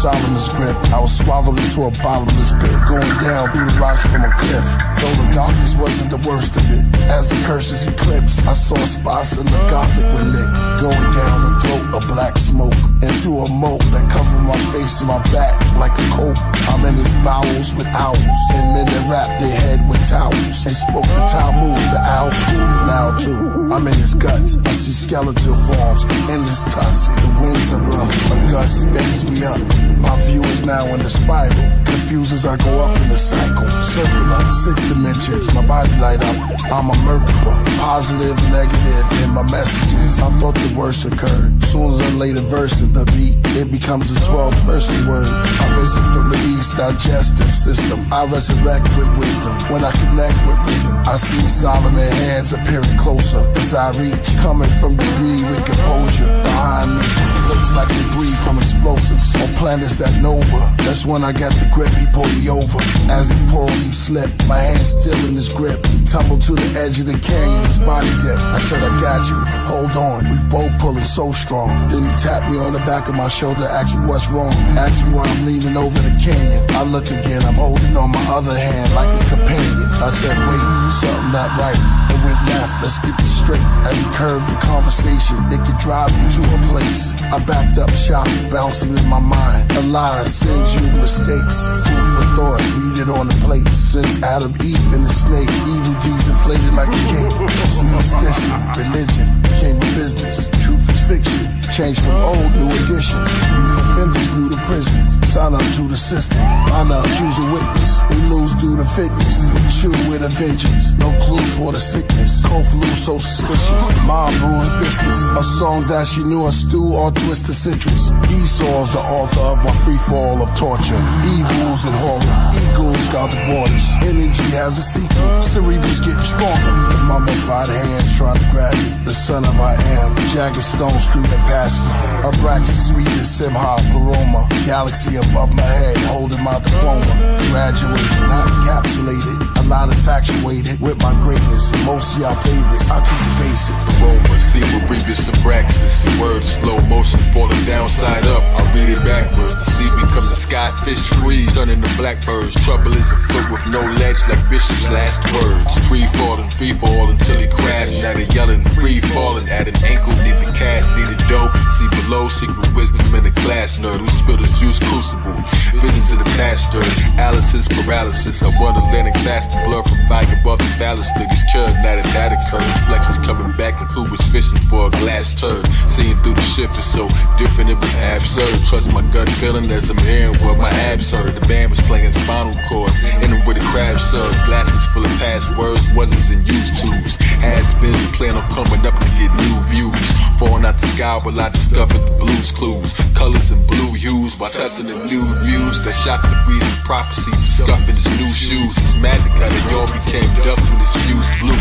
Solomon's grip. I was swallowed into a bottomless pit, going down through the rocks from a cliff. Though the darkness wasn't the worst of it, as the curses eclipsed, I saw spots in the Gothic were lit, going down the throat of black smoke, into a moat that covered my face and my back like a coat. I'm in his bowels with owls, and men that wrapped their head with towels. They spoke the Talmud, the owl school, now too. I'm in his guts, I see skeletal forms, endless tusk. The winds are rough, a gust bends me up. My view is now in the spiral, confused as I go up in the cycle. Circular, 6 dimensions, my body light up. I'm a Merkaba, positive, negative in my messages. I thought the worst occurred. Soon as I lay the verse in the beat, it becomes a 12-person word. I raise it from the beast's digestive system. I resurrect with wisdom. When I connect with rhythm, I see Solomon hands appearing closer as I reach, coming from debris with composure. Behind me, looks like debris from explosives on planets that nova. That's when I got the grip, he pulled me over. As he pulled, he slipped, my hand still in his grip. He tumbled to the edge of the canyon, his body dipped. I said, I got you, hold on. We both pulling so strong. Then he tapped me on the back of my shoulder, asked me what's wrong. Asked me why I'm leaning over the canyon. I look again, I'm holding on my other hand like a companion. I said, wait, something not right. It went left, let's get this straight. As he curved the conversation, it could drive you to a place. I backed up shop, bouncing in my mind. A lie sends you mistakes. Food for thought, read it on the plate. Since Adam, Eve, and the snake, evil deeds inflated like a cake. Superstition, religion, became a business. Truth is fiction, changed from old, new editions. New defenders, new to prisons. Sign up to the system, line up, choose a witness. We lose due to fitness, we chew with a vengeance. No clues for the sickness, cold flu so suspicious. Mom brew hibiscus, a song that she knew, a stew or twist of citrus. Esau's the author of my free fall of torture. Evils and horror, eagles guard the borders. Energy has a sequel, cerebrals getting stronger. The mummified hands try to grab me, the son of I am. Jagged stone streaming past me, Abraxas reading Simha Paroma. Galaxy above my head, holding my diploma. Graduated, not encapsulated, a lot infatuated with my greatness. Most of y'all favorites, I keep it basic. Aroma, see with Rebus and Braxis. Words slow motion, falling down side up. I read it backwards. The sea becomes a sky, fish freeze, turning to blackbirds. Trouble is afoot with no ledge, like Bishop's last words. Free fall until he crashed. Now they yelling, free falling at an ankle. Need the cash, need the dough. See below, secret wisdom in the class. Nerd who spilled his juice crucible. Visions of the past stirred. Alice's paralysis. I run Atlantic fast to blur from fire above the phallus. Niggas cured, now that occurred. Reflections coming back and who was fishing for a glass turd. Seeing through the shift is so different, it was absurd. Trust my gut feeling as I'm hearing what my abs heard. The band was playing spinal chords, in them with a crab served. Glasses full of passwords, wasn't in use tools. Has been plan on coming up to get new views. Falling out the sky while I discovered the blues clues. Colors and blue hues while touching the new views that shot the breeze of prophecy for scuffing his new shoes. It's magic how they all became ducks from this fused blue.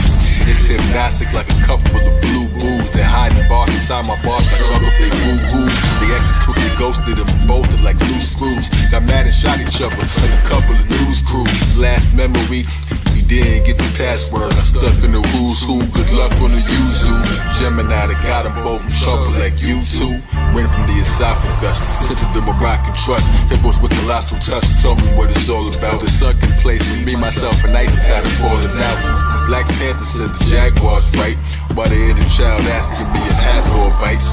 It's hypnotic like a cup full of blue booze. They hiding bars inside my bars, I trouble they woo-woos. The exes quickly ghosted them, bolted like loose screws. Got mad and shot each other like a couple of news crews. Last memory, we didn't get the password. I stuck in the who's who, good luck on the yuzu. Gemini, they got them both in trouble like you two. Went from the esophagus, sent to the Moroccan trust. Hippos with colossal tusk, told me what it's all about. The sunken place with me, myself, and ice is how to falling out. Black Panther said the Jaguars right, while they hit a child asking me if Hathor bites.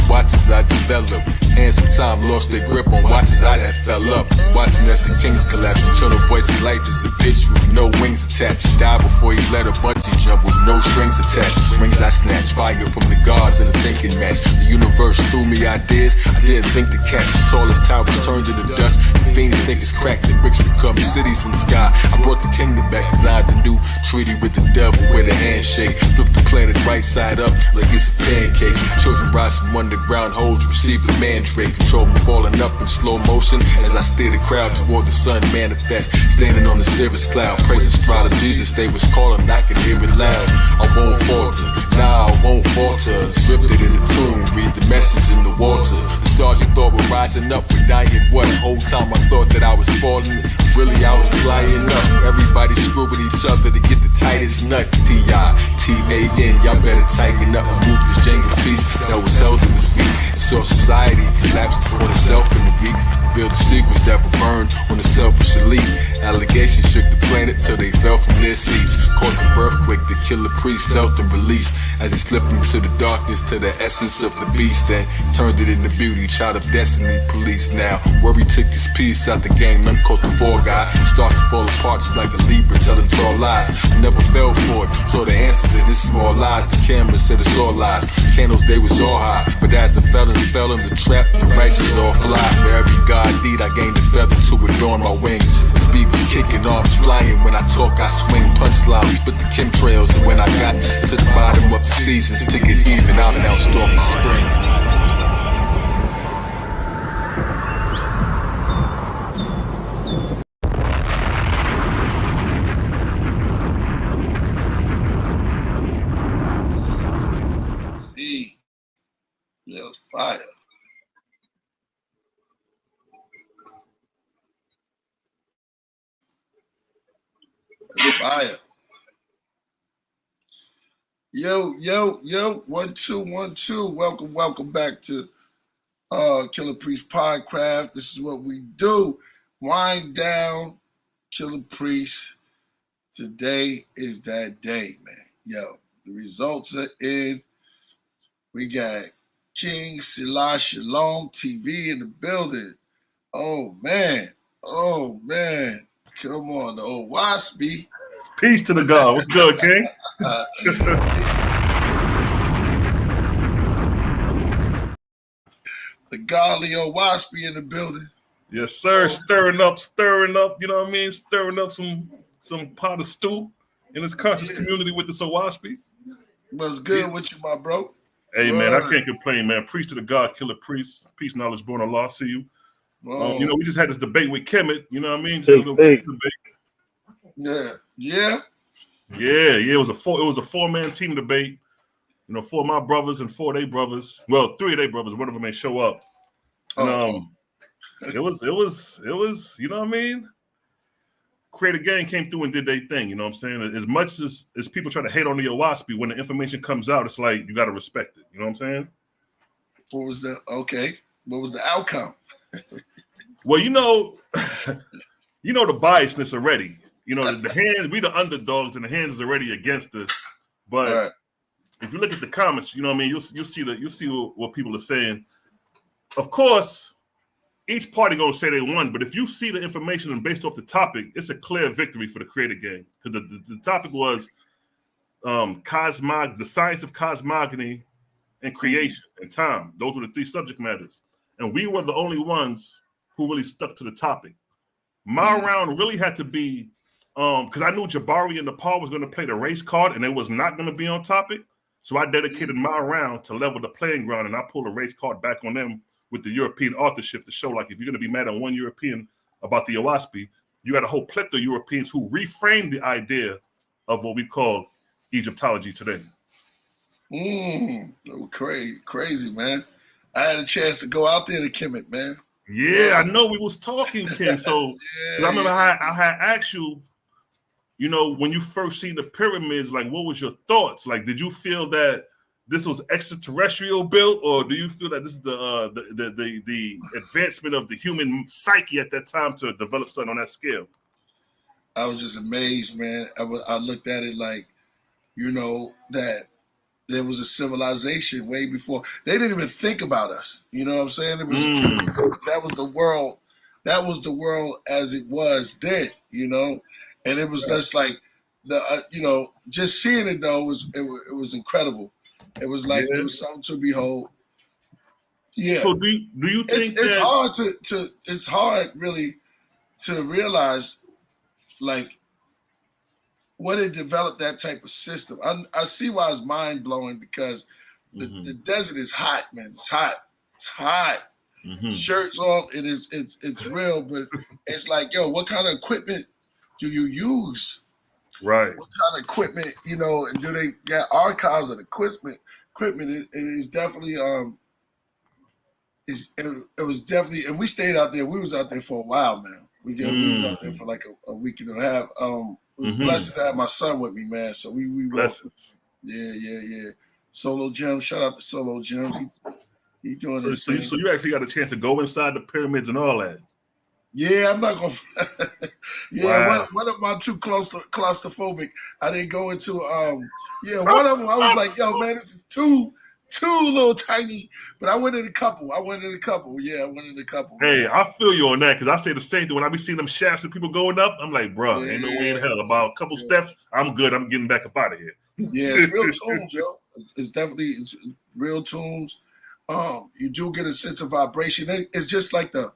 Watch as I develop. Hands in time lost their grip on watches I that fell up. Watching as the kings collapse. Eternal voice of life is a bitch with no wings attached. He died before he let a bungee jump with no strings attached. Rings I snatched, fire from the gods in a thinking match. The universe threw me ideas I didn't think to catch. The tallest towers turned into dust. The fiends think it's cracked. The bricks become cities in the sky. I brought the kingdom back cause I had the new treaty with the devil with a handshake. Flip the planet right side up like it's a pancake. Children rise from underground holes, receive the mandrake. Control me falling up in slow motion as I steer the crowd toward the sun manifest. Standing on the cirrus cloud, praising stride of Jesus. They was calling, I could hear it loud. I won't falter, nah, I won't falter. Scripted in the tomb, read the message in the water. The stars you thought were rising up, were dying what? Whole time I thought that I was falling, really I was flying up. Everybody screwing each other to get the tightest nut. T-I-T-A-N, y'all better tighten up and move this jangle piece that was held in this week. So society collapsed on itself in the week. revealed the secrets that were burned on the selfish elite. Allegations shook the planet till they fell from their seats. Caused an earthquake, the killer priest felt and released as he slipped into the darkness to the essence of the beast and turned it into beauty. Child of destiny, police now. Worry took his piece out the game, none caught the fall guy. Start to fall apart just like a Libra, telling tall lies. Never fell for it, so the answers in this small lies. The camera said it's all lies. Candles, they was all high, but as the felons fell in the trap, the righteous all fly. For every God deed, I gained a feather to adorn my wings. The beat was kicking, arms flying. When I talk, I swing punchlines, spit the chemtrails. And when I got to the bottom of the seasons, to get even, I'm now stalking spring. Fire. Fire. Yo, 1 2 1 2. Welcome back to Killah Priest Podcast. This is what we do. Wind down, Killah Priest. Today is that day, man. Yo, the results are in. We got King Silah Shalom TV in the building. Oh man. Come on, the Oahspe. Peace to the God. What's good, King? The godly Oahspe in the building. Yes, sir. Stirring up, you know what I mean? Stirring up some pot of stew in this conscious community with this Oahspe. What's good with you, my bro? Hey, man, I can't complain, man. Preach to the God, Killah Priest. Peace, knowledge, born of law. See you. You know, we just had this debate with Kemet. You know what I mean? Just a little debate. Yeah. It was a 4-man team debate. You know, 4 of my brothers and 4 of their brothers. Well, 3 of their brothers. One of them may show up. And, it was. You know what I mean? Creative Gang came through and did their thing. You know what I'm saying? As much as people try to hate on the Oahspe, when the information comes out, it's like you got to respect it. You know what I'm saying? What was the outcome? Well, you know the biasness already. You know, the hands, we the underdogs, and the hands is already against us. But if you look at the comments, you know what I mean, you'll see what people are saying. Of course, each party gonna say they won, but if you see the information and based off the topic, it's a clear victory for the Creative Gang. Because the topic was the science of cosmogony and creation and time. Those were the 3 subject matters. And we were the only ones who really stuck to the topic. My round really had to be, because I knew Jabari and Nepal was going to play the race card and it was not going to be on topic. So I dedicated my round to level the playing ground, and I pulled a race card back on them with the European authorship to show, like, if you're going to be mad at one European about the Oahspe, you got a whole plethora of Europeans who reframed the idea of what we call Egyptology today. Crazy, man. I had a chance to go out there to Kemet, man. Yeah, I know we was talking, Ken. So I remember I had asked you, you know, when you first seen the pyramids, like, what was your thoughts? Like, did you feel that this was extraterrestrial built, or do you feel that this is the advancement of the human psyche at that time to develop something on that scale? I was just amazed, man. I looked at it like, you know, that there was a civilization way before. They didn't even think about us. You know what I'm saying? It was that was the world. That was the world as it was then. You know, and it was just like the you know, just seeing it though it was incredible. It was like it was something to behold. Yeah. So do you think it's hard really to realize like when it developed that type of system. I see why it's mind blowing, because the desert is hot, man. It's hot. Shirts off. It's real, but it's like, yo, what kind of equipment do you use? Right. What kind of equipment, you know, and do they got archives of equipment? It is definitely it was definitely, and we stayed out there. We was out there for a while, man. We was out there for like a week and a half. Was blessed to have my son with me, man. So we blessings. Yeah. Solo Gems, shout out to Solo Gems. He doing this thing. So you actually got a chance to go inside the pyramids and all that. Yeah, I'm not gonna. Yeah, Wow. one of my too claustrophobic. I didn't go into. Yeah, one of them I was like, yo, man, this is too little tiny. But I went in a couple. Yeah, I went in a couple. Hey, Man. I feel you on that because I say the same thing when I be seeing them shafts and people going up. I'm like, bro, Yeah, ain't no way in hell. About a couple steps, I'm good. I'm getting back up out of here. Yeah, it's real tunes, yo. It's definitely real tunes. You do get a sense of vibration. It's just like the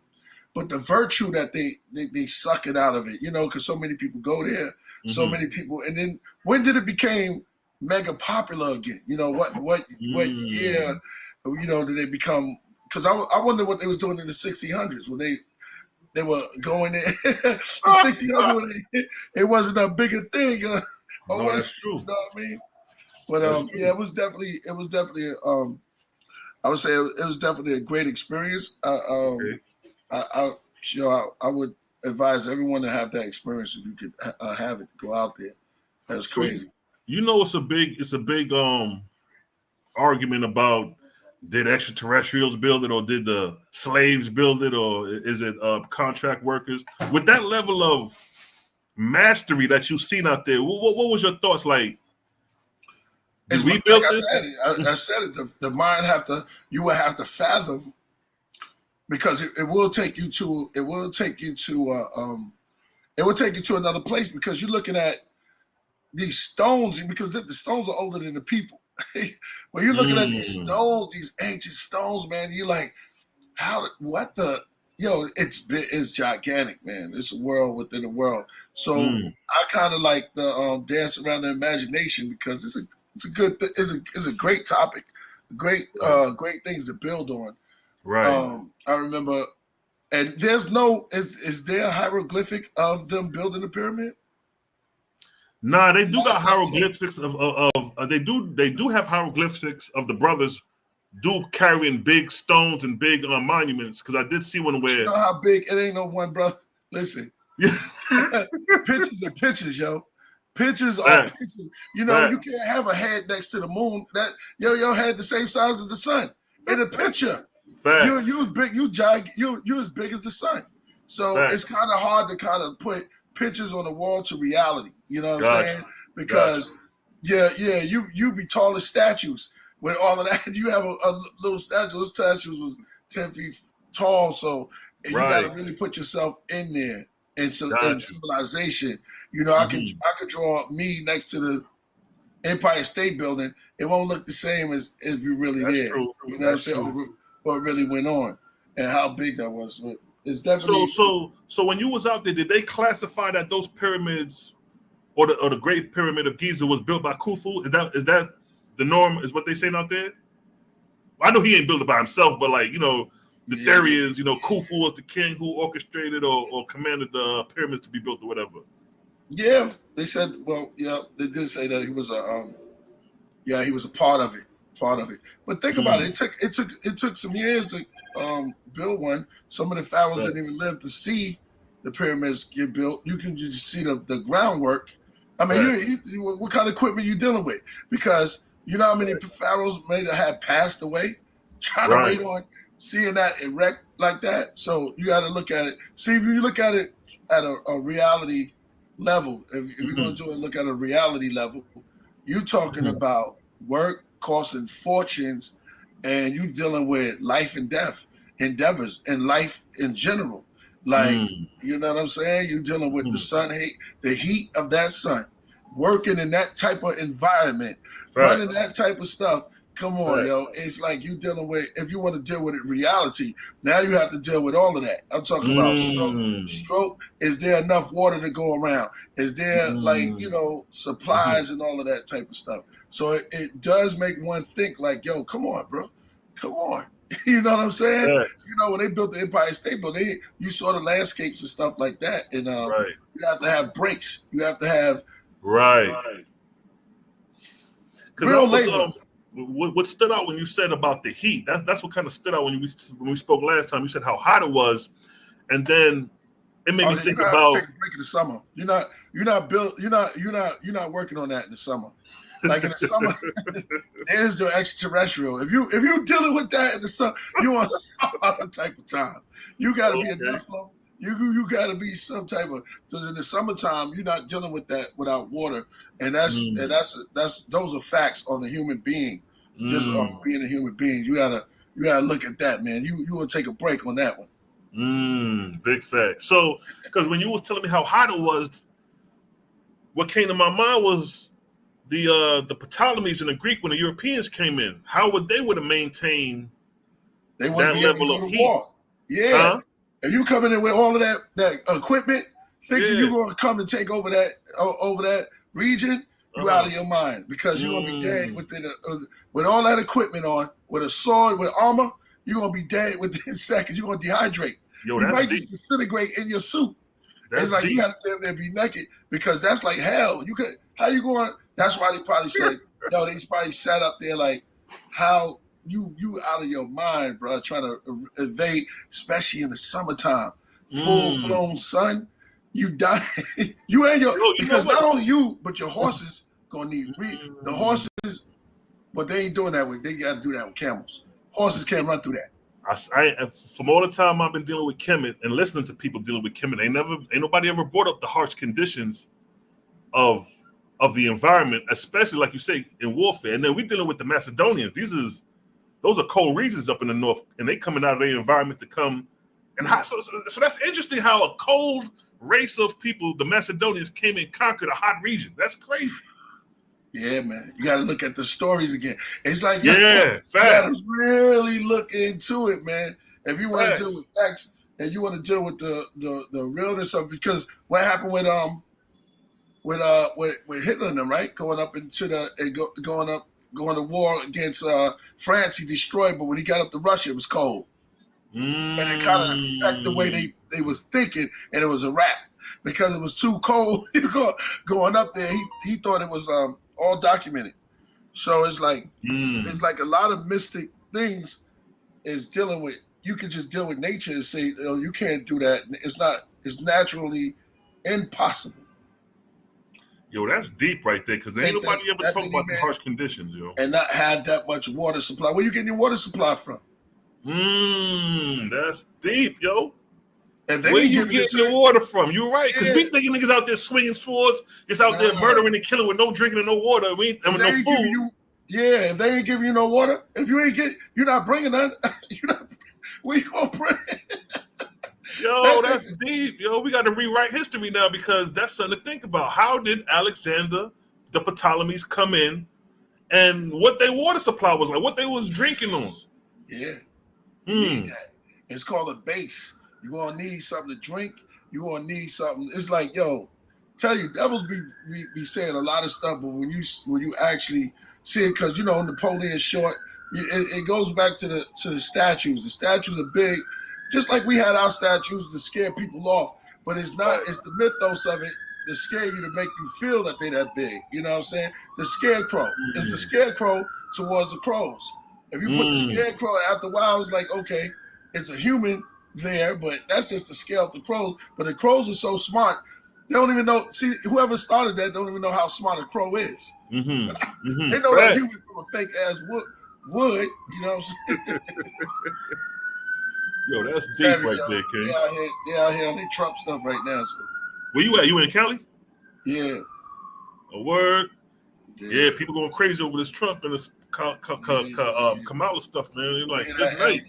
virtue that they suck it out of it, you know, because so many people go there, so many people, and then when did it became mega popular again? You know, what year, you know, did it become? Because I wonder what they was doing in the 1600s when they were going in the 1600s. It wasn't a bigger thing. No, that's true. You know what I mean? But yeah, it was definitely I would say it was definitely a great experience. Okay. I would advise everyone to have that experience if you could have it. Go out there. That's crazy. You know, it's a big argument about did extraterrestrials build it or did the slaves build it or is it contract workers? With that level of mastery that you've seen out there, what was your thoughts like? Did we build this? I said it. The mind you will have to fathom. Because it will take you to another place because you're looking at these stones and because the stones are older than the people. When you're looking at these stones, these ancient stones, man, you're like, it's gigantic, man. It's a world within a world. So I kind of like the dance around the imagination because it's a great topic, great things to build on. Right. I remember, and there's no is there a hieroglyphic of them building the pyramid? Nah, they do got hieroglyphics of they do have hieroglyphics of the brothers do carrying big stones and big monuments because I did see one where you know how big it ain't no one brother. Listen, pictures are pictures, yo. Pictures are pictures. You know, you can't have a head next to the moon. That your head the same size as the sun in a picture. You as big as the sun. So it's kind of hard to kind of put pictures on the wall to reality. You know what I'm saying? Because you be tall as statues. With all of that, you have a little statue. Those statues was 10 feet tall, so you got to really put yourself in there. And so in civilization, you know, I could draw me next to the Empire State Building. It won't look the same as if you're really there. True. You know what I'm saying? What really went on and how big that was. But it's definitely so when you was out there, did they classify that those pyramids or the Great Pyramid of Giza was built by Khufu? Is that the norm? Is what they saying out there? I know he ain't built it by himself, but like, you know, the theory is, you know, Khufu was the king who orchestrated or commanded the pyramids to be built or whatever. Yeah, they said. Well, yeah, they did say that he was he was a part of it. But think about it. It took some years to build one. Some of the pharaohs didn't even live to see the pyramids get built. You can just see the groundwork. I mean, what kind of equipment you dealing with? Because you know how many pharaohs may have passed away trying to wait on seeing that erect like that. So you got to look at it. See, if you look at it at a reality level, if you're going to look at a reality level, you're talking about work costing fortunes, and you dealing with life and death endeavors and life in general. Like, you know what I'm saying? You're dealing with the sun, the heat of that sun, working in that type of environment, running that type of stuff. Come on, yo. It's like you dealing with, if you want to deal with it reality, now you have to deal with all of that. I'm talking about stroke. Is there enough water to go around? Is there supplies and all of that type of stuff? So it does make one think like, yo, come on, bro. Come on. You know what I'm saying? You know, when they built the Empire State Building, you saw the landscapes and stuff like that. And you have to have breaks. You have to have real labor. What stood out when you said about the heat? That's what kind of stood out when we spoke last time. You said how hot it was, and then it made me think about take a break in the summer. You're not working on that in the summer. Like in the summer, there's your extraterrestrial. If you're dealing with that in the summer, you want some other type of time. You got to be in that flow. You got to be some type of, because in the summertime you're not dealing with that without water, and that's those are facts on the human being. Just being a human being, you gotta look at that, man. You will take a break on that one. Big fact. So, because when you was telling me how hot it was, what came to my mind was the Ptolemies and the Greek when the Europeans came in. How would they have maintained that level of heat? War. Yeah. Huh? If you coming in with all of that equipment, thinking you're going to come and take over that region, you out of your mind, because you're going to be dead within with all that equipment on, with a sword, with armor. You're going to be dead within seconds. You're going to dehydrate. You might just disintegrate in your suit. It's like you got to damn near be naked, because that's like hell. How you going? That's why they probably said, no, they probably sat up there like, how you out of your mind, bro, trying to evade, especially in the summertime, full blown sun. You die. You and because not only you, but your horses gonna need the horses. But they ain't doing that with. They got to do that with camels. Horses can't run through that. From all the time I've been dealing with Kemet and listening to people dealing with Kemet, ain't nobody ever brought up the harsh conditions of the environment, especially like you say in warfare. And then we dealing with the Macedonians. Those are cold regions up in the north, and they coming out of their environment to come and hot. So that's interesting how a cold race of people, the Macedonians, came and conquered a hot region. That's crazy. Yeah, man. You got to look at the stories again. It's like, you got to really look into it, man. If you want to deal with facts and you want to deal with the realness of, because what happened with Hitler and them, right? Going to war against France, he destroyed, but when he got up to Russia, it was cold. And it kind of affected the way they was thinking, and it was a wrap. Because it was too cold going up there, he thought it was all documented. So it's like a lot of mystic things is dealing with. You can just deal with nature and say, you can't do that. It's naturally impossible. Yo, that's deep right there, because ain't nobody ever talk about the harsh conditions, yo. And not have that much water supply. Where you getting your water supply from? That's deep, yo. Where you getting your water from? You're right, because we thinking niggas out there swinging swords, just out there murdering and killing with no drinking and no water, and with no food. If they ain't giving you no water, if you're not bringing none, where you gonna bring? Yo, that's deep. Yo, we got to rewrite history now, because that's something to think about. How did Alexander, the Ptolemies, come in, and what their water supply was like, what they was drinking on? Yeah. Need that. It's called a base. You're going to need something to drink. You're going to need something. It's like, yo, tell you, devils be saying a lot of stuff, but when you actually see it, because, Napoleon's short, it goes back to the statues. The statues are big, just like we had our statues to scare people off, but it's not. It's the mythos of it to scare you, to make you feel that they're that big. You know what I'm saying? The scarecrow. It's the scarecrow towards the crows. If you put the scarecrow, after a while, it's like, okay, it's a human there, but that's just the scale of the crows. But the crows are so smart, they don't even know. See, whoever started that don't even know how smart a crow is. They know that human from a fake ass wood. You know what I'm saying? Yo, that's deep right there, King. They out here on their Trump stuff right now. So. Where you at? You in Cali? Yeah. A word? Yeah, people going crazy over this Trump and this Kamala stuff, man. They're like, that's right.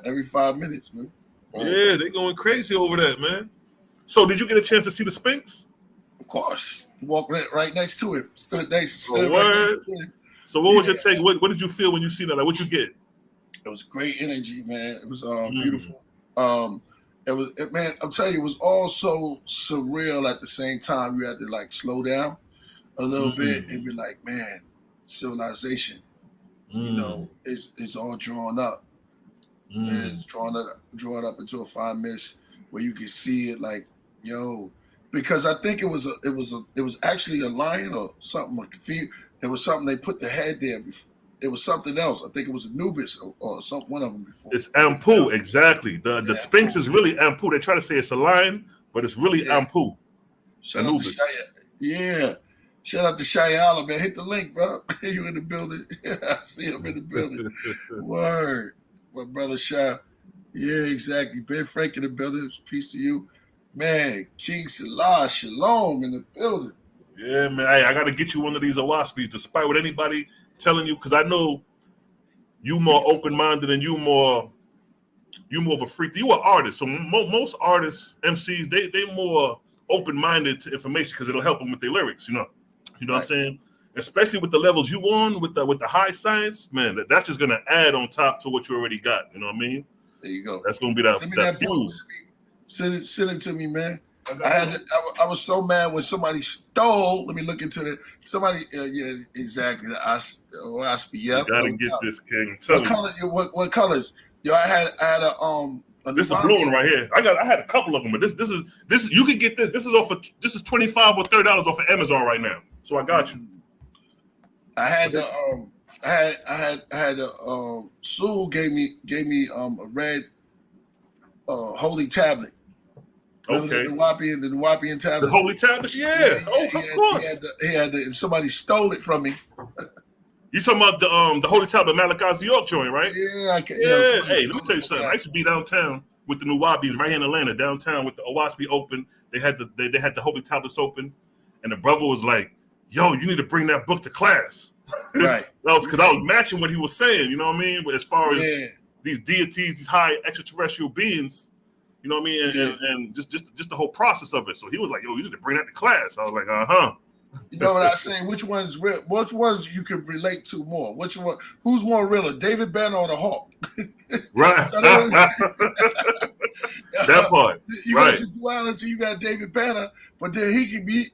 Every 5 minutes, man. Yeah, they going crazy over that, man. So did you get a chance to see the Sphinx? Of course. Walk right next to it. Stood next to it. So what was your take? What did you feel when you see that? Like, what'd you get? It was great energy, man. It was beautiful. Man, I'm telling you, it was all so surreal at the same time. You had to like slow down a little bit and be like, man, civilization, it's all drawn up. It's drawn up into a fine mist where you can see it like, yo, because I think it was actually a lion or something. It was something they put the head there before. It was something else. I think it was Anubis or one of them before. It's Ampu, exactly. The Sphinx is really Ampu. They try to say it's a lion, but it's really Ampu. Anubis. Shout out to Shayala, man. Hit the link, bro. You in the building. I see him in the building. Word. My brother Shay. Yeah, exactly. Ben Frank in the building. Peace to you. Man, King Salah, Shalom in the building. Yeah, man. I got to get you one of these Oahspes, despite what anybody telling you, because I know you more open-minded and you more of a freak. You an artist, so most artists, MCs, they more open-minded to information because it'll help them with their lyrics. You know what I'm saying? Especially with the levels you on with the high science, man. That's just gonna add on top to what you already got. You know what I mean? There you go. That's gonna be that Send me that fuel. book. Send it to me, man. I was so mad when somebody stole. Let me look into it. Somebody, yeah, exactly. The Oahspe. Yeah, You gotta get this, King. What color? What colors? Yo, I had a this is a blue one right here. I had a couple of them, but this is you can get this. This is $25 or $30 off of Amazon right now. So I got you. I had Sue gave me a red holy tablet. Okay. The Nuwapian tablet. The holy tablets, yeah. Of course. He had and somebody stole it from me. You talking about the holy tablet Malachi's York joint, right? Yeah, Hey, let me tell you something. I used to be downtown with the Nuwapians right here in Atlanta, downtown with the Oahspe open. They had the holy tablets open, and the brother was like, "Yo, you need to bring that book to class." Right. Because I was matching what he was saying. You know what I mean? As far as these deities, these high extraterrestrial beings. You know what I mean? And just the whole process of it. So he was like, "Yo, you need to bring that to class." I was like, "Uh-huh." You know what I'm saying? Which one's real? Which ones you can relate to more? Which one? Who's more realer, David Banner or the Hawk? Right. That part. You got your duality. You got David Banner, but then he can be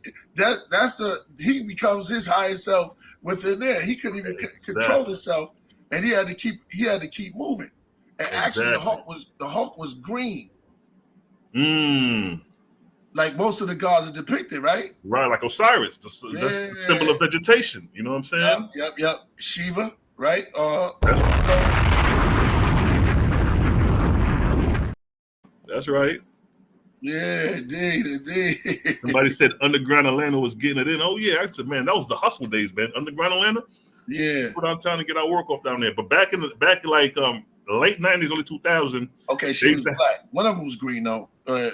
he becomes his higher self within there. He couldn't even control himself, and he had to keep moving. And actually, the Hawk was green. Like most of the gods are depicted, right? Right, like Osiris, the symbol of vegetation. You know what I'm saying? Yep. Shiva, right? That's right. Yeah, indeed. Somebody said Underground Atlanta was getting it in. Oh yeah, I said, man, that was the hustle days, man. Underground Atlanta. Yeah. Put downtown to get our work off down there. But back in like the late 90s, early 2000. Okay, she was black. One of them was green though. I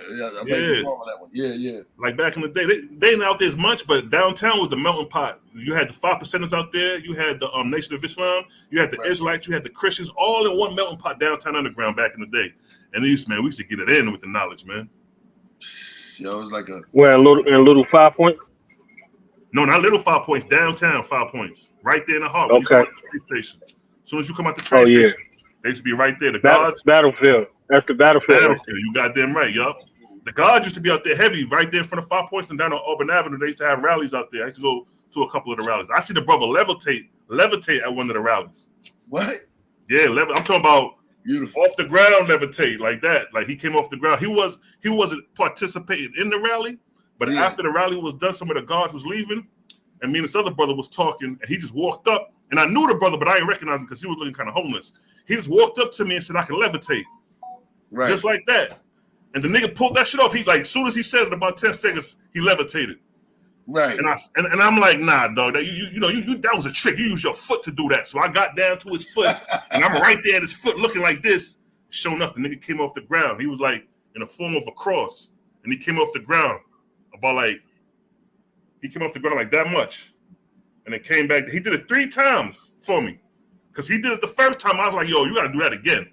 may be wrong on that one. Yeah. Like back in the day, they ain't out there as much, but downtown was the melting pot. You had the 5%ers out there. You had the Nation of Islam. You had the Israelites. You had the Christians, all in one melting pot downtown underground back in the day. And we used to get it in with the knowledge, man. Yo, it was like a little 5 Point. No, not little 5 points. Downtown 5 points, right there in the heart. Okay. The train station. As soon as you come out the train station, they used to be right there. The guards. Battlefield. That's the battlefield. You got them right, yup. The guards used to be out there heavy, right there in front of 5 points and down on Auburn Avenue. They used to have rallies out there. I used to go to a couple of the rallies. I see the brother levitate at one of the rallies. What? Yeah, I'm talking about beautiful off the ground levitate like that. Like he came off the ground. He wasn't participating in the rally, but after the rally was done, some of the guards was leaving, and me and this other brother was talking, and he just walked up, and I knew the brother, but I didn't recognize him because he was looking kind of homeless. He just walked up to me and said, "I can levitate." Right. Just like that. And the nigga pulled that shit off. He like, as soon as he said it, about 10 seconds, he levitated. Right. And I'm like, nah, dog. You that was a trick. You used your foot to do that. So I got down to his foot, and I'm right there at his foot, looking like this. Sure enough, the nigga came off the ground. He was like in the form of a cross, and he came off the ground like that much, and then came back. He did it 3 times for me, because he did it the first time. I was like, yo, you got to do that again.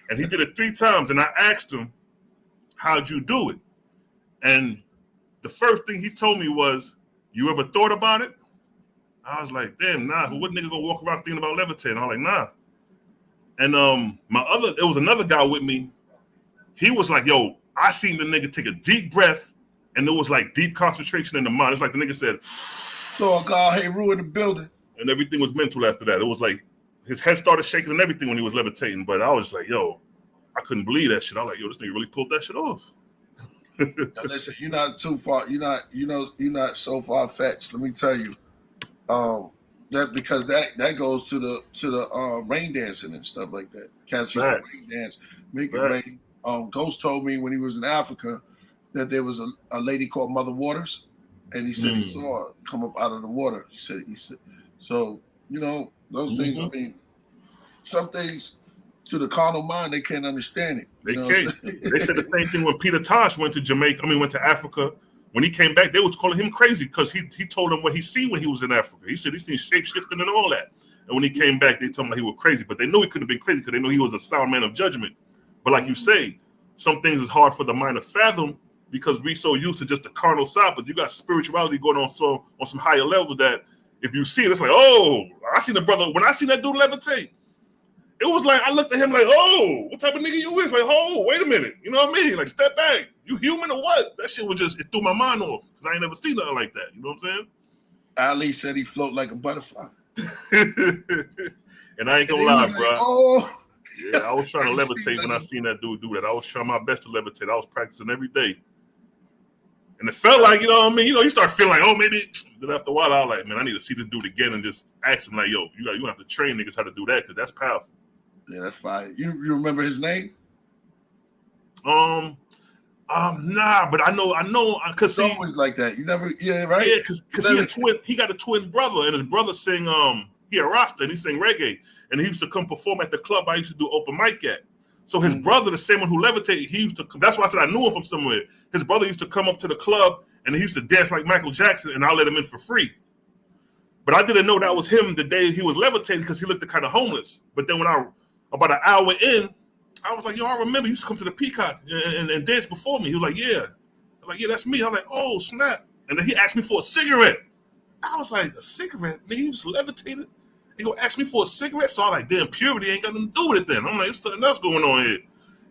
And he did it 3 times, and I asked him, how'd you do it? And the first thing he told me was, you ever thought about it? I was like, damn, nah. What nigga gonna walk around thinking about levitating? I was like, nah. And it was another guy with me. He was like, yo, I seen the nigga take a deep breath, and it was like deep concentration in the mind. It's like the nigga said, so God, hey, ruin the building. And everything was mental after that. It was like his head started shaking and everything when he was levitating. But I was like, yo, I couldn't believe that shit. I was like, yo, this nigga really pulled that shit off. Now listen, you're not too far. You're not so far fetched. Let me tell you, that goes to the rain dancing and stuff like that. Cats used to rain dance, make it rain. Ghost told me when he was in Africa that there was a lady called Mother Waters, and he said he saw her come up out of the water. He said so. Those things. I mean, some things to the carnal mind, they can't understand it. They can't. They said the same thing when Peter Tosh went to Jamaica. Went to Africa. When he came back, they was calling him crazy because he told them what he seen when he was in Africa. He said he seen shape shifting and all that. And when he came back, they told him that he was crazy. But they knew he couldn't have been crazy because they knew he was a sound man of judgment. But like you say, some things is hard for the mind to fathom because we so used to just the carnal side. But you got spirituality going on on some higher levels that if you see it, it's like, oh, I seen the brother. When I seen that dude levitate, it was like I looked at him like, oh, what type of nigga you is? Like, oh, wait a minute, you know what I mean? Like, step back. You human or what? That shit was just, it threw my mind off because I ain't never seen nothing like that. You know what I'm saying? Ali said he float like a butterfly. And I ain't gonna lie, bro. Like, oh, yeah, I was trying to levitate when I seen that dude do that. I was trying my best to levitate. I was practicing every day. And it felt like, you know what I mean? You know, you start feeling like, oh, maybe. Then after a while, I was like, man, I need to see this dude again and just ask him, like, yo, you have to train niggas how to do that because that's powerful. Yeah, that's fine. You remember his name? Nah, but I know, cause it's always like that. You never, yeah, right? Yeah, cause he got a twin brother, and his brother sing he a Rasta and he sing reggae, and he used to come perform at the club I used to do open mic at. So his brother, the same one who levitated, he used to come. That's why I said I knew him from somewhere. His brother used to come up to the club and he used to dance like Michael Jackson, and I let him in for free. But I didn't know that was him the day he was levitating because he looked kind of homeless. But then when about an hour in, I was like, yo, I remember you used to come to the Peacock and dance before me. He was like, yeah. I'm like, yeah, that's me. I'm like, oh, snap. And then he asked me for a cigarette. I was like, a cigarette? Nigga, you just levitated? He gonna ask me for a cigarette? So I'm like, damn, purity ain't got nothing to do with it then. I'm like, there's something else going on here.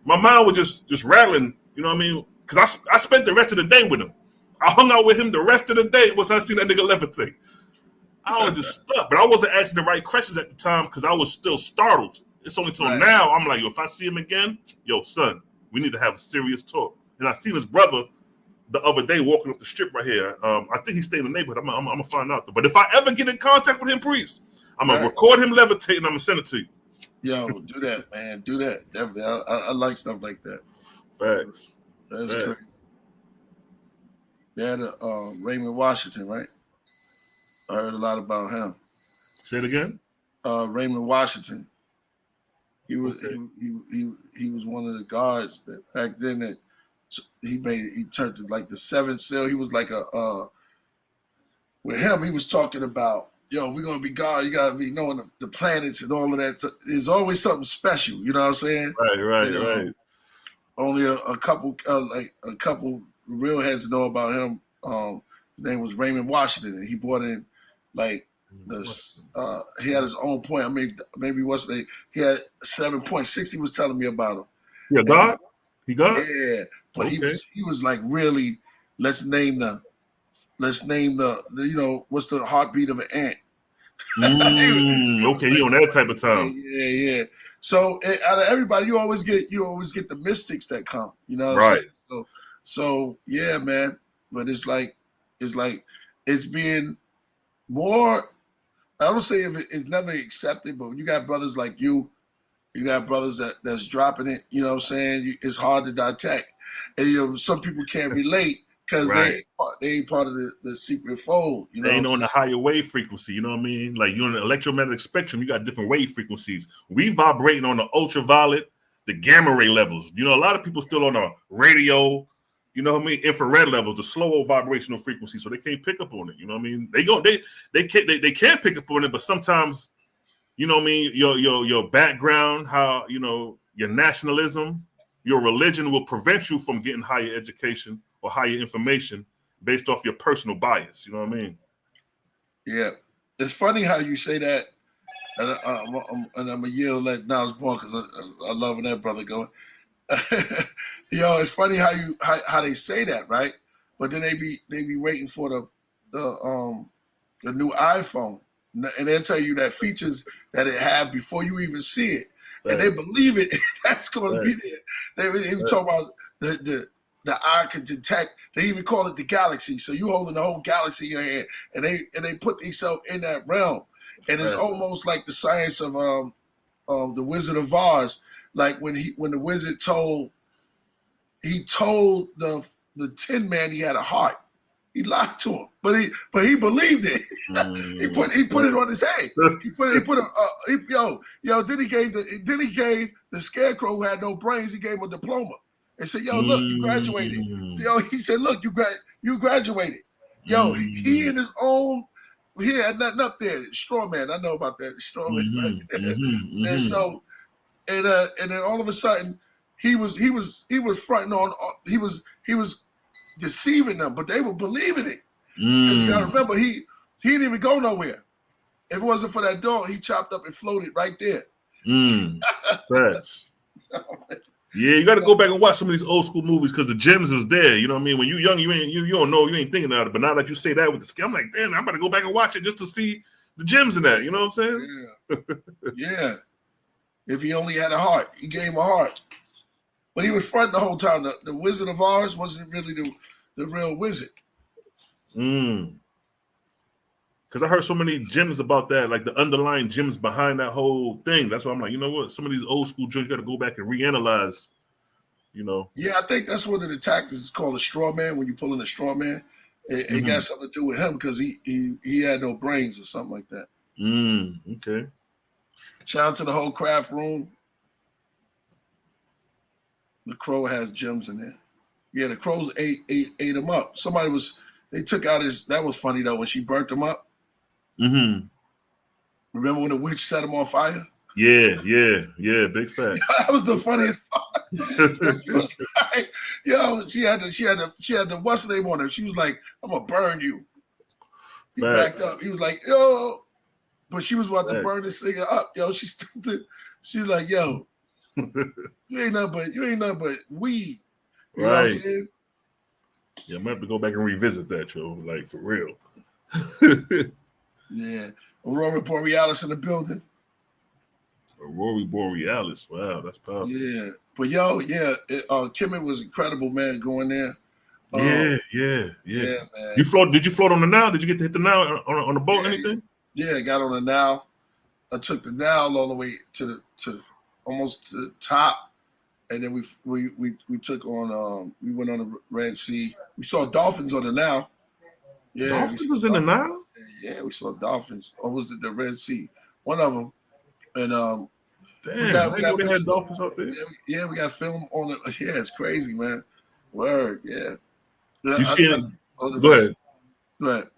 My mind was just rattling, you know what I mean? Because I spent the rest of the day with him. I hung out with him the rest of the day once I seen that nigga levitate. I was just stuck. But I wasn't asking the right questions at the time because I was still startled. It's only till now I'm like, yo, if I see him again, yo, son, we need to have a serious talk. And I seen his brother the other day walking up the strip right here. I think he stayed in the neighborhood. I'm gonna find out though. But if I ever get in contact with him, Priest, I'm gonna record him levitating. I'm gonna send it to you. Yo, do that, man. Do that. Definitely. I like stuff like that. Facts. That's crazy. They had Raymond Washington, right? I heard a lot about him. Say it again. Raymond Washington. He was he was one of the guards that back then that he turned to like the seventh seal. He was like with him, he was talking about, yo, if we're gonna be God, you gotta be knowing the planets and all of that. So there's always something special, you know what I'm saying? Right. Only a couple real heads know about him. His name was Raymond Washington, and he brought in like this. He had his own point. I mean, maybe he had 7 points. 60 was telling me about him. Yeah, God. He God. Yeah, but he was like, really. Let's name the you know, what's the heartbeat of an ant? Okay, he on that type of time. Yeah. So out of everybody, you always get the mystics that come. You know what I'm saying? So yeah, man. But it's being more. I don't say if it's never accepted, but when you got brothers like you got brothers that's dropping it. You know what I'm saying? It's hard to detect, and you know some people can't relate because they ain't part of the secret fold. You know, they ain't on the higher wave frequency. You know what I mean? Like you're on the electromagnetic spectrum, you got different wave frequencies. We vibrating on the ultraviolet, the gamma ray levels. You know, a lot of people still on the radio. You know what I mean? Infrared levels, the slow vibrational frequency, so they can't pick up on it. You know what I mean? They can't pick up on it, but sometimes, you know what I mean, your background, how, you know, your nationalism, your religion will prevent you from getting higher education or higher information based off your personal bias. You know what I mean? Yeah. It's funny how you say that, and I'm a year let Niles born because I love when that brother going. Yo, it's funny how they say that, right? But then they be waiting for the new iPhone, and they'll tell you that features that it have before you even see it, and they believe it. That's going to be there. They even talk about the eye can detect. They even call it the galaxy. So you holding the whole galaxy in your hand, and they put themselves in that realm, and it's almost like the science of the Wizard of Oz. Like when the wizard told the Tin Man he had a heart. He lied to him, but he believed it. he put it on his head. Then he gave the scarecrow who had no brains. He gave him a diploma and said, "Yo, look, you graduated." He said, "Look, you graduated." He in his own. He had nothing up there. Straw man, I know about that. Straw man, right? And so, and then all of a sudden, he was fronting on. He was deceiving them, but they were believing it. You gotta remember, he didn't even go nowhere. If it wasn't for that dog, he chopped up and floated right there. Facts. Yeah, you got to go back and watch some of these old school movies because the gems is there. You know what I mean? When you young, you don't know, you ain't thinking about it. But now that you say that with the skin, I'm like, damn, I'm about to go back and watch it just to see the gems in that. You know what I'm saying? Yeah. If he only had a heart, he gave him a heart. But he was fronting the whole time. The Wizard of Oz wasn't really the real wizard. Because I heard so many gems about that, like the underlying gems behind that whole thing. That's why I'm like, you know what? Some of these old school joints, you got to go back and reanalyze, you know. Yeah, I think that's one of the tactics is called a straw man. When you pull in a straw man, it got something to do with him because he had no brains or something like that. Okay. Shout out to the whole craft room. The crow has gems in there. Yeah, the crows ate him up. They took out that was funny though, when she burnt him up. Remember when the witch set him on fire? Yeah, big fact. That was the funniest part. She was like, she had the what's name on her. She was like, I'm gonna burn you. He backed up. He was like, yo, but she was about to burn this nigga up. She's like, yo, you ain't nothing but weed. You know what I'm saying? Yeah, I'm gonna have to go back and revisit that, yo. Like for real. Yeah. Aurora Borealis in the building. Aurora Borealis. Wow, that's powerful. Yeah. But Kemet was incredible, man, going there. Yeah, man. Did you float on the Nile? Did you get to hit the Nile on the boat or anything? Yeah, I got on the Nile. I took the Nile all the way to almost to the top. And then we took on we went on the Red Sea. We saw dolphins on the Nile. Yeah, dolphins was in the Nile? Yeah, we saw dolphins. Or was it the Red Sea? One of them. And damn, we had dolphins out there. Yeah, we got film on it. Yeah, it's crazy, man. Word, yeah. You see it? Go ahead. Go ahead.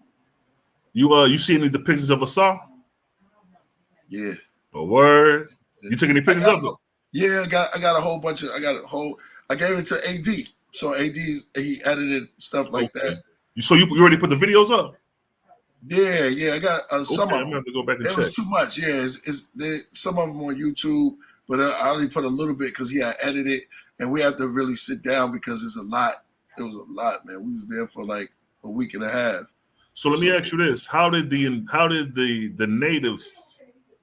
You see any depictions of Asa? Yeah. A word. You took any pictures of it? Yeah, I got a whole bunch of. I gave it to AD. So AD he edited stuff like that. So you already put the videos up? Yeah. I got some of them. I'm gonna have to go back and check. It was too much. Yeah, some of them on YouTube, but I only put a little bit because he had edited, and we had to really sit down because it's a lot. It was a lot, man. We was there for like a week and a half. So let me ask you this: How did the native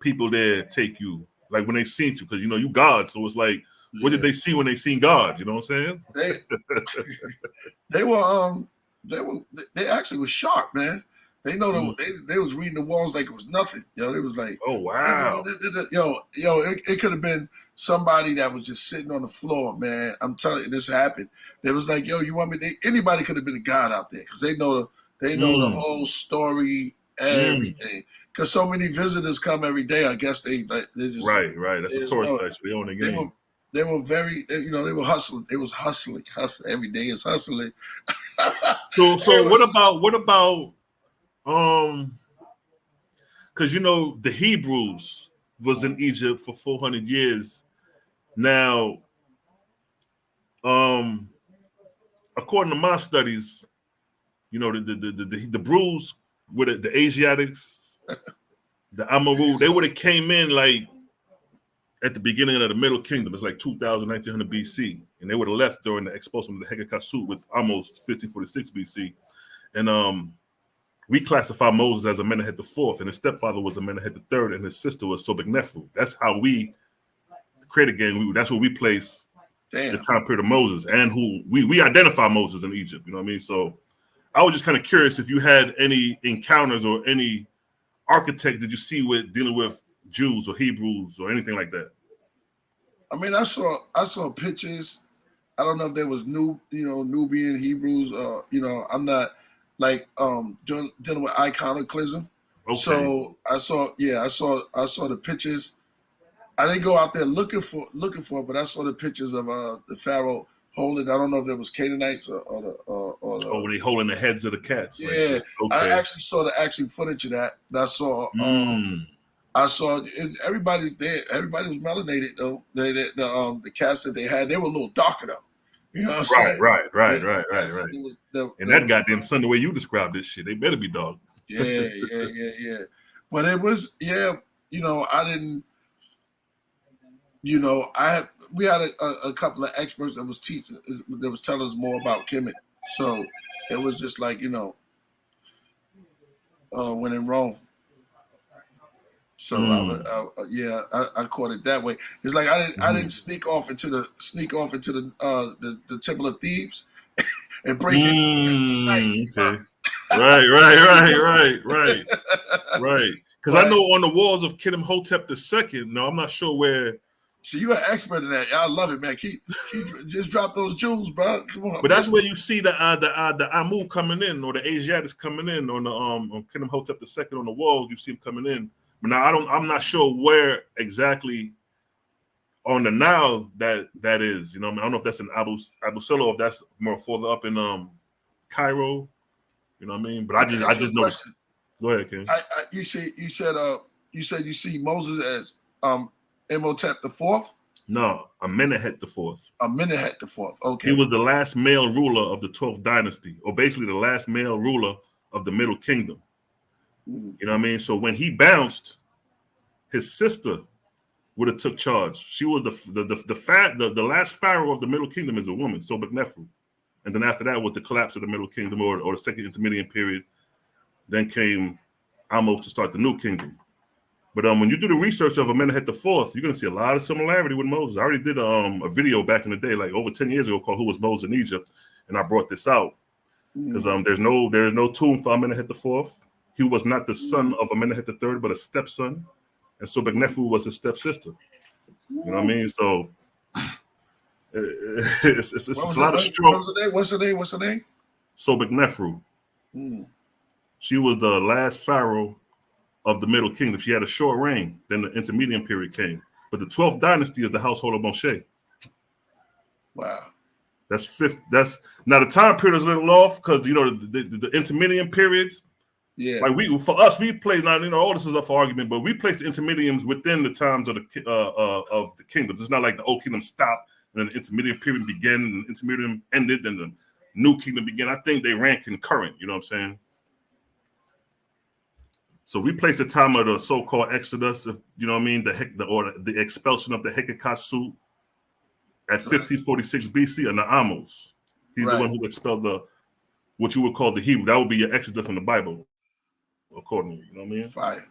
people there take you? Like when they seen you, because you God, so it's like, what did they see when they seen God? You know what I'm saying? They actually was sharp, man. They know they was reading the walls like it was nothing. They was like, oh wow, it could have been somebody that was just sitting on the floor, man. I'm telling you, this happened. They was like, yo, you want me? Anybody could have been a God out there because they know the whole story, everything. Because so many visitors come every day, I guess they just right. That's a tourist site. So they own the game. They were very, they were hustling. They was hustling. Every day is hustling. So what about because the Hebrews was in Egypt for 400 years. Now, according to my studies, the Brews with the Asiatics, the Amaru, they would have came in like at the beginning of the Middle Kingdom. It's like 2000, 1900 BC. And they would have left during the expulsion of the Hegekasut with almost 1546 BC. And we classify Moses as a Amenemhet IV, and his stepfather was a Amenemhet III, and his sister was Sobek-Neferu. That's how we create a gang. That's where we place the time period of Moses, and who we identify Moses in Egypt. You know what I mean? So I was just kind of curious if you had any encounters or any architect did you see with dealing with Jews or Hebrews or anything like that? I mean, I saw pictures. I don't know if there was Nubian Hebrews. I'm not. like dealing with iconoclasm. Okay. So I saw the pictures. I didn't go out there looking for it, but I saw the pictures of the pharaoh holding. I don't know if it was Canaanites or the. When they holding the heads of the cats. Yeah, like, okay. I actually saw the actual footage of that. I saw everybody there. Everybody was melanated though. The cats that they had, they were a little darker though. You know what I'm saying? Right. And that goddamn son, the way you described this shit, they better be dog. Yeah. But it was, I didn't, we had a couple of experts that was teaching, that was telling us more about Kemet. So it was just like, when in Rome. So I caught it that way. It's like I didn't sneak off into the Temple of Thebes and break it. Okay. Right. Because I know on the walls of Hotep II. No, I'm not sure where. So you're an expert in that. I love it, man. Keep just drop those jewels, bro. Come on. But that's where you see the Amu coming in, or the Asiatics coming in on the on Hotep II on the walls. You see him coming in. But now I'm not sure where exactly on the Nile that is. I don't know if that's in Abu Silla or if that's more further up in Cairo. You know what I mean? But I just know. Go ahead, Ken. You said you see Moses as Imhotep IV? No, Amenemhet IV. Amenemhet IV. Okay. He was the last male ruler of the 12th dynasty, or basically the last male ruler of the Middle Kingdom. You know what I mean? So when he bounced, his sister would have took charge. She was the last pharaoh of the Middle Kingdom is a woman, Sobekneferu. And then after that was the collapse of the Middle Kingdom or the second intermediate period. Then came Amos to start the New Kingdom. But when you do the research of Amenemhet IV, you're going to see a lot of similarity with Moses. I already did a video back in the day, like over 10 years ago, called "Who Was Moses in Egypt," and I brought this out because there's no tomb for Amenemhet IV. He was not the son of Amenemhet III, but a stepson, and so Sobekneferu was his stepsister. You know what I mean? So it's a lot of stroke. What's the name? Sobekneferu. She was the last pharaoh of the Middle Kingdom. She had a short reign. Then the intermediate period came. But the 12th dynasty is the household of Moshe. Wow. That's fifth. Now the time period is a little off because the intermediate periods. Yeah. Like we play now. All this is up for argument, but we place the intermediums within the times of the kingdoms. It's not like the old kingdom stopped and then the intermediate period began and the intermediate ended and the new kingdom began. I think they ran concurrent. You know what I'm saying? So we place the time of the so-called Exodus, you know what I mean, the expulsion of the Hekekasu at 1546 BC under Amos. He's the one who expelled what you would call the Hebrew. That would be your Exodus in the Bible, accordingly. You know what I mean? Fire.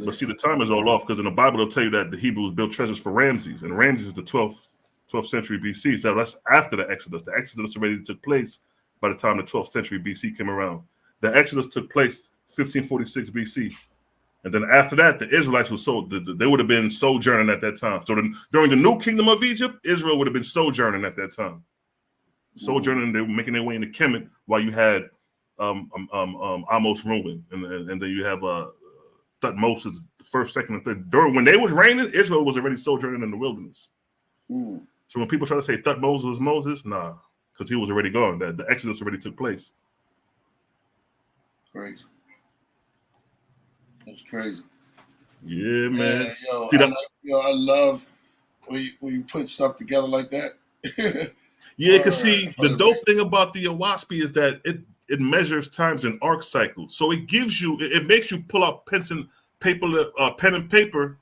But see, the time is all off because in the Bible they'll tell you that the Hebrews built treasures for Ramses, and Ramses is the 12th century BC. So that's after the Exodus. The Exodus already took place by the time the 12th century BC came around. The Exodus took place 1546 BC. And then after that, the Israelites were they would have been sojourning at that time. So during the new kingdom of Egypt, Israel would have been sojourning at that time. Sojourning, they were making their way into Kemet while you had Amos ruling. And then you have Moses, the first, second, and third. When they was reigning, Israel was already sojourning in the wilderness. So when people try to say Moses was Moses, nah. Because he was already gone. The Exodus already took place. Crazy. That's crazy. Yeah, man. I love when you put stuff together like that. Yeah, because the dope thing about the Oahspe is that it measures times in arc cycles. So it makes you pull out pen and paper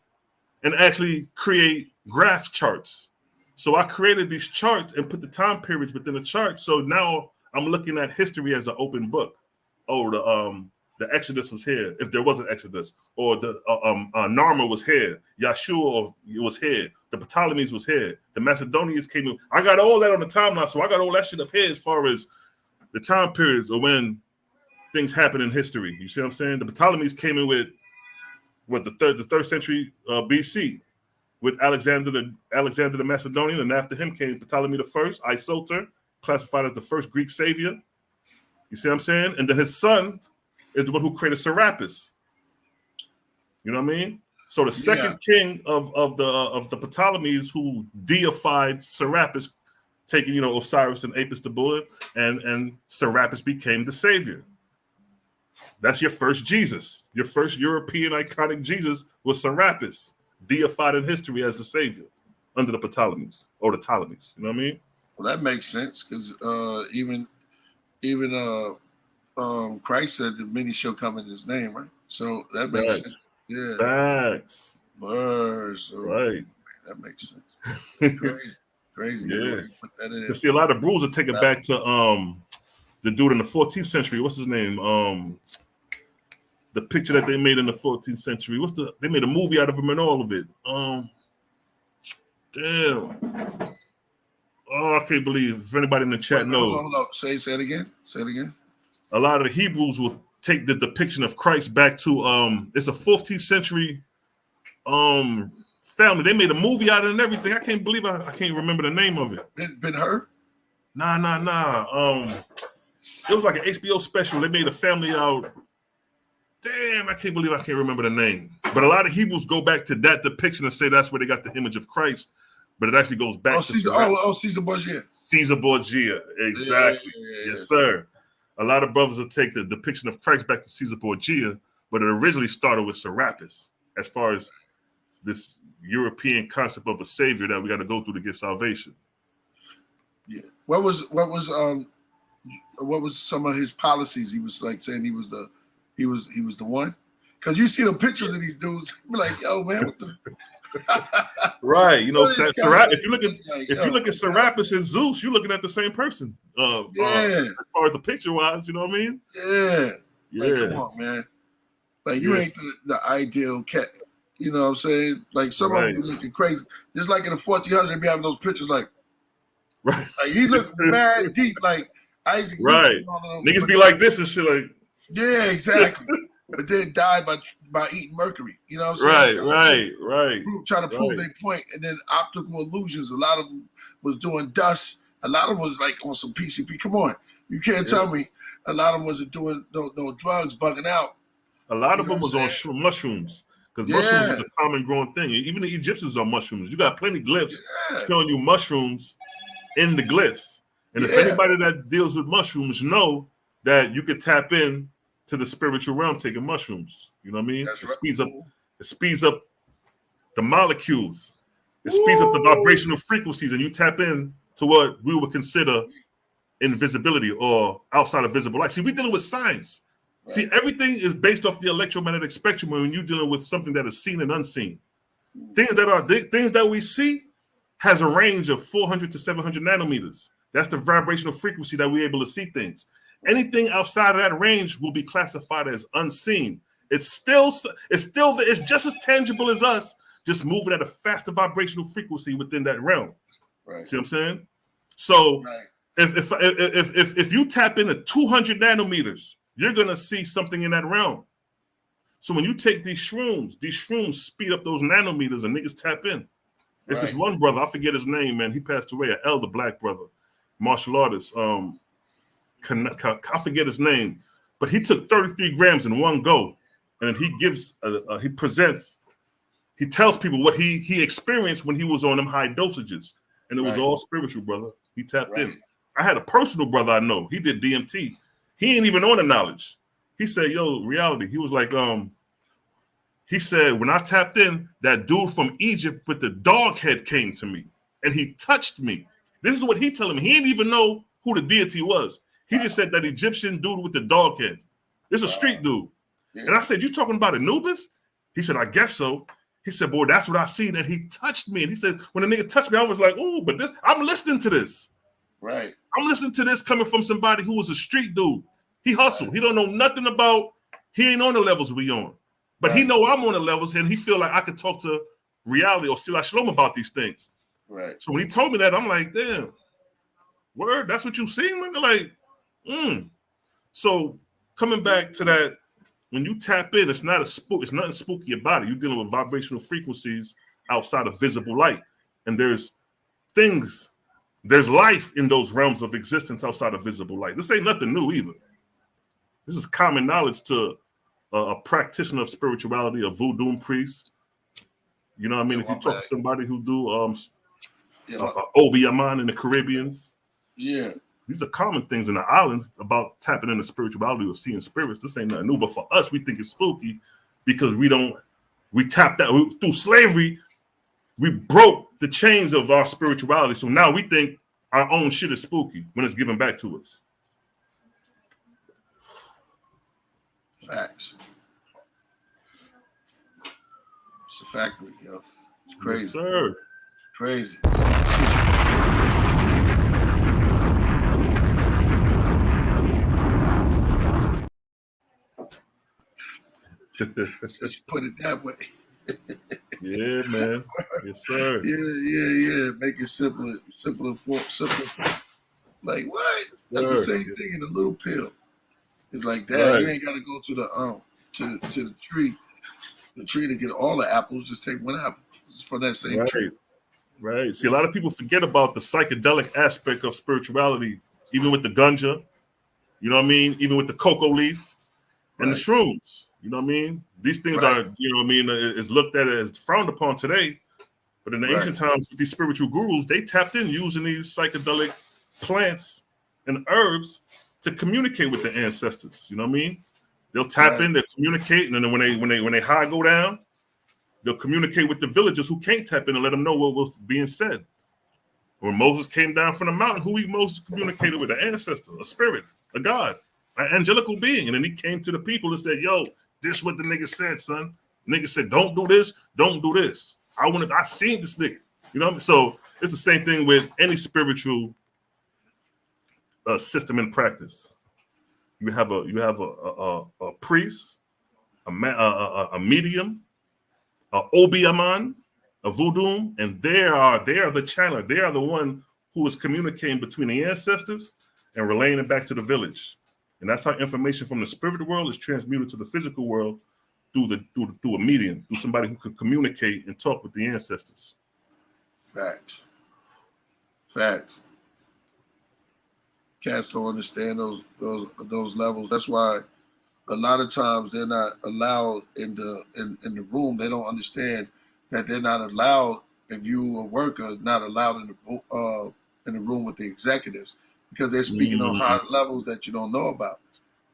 and actually create graph charts. So I created these charts and put the time periods within the chart. So now I'm looking at history as an open book. Oh, the Exodus was here, if there was an Exodus, or the Narmer was here, Yahshua was here, the Ptolemies was here, the Macedonians came in. I got all that on the timeline, so I got all that shit up here as far as the time periods or when things happen in history. You see what I'm saying? The Ptolemies came in with the third century BC. with Alexander the Macedonian, and after him came Ptolemy the First, Isoter, classified as the first Greek savior. You see what I'm saying? And then his son is the one who created Serapis. You know what I mean? So the second king of the Ptolemies who deified Serapis, taking Osiris and Apis the bullet, and Serapis became the savior. That's your first Jesus. Your first European iconic Jesus was Serapis, deified in history as the savior under the Ptolemies or the Ptolemies. You know what I mean? Well, that makes sense because even Christ said that many shall come in his name, right? So that makes sense. Yeah. Facts. Words. Right. That makes sense. Crazy. Yeah. Put that in. You see, a lot of brews are taken back to the dude in the 14th century. What's his name? The picture that they made in the 14th century. They made a movie out of him and all of it. Damn. Oh, I can't believe if anybody in the chat knows. Hold up. Say it again. Say it again. A lot of the Hebrews will take the depiction of Christ back to it's a 14th century family. They made a movie out of it and everything. I can't believe I can't remember the name of it. Been heard? Nah. It was like an HBO special. They made a family out. Damn, I can't believe I can't remember the name. But a lot of Hebrews go back to that depiction and say that's where they got the image of Christ. But it actually goes back to Caesar Borgia. Caesar Borgia, exactly. Yeah. Yes, sir. A lot of brothers will take the depiction of Christ back to Caesar Borgia, but it originally started with Serapis, as far as this European concept of a savior that we got to go through to get salvation. Yeah. What was some of his policies? He was like saying he was the one. Because you see the pictures of these dudes, you're like, yo, man, what the right, if you look at Serapis and Zeus, you're looking at the same person. As far as the picture wise, you know what I mean? Yeah. Like, come on, man. Like you ain't the ideal cat. You know what I'm saying? Like some of them be looking crazy. Just like in the 1400s, they be having those pictures like he looked mad deep, like Isaac. Right. Niggas be like this and shit like. Yeah, exactly. But then died by eating mercury. You know what I'm saying? Right. Trying to prove their point. And then optical illusions. A lot of them was doing dust. A lot of them was like on some PCP. Come on. You can't tell me a lot of them wasn't doing no drugs, bugging out. A lot of them was on mushrooms. Because mushrooms is a common growing thing. Even the Egyptians are mushrooms. You got plenty of glyphs showing you mushrooms in the glyphs. And if anybody that deals with mushrooms know that you could tap in to the spiritual realm taking mushrooms. You know what I mean? It speeds up the molecules. It speeds up the vibrational frequencies, and you tap in to what we would consider invisibility or outside of visible light. See, we're dealing with science. Right. See, everything is based off the electromagnetic spectrum when you're dealing with something that is seen and unseen. Things that we see has a range of 400 to 700 nanometers. That's the vibrational frequency that we're able to see things. Anything outside of that range will be classified as unseen. It's just as tangible as us, just moving at a faster vibrational frequency within that realm. Right. See what I'm saying? So if you tap into 200 nanometers, you're gonna see something in that realm. So when you take these shrooms speed up those nanometers and niggas tap in. It's this one brother, I forget his name, man. He passed away, an elder black brother, martial artist. I forget his name, but he took 33 grams in one go, and he tells people what he experienced when he was on them high dosages, and it was all spiritual, brother. He tapped in. I had a personal brother I know. He did DMT. He ain't even on the knowledge. He said, "Yo, reality." He was like, he said, when I tapped in, that dude from Egypt with the dog head came to me, and he touched me. This is what he telling me. He didn't even know who the deity was. He just said that Egyptian dude with the dog head. This is a street dude. Yeah. And I said, you talking about Anubis? He said, I guess so. He said, boy, that's what I seen. And he touched me. And he said, when the nigga touched me, I was like, oh, but I'm listening to this. Right. I'm listening to this coming from somebody who was a street dude. He hustled. Right. He don't know nothing about, he ain't on the levels we on. But he know I'm on the levels and he feel like I could talk to reality or Sila Shalom about these things. Right. So when he told me that, I'm like, damn, word, that's what you seen, man? They're like, So coming back to that, when you tap in, it's not a spook. It's nothing spooky about it. You're dealing with vibrational frequencies outside of visible light. And there's life in those realms of existence outside of visible light. This ain't nothing new either. This is common knowledge to a practitioner of spirituality, a voodoo priest. You know what I mean? If you talk to somebody who do Obi-Aman in the Caribbeans, these are common things in the islands about tapping into spirituality or seeing spirits. This ain't nothing new, but for us, we think it's spooky because we tapped that through slavery. We broke the chains of our spirituality, so now we think our own shit is spooky when it's given back to us. Facts. It's a factory, yo. It's crazy. Yes, sir. Crazy. Since you put it that way. Yeah, man. Yes, sir. Yeah. Make it simpler. Like what? That's the same thing in a little pill. It's like that. You ain't got to go to the to the tree to get all the apples. Just take one apple. This is for that same tree. Right. See, a lot of people forget about the psychedelic aspect of spirituality, even with the ganja. You know what I mean? Even with the cocoa leaf and the shrooms. You know what I mean? These things are, you know what I mean, is looked at as frowned upon today. But in the ancient times, with these spiritual gurus, they tapped in using these psychedelic plants and herbs to communicate with the ancestors. You know what I mean? They'll tap in, they'll communicate, and then when they high go down, they'll communicate with the villagers who can't tap in and let them know what was being said. When Moses came down from the mountain, Moses communicated with? An ancestor, a spirit, a god, an angelical being. And then he came to the people and said, yo, this is what the nigga said, son. Nigga said, don't do this, don't do this. I seen this nigga. You know what I mean? So it's the same thing with any spiritual system in practice. You have a priest, a medium, a Obi-Aman, a voodoo, and they are the channeler. They are the one who is communicating between the ancestors and relaying it back to the village. And that's how information from the spirit world is transmuted to the physical world through a medium, through somebody who could communicate and talk with the ancestors. Facts. Cats don't understand those levels. That's why a lot of times they're not allowed in the room. They don't understand that they're not allowed. If you a worker, not allowed in the room with the executives because they're speaking on high levels that you don't know about.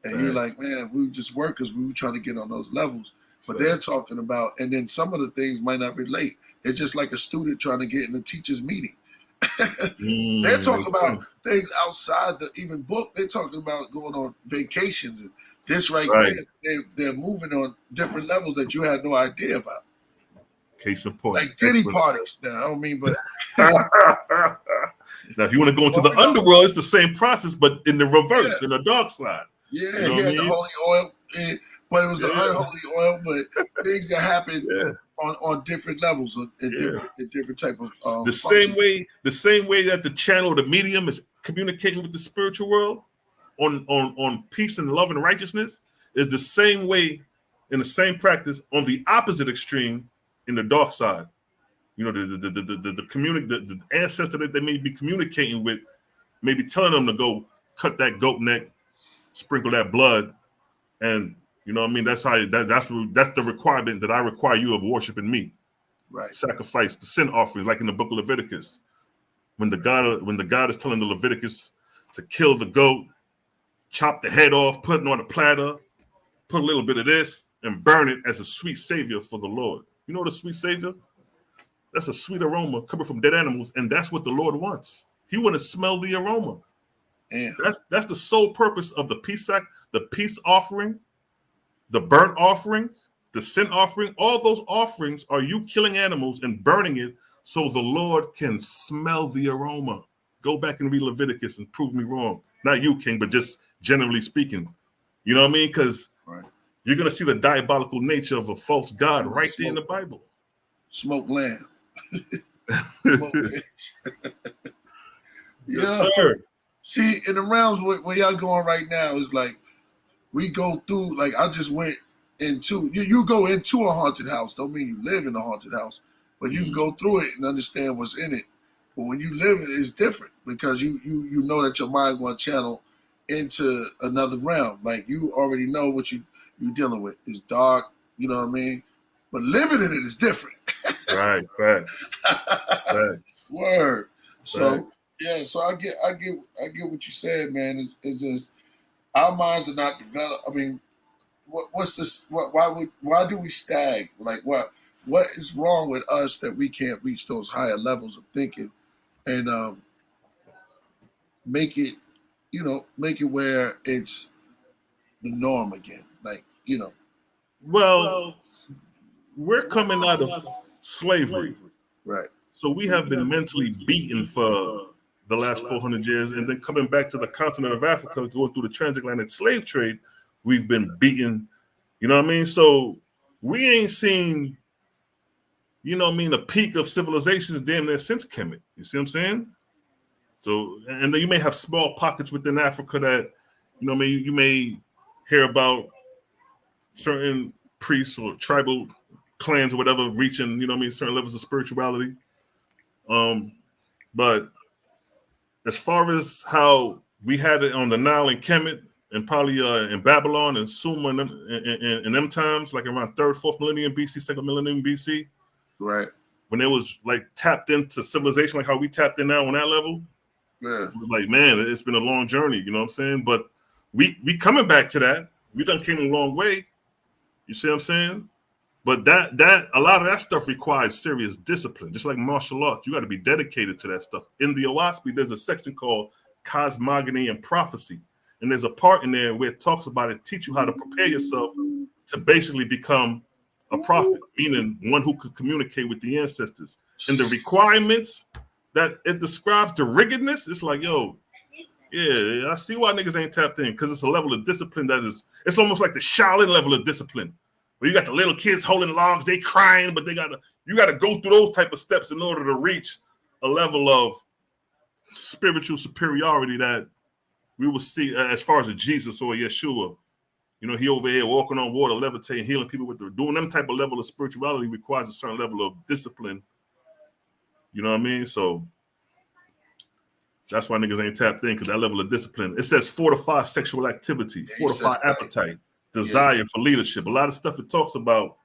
And you're like, man, we were just workers. We were trying to get on those levels. But they're talking about, and then some of the things might not relate. It's just like a student trying to get in a teacher's meeting. They're talking about things outside the even book. They're talking about going on vacations and this there. They're moving on different levels that you had no idea about. Case in point. Like Diddy parties. Now, I don't mean, but now if you want to go into the underworld, it's the same process, but in the reverse, in the dark side. Yeah, you know he had the holy oil, but it was the unholy oil. But things that happen on different levels, in different type of the same way that the channel, the medium, is communicating with the spiritual world on peace and love and righteousness, is the same way in the same practice on the opposite extreme in the dark side. You know, the ancestor that they may be communicating with, maybe telling them to go cut that goat neck, sprinkle that blood, and you know what I mean. That's how that's the requirement that I require you of worshiping me. Right. Sacrifice the sin offerings, like in the book of Leviticus, when the God is telling the Leviticus to kill the goat, chop the head off, put it on a platter, put a little bit of this, and burn it as a sweet savior for the Lord. You know what a sweet savior? That's a sweet aroma coming from dead animals, and that's what the Lord wants. He want to smell the aroma. Yeah. That's the sole purpose of the peace act, the peace offering, the burnt offering, the sin offering. All those offerings are you killing animals and burning it so the Lord can smell the aroma. Go back and read Leviticus and prove me wrong. Not you, King, but just generally speaking. You know what I mean? Because you're going to see the diabolical nature of a false god right there in the Bible. Smoke lamb. Yes, sir. See, in the realms where y'all going right now is like we go through. Like I just went into you go into a haunted house. Don't mean you live in a haunted house. but you can go through it and understand what's in it. But when you live it, it's different because you know that your mind going to channel into another realm. Like you already know what you're dealing with. It's dark, you know what I mean? But living in it is different. Right, facts. Facts. Word. So Facts. yeah, so I get what you said, man. It's just our minds are not developed. I mean, what's this? Why do we stag? Like what is wrong with us that we can't reach those higher levels of thinking and make it where it's the norm again? Like, Well, we're coming out of slavery. Right. So we have been mentally beaten for the last 400 years. And then coming back to the continent of Africa, going through the transatlantic slave trade, we've been beaten. You know what I mean? So we ain't seen, a peak of civilizations damn near since Kemet. You see what I'm saying? So, and then you may have small pockets within Africa that, you may hear about certain priests or tribal clans or whatever reaching, certain levels of spirituality. But as far as how we had it on the Nile and Kemet and probably in Babylon and Sumer in them times, like around 3rd, 4th millennium BC, 2nd millennium BC. Right. When they was like tapped into civilization, like how we tapped in now on that level. Yeah. It was like, man, it's been a long journey, you know what I'm saying? But we coming back to that. We done came a long way. You see what I'm saying? But that a lot of that stuff requires serious discipline, just like martial arts. You got to be dedicated to that stuff. In the Oahspe, there's a section called Cosmogony and Prophecy. And there's a part in there where it talks about it, teach you how to prepare yourself to basically become a prophet, meaning one who could communicate with the ancestors. And the requirements that it describes, the rigidness, it's like, yo, yeah, I see why niggas ain't tapped in, because it's a level of discipline it's almost like the Shaolin level of discipline. Where you got the little kids holding logs, they crying, but you gotta go through those type of steps in order to reach a level of spiritual superiority that we will see as far as a Jesus or a Yeshua. He over here walking on water, levitating, healing people doing them type of level of spirituality requires a certain level of discipline. You know what I mean? So that's why niggas ain't tapped in, because that level of discipline. It says fortify sexual activity, fortify appetite. Desire for leadership. A lot of stuff it talks about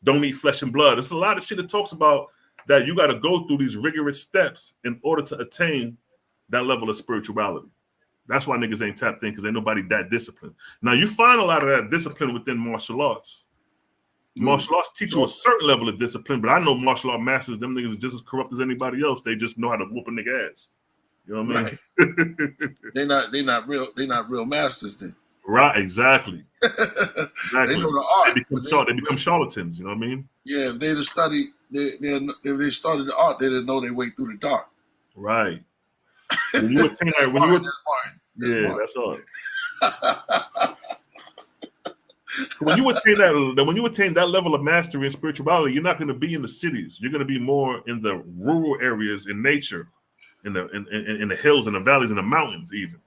don't eat flesh and blood. It's a lot of shit it talks about that you got to go through these rigorous steps in order to attain that level of spirituality. That's why niggas ain't tapped in, because ain't nobody that disciplined. Now you find a lot of that discipline within martial arts. Martial arts teach you a certain level of discipline, but I know martial art masters, them niggas are just as corrupt as anybody else. They just know how to whoop a nigga ass. You know what I mean? Right. They're not real masters then. Right, exactly. They know the art. They become charlatans. You know what I mean? Yeah, if they'd have studied, if they started the art, they didn't know their way through the dark. Right. When you attain that, that's all. When you attain that level of mastery and spirituality, you're not going to be in the cities. You're going to be more in the rural areas, in nature, in the hills and the valleys and the mountains. Even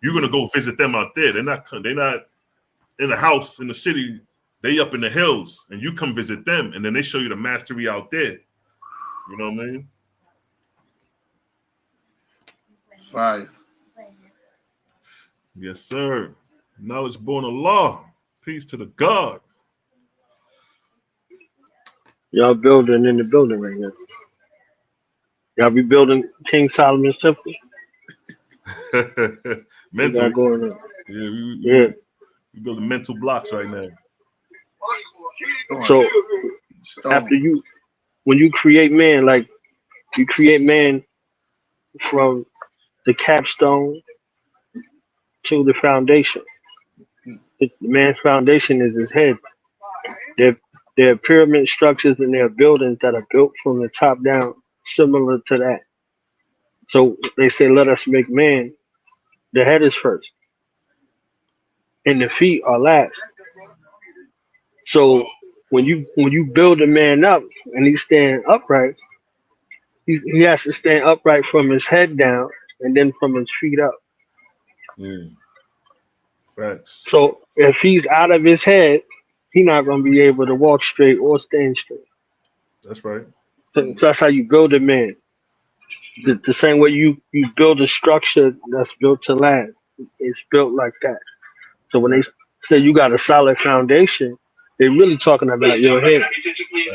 you're going to go visit them out there. They're not in the house in the city. They up in the hills, and you come visit them, and then they show you the mastery out there. You know what I mean? Fire. Yes, sir. Knowledge born of law. Peace to the God. Y'all building in the building right now. Y'all be building King Solomon's temple. Mental. Going on. Yeah, we building mental blocks right now. So after when you create man, like you create man from the capstone to the foundation. The man's foundation is his head. There are pyramid structures and there are buildings that are built from the top down, similar to that. So they say, let us make man. The head is first, and the feet are last. So when you build a man up and he's standing upright, he has to stand upright from his head down and then from his feet up. Facts. So if he's out of his head, he's not going to be able to walk straight or stand straight. That's right. So that's how you build a man. The same way you build a structure that's built to last. It's built like that. So when they say you got a solid foundation, they're really talking about your head.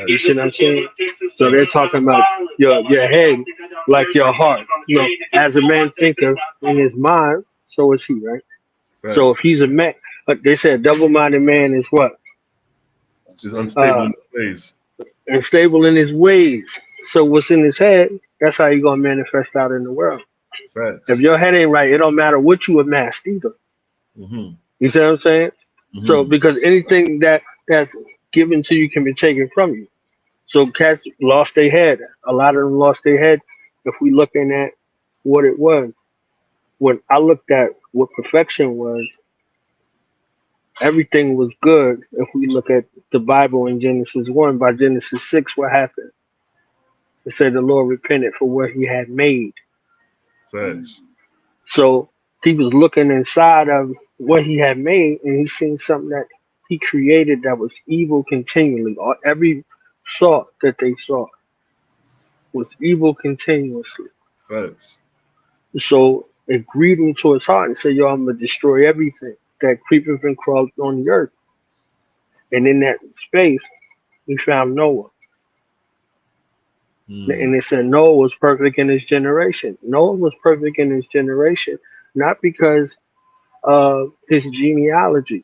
You see what I'm saying? So they're talking about your head, like your heart. You know, as a man thinketh in his mind, so is he, right? So if he's a man, they said double-minded man is what? Is unstable in his ways. Unstable in his ways. So what's in his head, that's how you're gonna manifest out in the world. Facts. If your head ain't right, it don't matter what you amassed either. Mm-hmm. You see what I'm saying? Mm-hmm. So because anything that's given to you can be taken from you. So cats lost their head. A lot of them lost their head. If we looking at what it was, when I looked at what perfection was, everything was good. If we look at the Bible in Genesis 1, by Genesis 6, what happened? It said the Lord repented for what he had made. Facts. So he was looking inside of what he had made, and he seen something that he created that was evil continually. Or every thought that they saw was evil continuously. Facts. So it grieved him to his heart and said, yo, I'm going to destroy everything that creepeth and crawls on the earth. And in that space, he found Noah. And they said Noah was perfect in his generation. Noah was perfect in his generation, not because of his genealogy.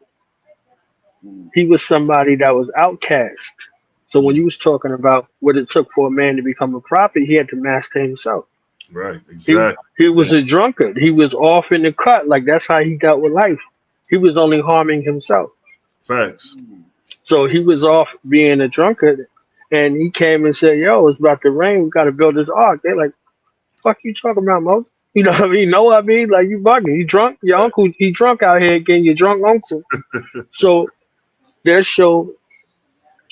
He was somebody that was outcast. So when you was talking about what it took for a man to become a prophet, he had to master himself. Right, exactly. He was a drunkard. He was off in the cut. Like, that's how he dealt with life. He was only harming himself. Facts. So he was off being a drunkard, and he came and said, yo, it's about to rain. We got to build this ark. They're like, fuck you talking about, Moses? You know what I mean? Know what I mean? Like, you bugging. You drunk? Your uncle, he drunk out here again. Your drunk uncle. So there show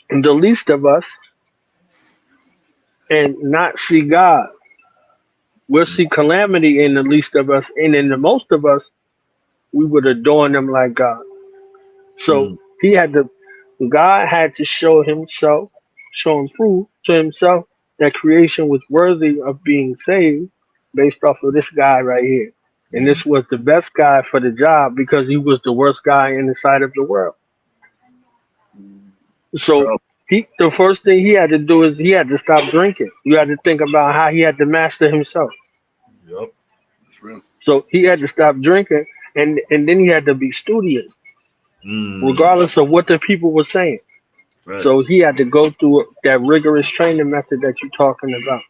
the least of us and not see God. We'll see calamity in the least of us, and in the most of us, we would adorn them like God. So God had to show himself, show and prove to himself that creation was worthy of being saved based off of this guy right here. And this was the best guy for the job because he was the worst guy in the sight of the world. So the first thing he had to do is he had to stop drinking. You had to think about how he had to master himself. Yep. That's real. So he had to stop drinking, and then he had to be studious, regardless of what the people were saying. Facts. So he had to go through that rigorous training method that you're talking about.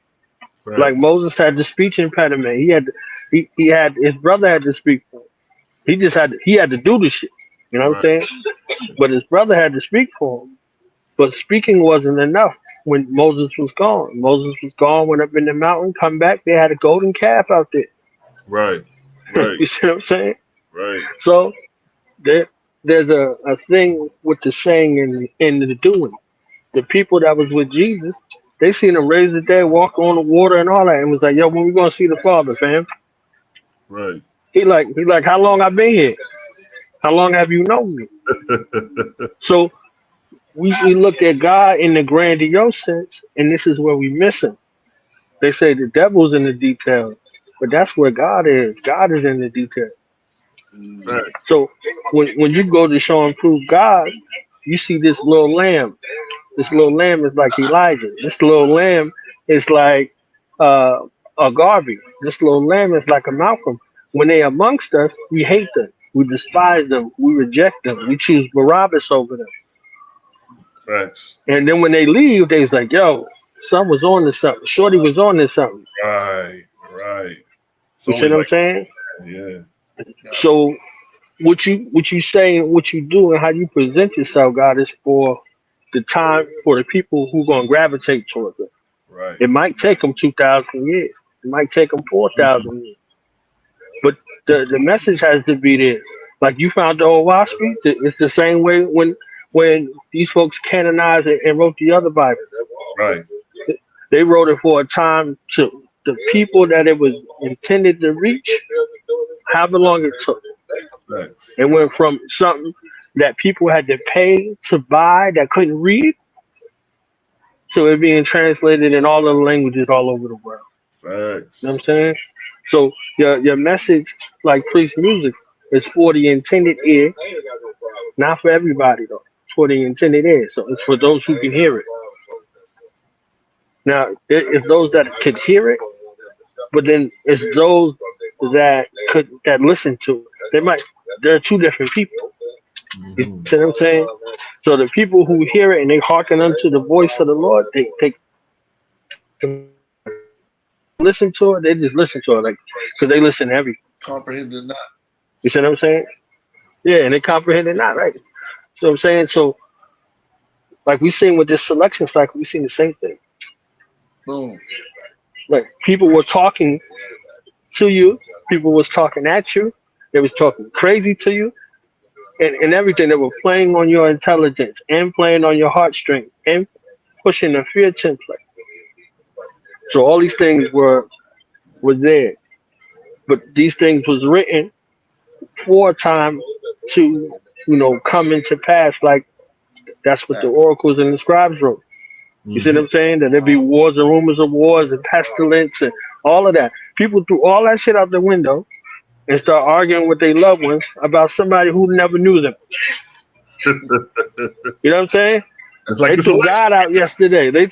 Facts. Like Moses had the speech impediment. He had his brother had to speak for him. He had to do the shit. You know what I'm saying? But his brother had to speak for him. But speaking wasn't enough when Moses was gone. Moses was gone, went up in the mountain, come back, they had a golden calf out there. Right. You see what I'm saying? Right. So there's a thing with the saying and the doing. The people that was with Jesus, they seen him raise the dead, walk on the water and all that, and was like, yo, when we gonna see the Father, fam? Right. He like, how long I been here? How long have you known me? So we look at God in the grandiose sense, and this is where we miss him. They say the devil's in the details, but that's where God is. God is in the details. Facts. So when you go to show and prove God, you see this little lamb. This little lamb is like Elijah. This little lamb is like a Garvey. This little lamb is like a Malcolm. When they amongst us, we hate them. We despise them. We reject them. We choose Barabbas over them. Facts. And then when they leave, they's like, yo, son was on to something. Shorty was on to something. Right. You see what I'm saying? Yeah. So what you say and what you do and how you present yourself, God, is for the time for the people who gonna gravitate towards it. Right. It might take them 2,000 years. It might take them 4,000 years. But the message has to be there. Like you found the Oahspe, it's the same way when these folks canonized it and wrote the other Bible. Right. They wrote it for a time to the people that it was intended to reach, however long it took. Right. It went from something that people had to pay to buy that couldn't read So it being translated in all the languages all over the world. Facts. You know what I'm saying? So your message, like priest music, is for the intended ear, not for everybody though. It's for the intended ear. So it's for those who can hear it. Now, it's those that could hear it, but then it's those that listen to it. They're two different people. You see what I'm saying? So the people who hear it and they hearken unto the voice of the Lord, they listen to it. They just listen to it, like, because they listen to everything. Comprehend it not. You see what I'm saying? Yeah, and they comprehend it not, right? So I'm saying, so like we seen with this selection cycle, we seen the same thing. Boom. Like people were talking to you, people was talking at you, they was talking crazy to you, and everything. They were playing on your intelligence and playing on your heartstrings and pushing the fear template. So all these things were there, but these things was written for a time to come into pass. Like that's what the oracles and the scribes wrote. You see what I'm saying? That there'd be wars and rumors of wars and pestilence and all of that. People threw all that shit out the window and start arguing with their loved ones about somebody who never knew them. You know what I'm saying? It's like they threw God out yesterday. They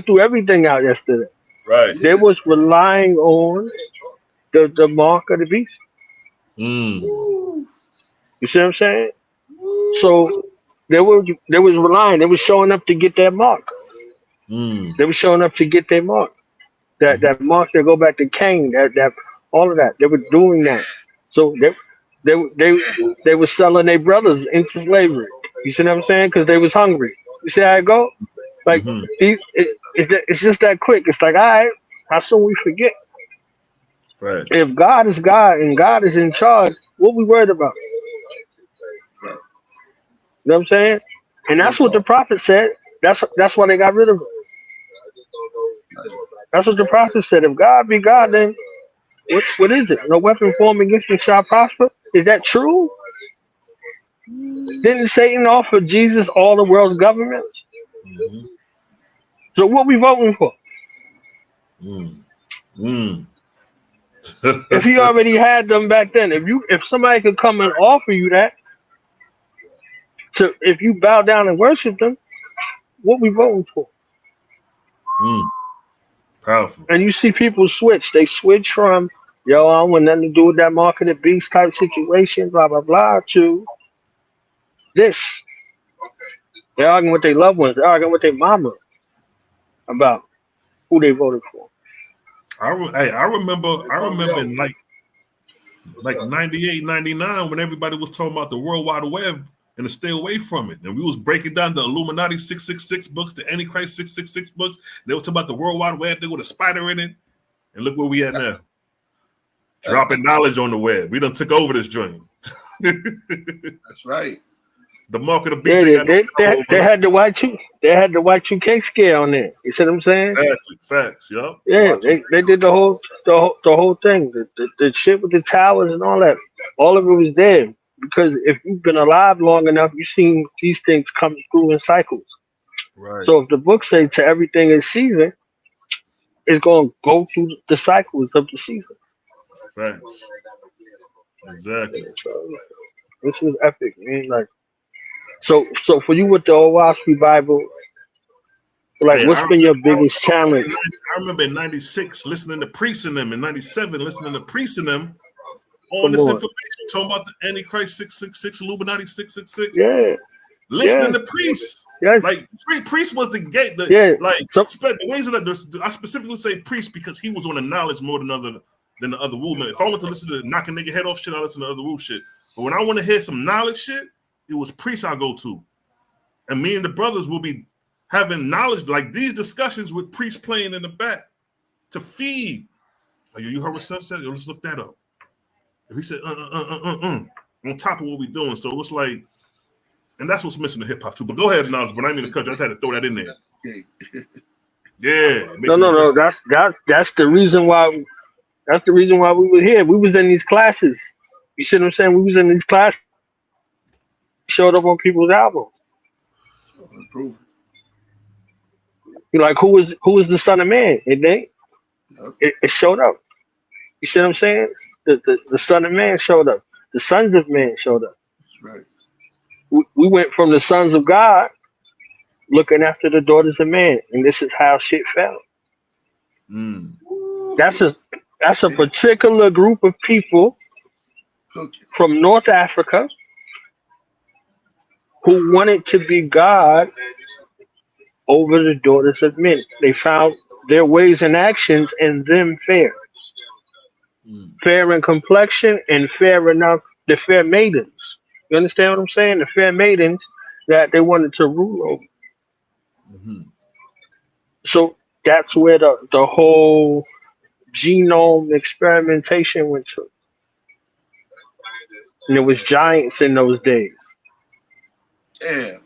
threw everything out yesterday. Right. They was relying on the mark of the beast. You see what I'm saying? So they was relying. They was showing up to get that mark. They were showing up to get their mark. That mark that go back to Cain. That all of that. They were doing that. So they were selling their brothers into slavery. You see what I'm saying? Because they was hungry. You see how it go? Like it's just that quick. It's like, all right, how soon we forget? Facts. If God is God and God is in charge, what we worried about? You know what I'm saying? And that's what the prophet said. That's why they got rid of him. That's what the prophet said. If God be God, then what is it? No weapon formed against me shall prosper. Is that true? Didn't Satan offer Jesus all the world's governments? So what we voting for? If he already had them back then, if somebody could come and offer you that, so if you bow down and worship them, what we voting for? Powerful. And you see people switch. They switch from I don't want nothing to do with that mark of the beast type situation, blah blah blah, to this. They're arguing with their loved ones. They're arguing with their mama about who they voted for. I remember in like 98, 99 when everybody was talking about the World Wide Web and to stay away from it. And we was breaking down the Illuminati 666 books, the Antichrist 666 books. They were talking about the World Wide Web. They with a spider in it. And look where we at now. Dropping knowledge on the web. We done took over this joint. That's right. The mark of the beast. They had the Y2K scare on there. You see what I'm saying? Exactly. Facts. Yup. Yeah, they did the whole thing. The shit with the towers and all that. All of it was there. Because if you've been alive long enough, you've seen these things come through in cycles. Right. So if the book say to everything in season, it's going to go through the cycles of the season. Facts. Exactly. This was epic, man. Like, so for you with the Oahspe Bible, like, what's been your biggest challenge? I remember in 96 listening to Priest in them, in 97 listening to Priest in them on this information, talking about the Antichrist 666, Illuminati 666. Yeah. Listening to Priest. Yes. Like, Priest was the gate. The ways that I specifically say Priest because he was on the knowledge more than the other Wu man. If I want to listen to knock a nigga head off shit, I listen to other Wu shit. But when I want to hear some knowledge shit, it was Priest I go to. And me and the brothers will be having knowledge, like these discussions with Priest playing in the back to feed. Like, you heard what Son said? Yo, let's look that up. He said, on top of what we're doing. So it's like, and that's what's missing the hip hop too. But go ahead, Nas, but I didn't mean to cut you. I just had to throw that in there. Yeah. No. That's the reason why. That's the reason why we were here. We was in these classes. You see what I'm saying? We was in these classes. Showed up on people's albums. You You're like, who is the Son of Man? It showed up. You see what I'm saying? The Son of Man showed up. The sons of man showed up. Right. We went from the sons of God looking after the daughters of man, and this is how shit fell. Mm. That's a particular group of people from North Africa who wanted to be God over the daughters of men. They found their ways and actions in them fair. Fair in complexion and fair enough, the fair maidens. You understand what I'm saying? The fair maidens that they wanted to rule over. Mm-hmm. So that's where the whole genome experimentation went to. And it was giants in those days. Damn.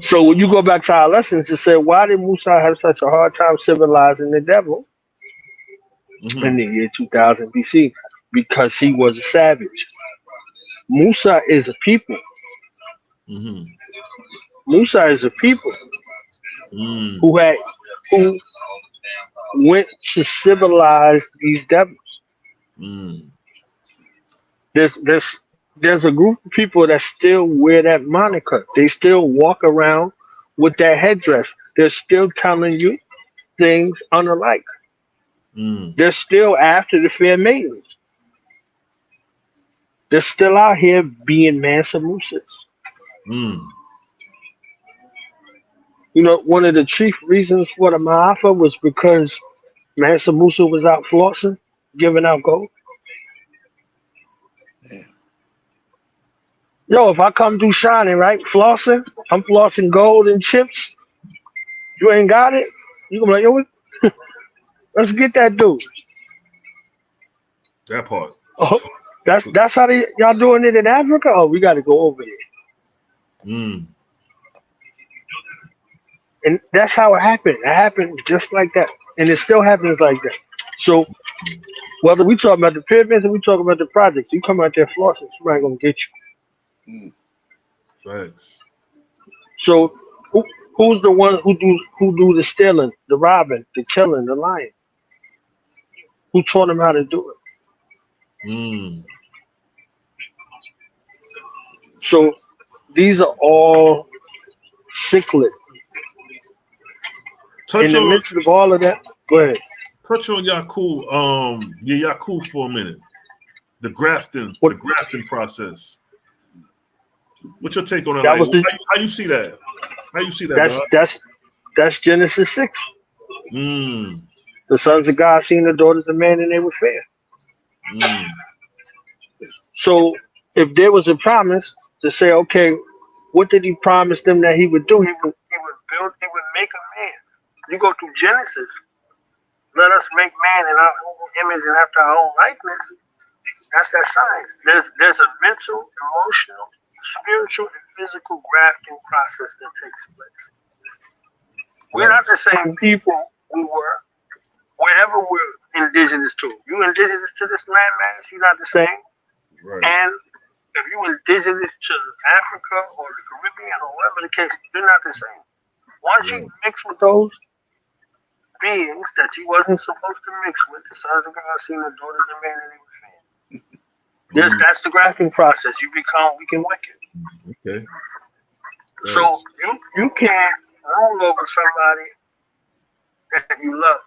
So when you go back to our lessons to say, why did Musa have such a hard time civilizing the devil in the year 2000 BC? Because he was a savage. Musa is a people. Musa is a people who went to civilize these devils. There's a group of people that still wear that moniker. They still walk around with that headdress. They're still telling you things unalike. They're still after the fair maidens. They're still out here being Mansa Musas. You know, one of the chief reasons for the Ma'afa was because Mansa Musa was out flossing, giving out gold. Yeah. Yo, if I come through shining, right, flossing, I'm flossing gold and chips. You ain't got it. You gonna be like, yo, let's get that dude. That part. Oh, that's how y'all doing it in Africa. Oh, we got to go over there. And that's how it happened. It happened just like that, and it still happens like that. So whether we talk about the pyramids or we talk about the projects, you come out there flossing, somebody gonna get you. Thanks. So who's the one who do the stealing, the robbing, the killing, the lying? Who taught them how to do it? So these are all cyclic. In the midst of all of that, go ahead. Touch on Yakub for a minute. The grafting process. What's your take on it? How you see that? How you see that? That's Genesis 6. The sons of God seen the daughters of man and they were fair. So if there was a promise to say, okay, what did he promise them that he would do? He would make a man. You go through Genesis, let us make man in our own image and after our own likeness. That's that science. There's a mental, emotional, spiritual, and physical grafting process that takes place. We're not the same people we were wherever we're indigenous to. You indigenous to this landmass, you're not the same. Right. And if you indigenous to Africa or the Caribbean or whatever the case, you're not the same. Once you mix with those beings that you wasn't supposed to mix with, the sons of God seen the daughters of man and they were fair. That's the grafting process. You become weak and wicked. Okay. So you can't rule over somebody that you love.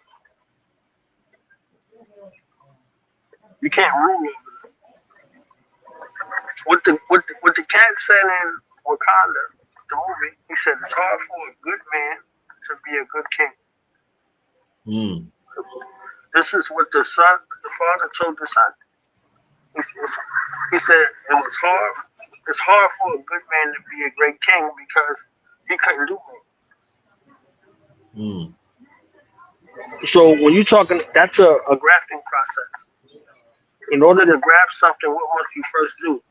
You can't rule over them. What the cat said in Wakanda, the movie, he said it's hard for a good man to be a good king. This is what the father told the son. He said it was hard. It's hard for a good man to be a great king because he couldn't do it. So when you're talking, that's a grafting process. In order to graft something, what must you first do?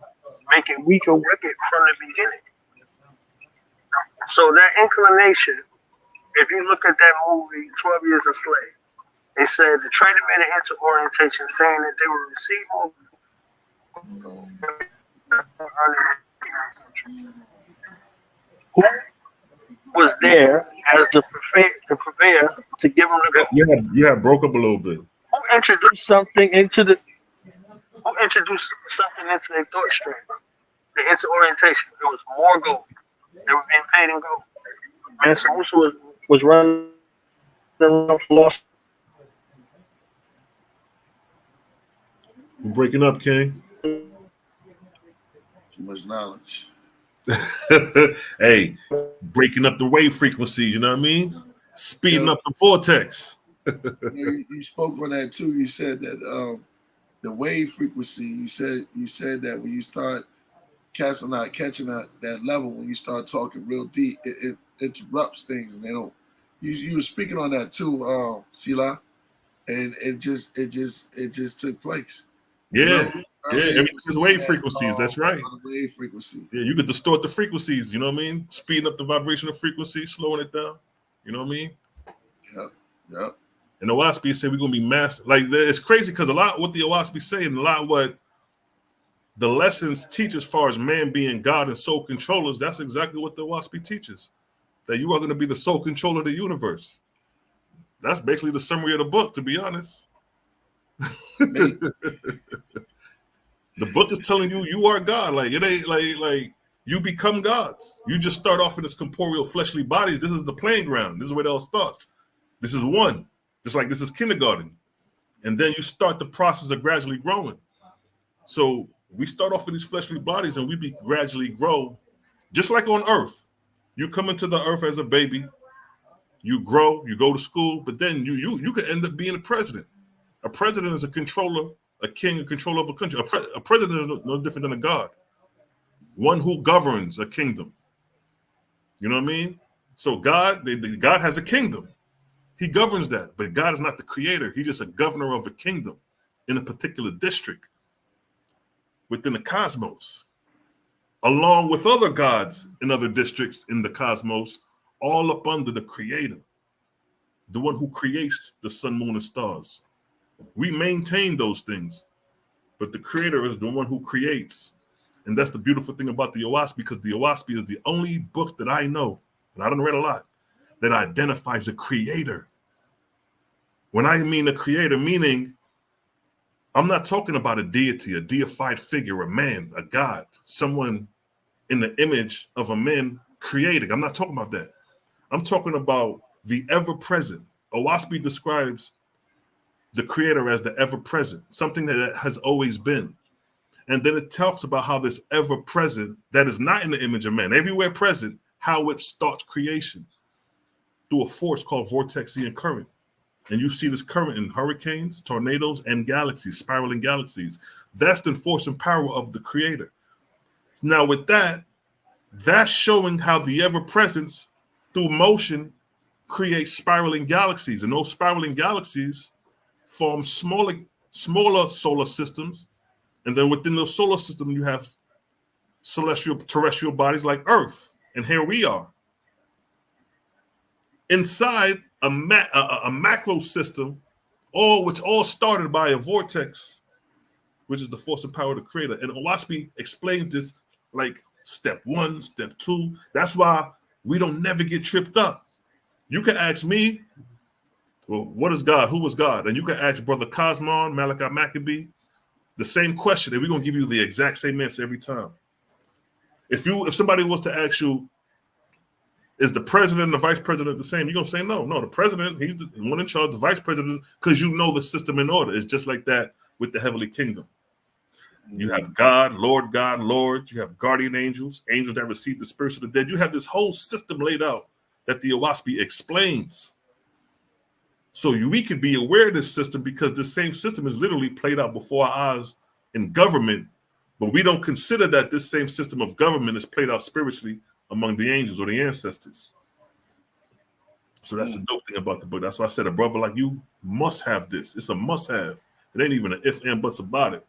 Make it weak or wicked from the beginning. So that inclination, if you look at that movie, 12 Years a Slave, they said the trader made an inter-orientation saying that they were receiving who was there was the purveyor to give them the gold. You have broke up a little bit. Who introduced something into the thought stream? Its orientation. It was more gold. They were being paid in gold. Master Musa was running lost. We're breaking up, King. Too much knowledge. Hey, breaking up the wave frequency, you know what I mean? Speeding up the vortex. You spoke on that too. You said that the wave frequency, you said that when you start catching that level, when you start talking real deep, it interrupts things, and they don't. You were speaking on that too, Sila, and it just took place. Yeah, everything's wave frequencies. That's right. Wave frequencies. Yeah, you could distort the frequencies. You know what I mean? Speeding up the vibrational frequency, slowing it down. You know what I mean? Yep. And the Oahspe said we're gonna be master. Like it's crazy because a lot what the Oahspe say and a lot what the lessons teach as far as man being God and soul controllers. That's exactly what the Oahspe teaches. That you are going to be the sole controller of the universe. That's basically the summary of the book, to be honest. The book is telling you you are God. Like it ain't like you become gods. You just start off in this corporeal fleshly body. This is the playing ground. This is where it all starts. This is one. Just like this is kindergarten. And then you start the process of gradually growing. So we start off with these fleshly bodies and we gradually grow. Just like on earth. You come into the earth as a baby. You grow, you go to school, but then you could end up being a president. A president is a controller, a king, a controller of a country. A president is no different than a god. One who governs a kingdom. You know what I mean? So God has a kingdom. He governs that, but God is not the creator. He's just a governor of a kingdom in a particular district within the cosmos, along with other gods in other districts in the cosmos, all up under the creator, the one who creates the sun, moon, and stars. We maintain those things, but the creator is the one who creates. And that's the beautiful thing about the Oahspe, because the Oahspe is the only book that I know, and I don't read a lot, that identifies a creator. When I mean a creator, meaning I'm not talking about a deity, a deified figure, a man, a god, someone in the image of a man creating. I'm not talking about that. I'm talking about the ever-present. Oahspe describes the creator as the ever-present, something that has always been. And then it talks about how this ever-present, that is not in the image of man, everywhere present, how it starts creation through a force called vortexian current. And you see this current in hurricanes, tornadoes, and galaxies, spiraling galaxies. That's the force and power of the creator. Now with that, that's showing how the ever-presence through motion creates spiraling galaxies. And those spiraling galaxies form smaller solar systems. And then within those solar systems, you have terrestrial bodies like Earth. And here we are. Inside a macro system, which all started by a vortex, which is the force and power of the creator. And Oahspe explains this like step 1, step 2. That's why we don't never get tripped up. You can ask me, well, what is God? Who was God? And you can ask Brother Cosmon, Malachi Maccabee, the same question, and we're gonna give you the exact same answer every time. If somebody was to ask you, is the president and the vice president the same? You're going to say no. The president, he's the one in charge, the vice president, because you know the system in order. It's just like that with the heavenly kingdom. You have God, Lords. You have guardian angels, angels that receive the spirits of the dead. You have this whole system laid out that the Oahspe explains. So we could be aware of this system because this same system is literally played out before our eyes in government, but we don't consider that this same system of government is played out spiritually among the angels or the ancestors. So that's the dope thing about the book. That's why I said a brother like you must have this. It's a must-have. It ain't even an if and buts about it.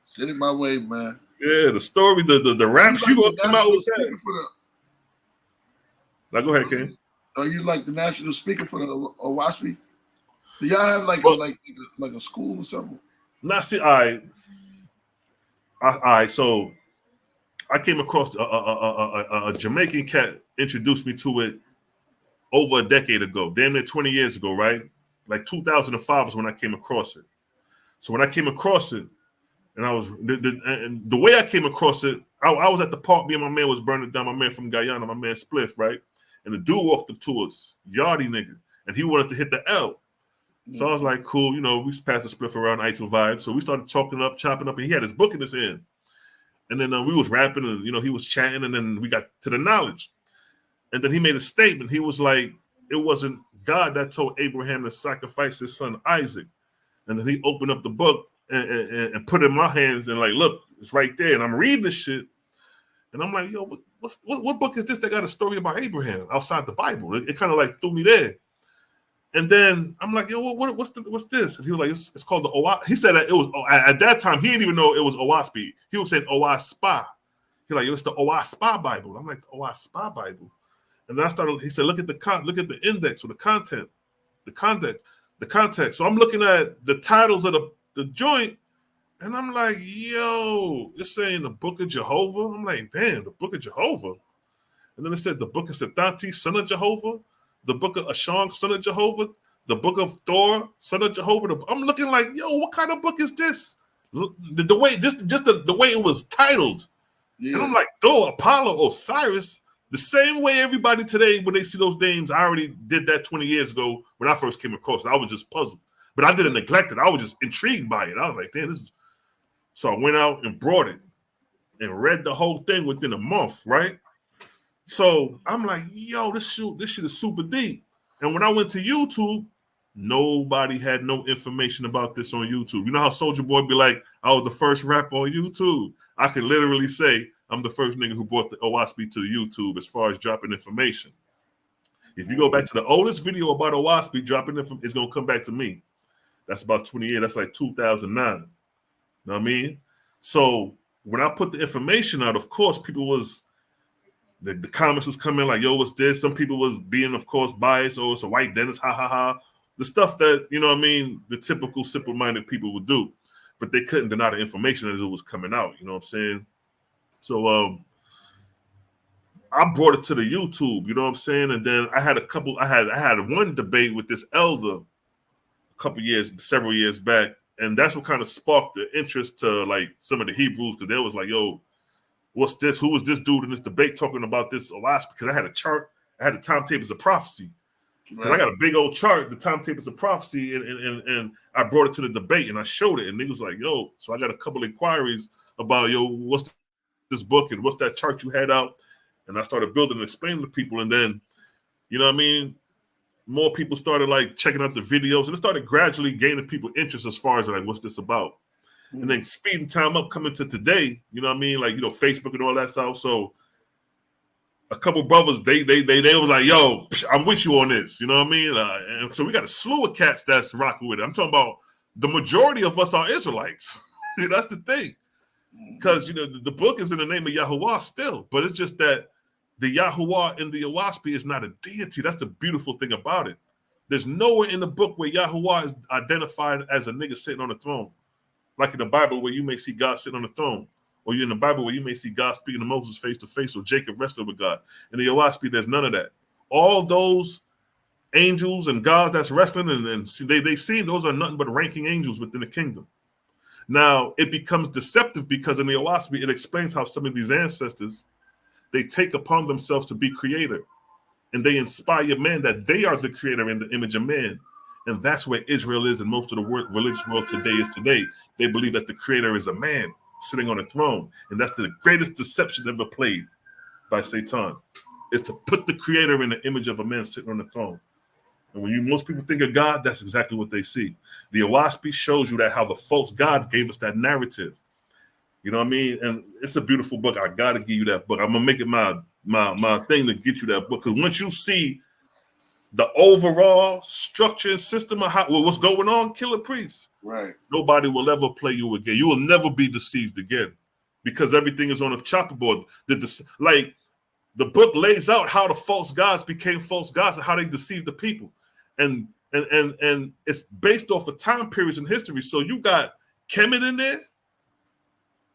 Send it my way, man. Yeah, the story, the raps you up come out with that. Now go ahead, Ken. Are you like the national speaker for the Oahspe? Do y'all have like a school or something? Not see, all right. So I came across a Jamaican cat introduced me to it over a decade ago, damn near 20 years ago, right? Like 2005 was when I came across it. So when I came across it, and I was the way I came across it, I was at the park. Me and my man was burning down. My man from Guyana, my man Spliff, right? And the dude walked up to us, Yardie nigga, and he wanted to hit the L. So I was like, cool, you know, we passed the Spliff around Item Vibe. So we started chopping up, and he had his book in his hand. And then we was rapping, and you know, he was chatting, and then we got to the knowledge. And then he made a statement. He was like, it wasn't God that told Abraham to sacrifice his son Isaac. And then he opened up the book and put it in my hands and like, look, it's right there. And I'm reading this shit. And I'm like, yo, what book is this that got a story about Abraham outside the Bible? It kind of like threw me there. And then I'm like, yo, what's this? And he was like, it's called the Oahspe. He said that it was, at that time, he didn't even know it was Oahspe. He was saying Oahspe. He like, it's the Oahspe Bible. I'm like, the Oahspe Bible. And then I started, he said, look at the index or the content, the context. So I'm looking at the titles of the joint, and I'm like, yo, it's saying the Book of Jehovah. I'm like, damn, the Book of Jehovah. And then it said the Book of Setanti, son of Jehovah, the Book of Ashong, son of Jehovah, the Book of Thor, son of Jehovah. I'm looking like, yo, what kind of book is this? The way, just the way it was titled. Yeah. And I'm like, Thor, Apollo, Osiris. The same way everybody today, when they see those names, I already did that 20 years ago when I first came across it. I was just puzzled. But I didn't neglect it. I was just intrigued by it. I was like, damn, this is... So I went out and brought it and read the whole thing within a month, right? So I'm like, yo, this shit is super deep. And when I went to YouTube, nobody had no information about this on YouTube. You know how Soulja Boy be like, I was the first rapper on YouTube? I could literally say, I'm the first nigga who brought the Oahspe to YouTube as far as dropping information. If you go back to the oldest video about Oahspe dropping information, it's going to come back to me. That's about 20 years. That's like 2009. You know what I mean? So when I put the information out, of course, people was, the comments was coming like, yo, what's this? Some people was being, of course, biased. Oh, it's a white dentist, ha, ha, ha. The stuff that, you know what I mean, the typical simple-minded people would do. But they couldn't deny the information as it was coming out. You know what I'm saying? So I brought it to the YouTube, you know what I'm saying? And then I had one debate with this elder several years back, and that's what kind of sparked the interest to like some of the Hebrews, because they was like, yo, what's this? Who was this dude in this debate talking about this Oahspe? Because I had a chart, I had the timetables of prophecy. Because I got a big old chart, the timetables of prophecy, and I brought it to the debate and I showed it, and he was like, yo, so I got a couple inquiries about, yo, what's this book and what's that chart you had out? And I started building and explaining to people, and then, you know what I mean, more people started like checking out the videos, and it started gradually gaining people interest as far as like, what's this about? Mm-hmm. And then speeding time up, coming to today, you know what I mean, like, you know, Facebook and all that stuff. So a couple brothers, they was like, yo, I'm with you on this, you know what I mean? And so we got a slew of cats that's rocking with it. I'm talking about the majority of us are Israelites. That's the thing. Because, you know, the book is in the name of Yahuwah still, but it's just that the Yahuwah in the Oahspe is not a deity. That's the beautiful thing about it. There's nowhere in the book where Yahuwah is identified as a nigga sitting on the throne. Like in the Bible where you may see God sitting on the throne, or you're in the Bible where you may see God speaking to Moses face to face, or Jacob wrestling with God. In the Oahspe, there's none of that. All those angels and gods that's wrestling, and they see those are nothing but ranking angels within the kingdom. Now, it becomes deceptive because in the Oahspe, it explains how some of these ancestors, they take upon themselves to be creator. And they inspire man that they are the creator in the image of man. And that's where Israel is, and most of the religious world today is today. They believe that the creator is a man sitting on a throne. And that's the greatest deception ever played by Satan, is to put the creator in the image of a man sitting on the throne. And when most people think of God, that's exactly what they see. The Oahspe shows you that how the false God gave us that narrative. You know what I mean? And it's a beautiful book. I got to give you that book. I'm going to make it my thing to get you that book. Because once you see the overall structure and system of what's going on, Killah Priest, right, nobody will ever play you again. You will never be deceived again, because everything is on a chopper board. Like the book lays out how the false gods became false gods and how they deceived the people. And it's based off of time periods in history. So you got Kemet in there,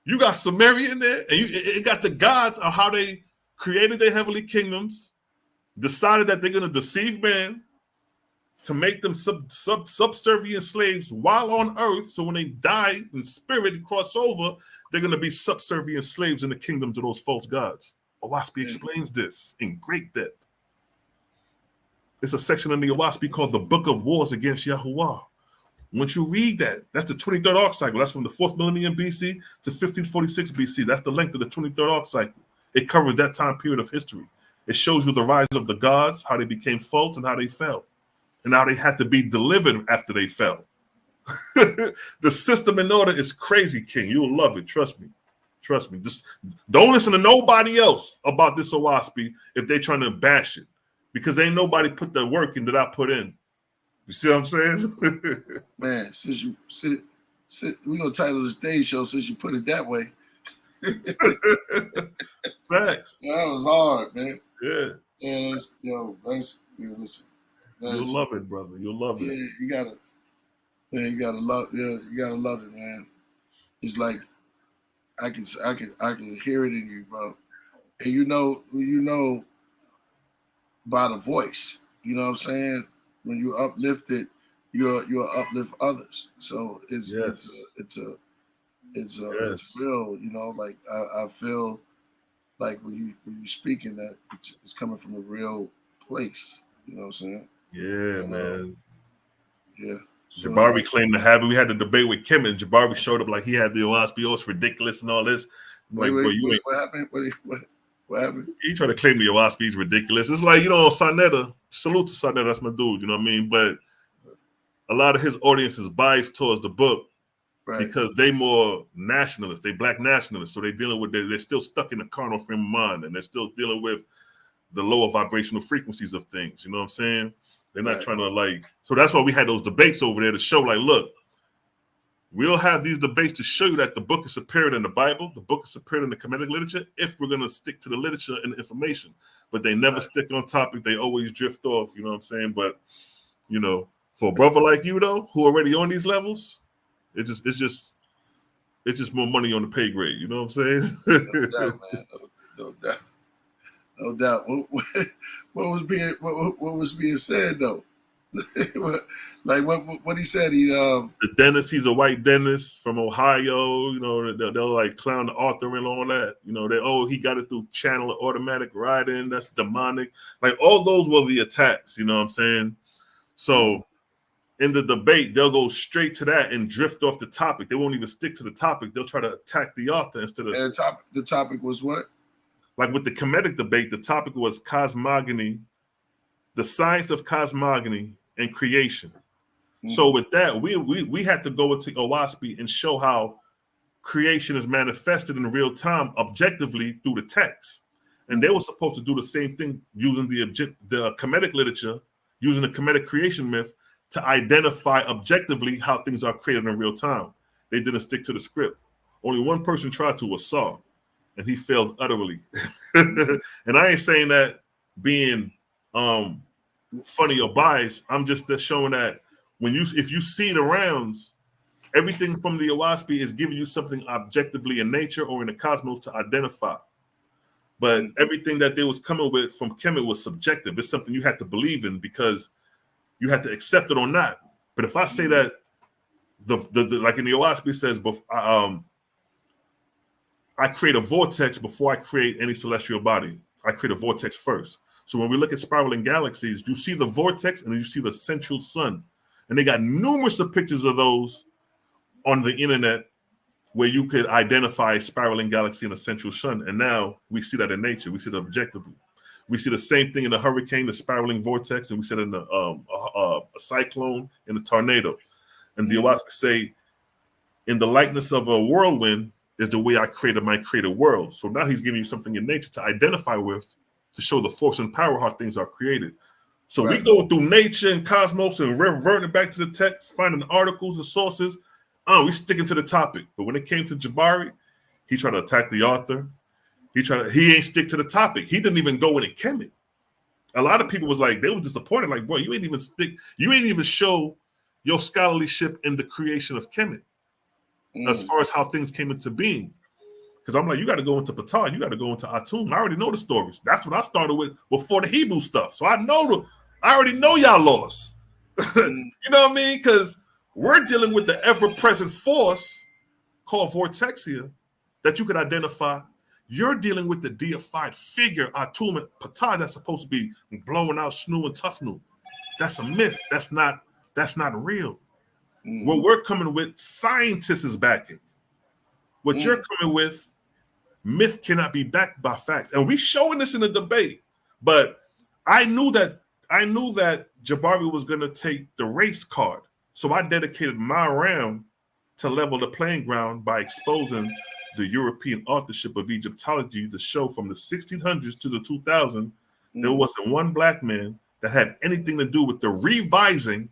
you got Samaria in there, and it got the gods of how they created their heavenly kingdoms, decided that they're going to deceive man to make them subservient slaves while on earth. So when they die in spirit and cross over, they're going to be subservient slaves in the kingdoms of those false gods. Oahspe explains this in great depth. It's a section in the Oahspe called the Book of Wars Against Yahuwah. Once you read that, that's the 23rd arc cycle. That's from the 4th millennium BC to 1546 BC. That's the length of the 23rd arc cycle. It covers that time period of history. It shows you the rise of the gods, how they became false and how they fell, and how they had to be delivered after they fell. The system in order is crazy, King. You'll love it. Trust me. Trust me. Just don't listen to nobody else about this Oahspe if they're trying to bash it, because ain't nobody put the work in that I put in. You see what I'm saying? Man, we're going to title this day's show since you put it that way. Facts. Yeah, that was hard, man. Yeah. Yeah, listen. You'll love it, brother. You'll love it. Yeah, you gotta love it, man. It's like I can hear it in you, bro. And you know by the voice. You know what I'm saying? When you uplift it, you'll uplift others. So it's real, you know, like I feel like when you're speaking that it's coming from a real place. You know what I'm saying? Yeah, man. Yeah. So Jabari claimed to have it. We had the debate with Kemet, and Jabari showed up like he had the Oahspe. Oh, it's ridiculous and all this. Wait, what happened? What happened? He tried to claim the Oahspe is ridiculous. It's like, you know, Sonetta, salute to Sonetta, that's my dude, you know what I mean? But a lot of his audience is biased towards the book, right, because they more nationalists, they black nationalists. So they're dealing with, they're still stuck in the carnal frame of mind, and they're still dealing with the lower vibrational frequencies of things. You know what I'm saying? They're not trying to like, so that's why we had those debates over there to show like, look, we'll have these debates to show you that the book is superior than the Bible, the book is superior than the Kemetic literature, if we're going to stick to the literature and the information. But they never stick on topic. They always drift off, you know what I'm saying? But, you know, for a brother like you, though, who already on these levels, it's just more money on the pay grade. You know what I'm saying? No doubt, man. No doubt. No doubt. What was being said, though? Like what he said, the dentist, he's a white dentist from Ohio, you know, they'll like clown the author and all that, you know, he got it through channel automatic writing, that's demonic, like all those were the attacks, you know what I'm saying? So in the debate, they'll go straight to that and drift off the topic. They won't even stick to the topic. They'll try to attack the author instead of the topic was what? Like with the Kemetic debate, the topic was cosmogony, the science of cosmogony and creation. So with that, we had to go into Oahspe and show how creation is manifested in real time objectively through the text. And they were supposed to do the same thing using the Kemetic literature, using the Kemetic creation myth to identify objectively how things are created in real time. They didn't stick to the script. Only one person tried to, was Saul, and he failed utterly. And I ain't saying that being funny or biased. I'm just showing that if you see the rounds, everything from the Oahspe is giving you something objectively in nature or in the cosmos to identify. But everything that they was coming with from Kemet was subjective. It's something you had to believe in because you had to accept it or not. But if I say that the like in the Oahspe says, I create a vortex before I create any celestial body. I create a vortex first. So when we look at spiraling galaxies, you see the vortex and then you see the central sun. And they got numerous of pictures of those on the internet where you could identify a spiraling galaxy and a central sun. And now we see that in nature. We see that objectively. We see the same thing in the hurricane, the spiraling vortex, and we see it in a cyclone, in a tornado. And the Oahspe say, in the likeness of a whirlwind is the way I created my created world. So now he's giving you something in nature to identify with, to show the force and power how things are created. So we go through nature and cosmos and reverting back to the text, finding articles and sources. We sticking to the topic. But when it came to Jabari, he tried to attack the author. He ain't stick to the topic. He didn't even go in at Kemet. A lot of people was like, they were disappointed. Like, boy, you ain't even show your scholarship in the creation of Kemet as far as how things came into being. Because I'm like, you got to go into Ptah, you got to go into Atum. I already know the stories. That's what I started with before the Hebrew stuff. So I already know y'all lost. You know what I mean? Because we're dealing with the ever-present force called vortexia that you could identify. You're dealing with the deified figure, Atum and Ptah, that's supposed to be blowing out Snu and Tufnu. That's a myth. That's not real. What we're coming with, scientists is backing. What you're coming with, myth cannot be backed by facts. And we showing this in the debate. But I knew that Jabari was going to take the race card. So I dedicated my round to level the playing ground by exposing the European authorship of Egyptology to show from the 1600s to the 2000s, there wasn't one black man that had anything to do with the revising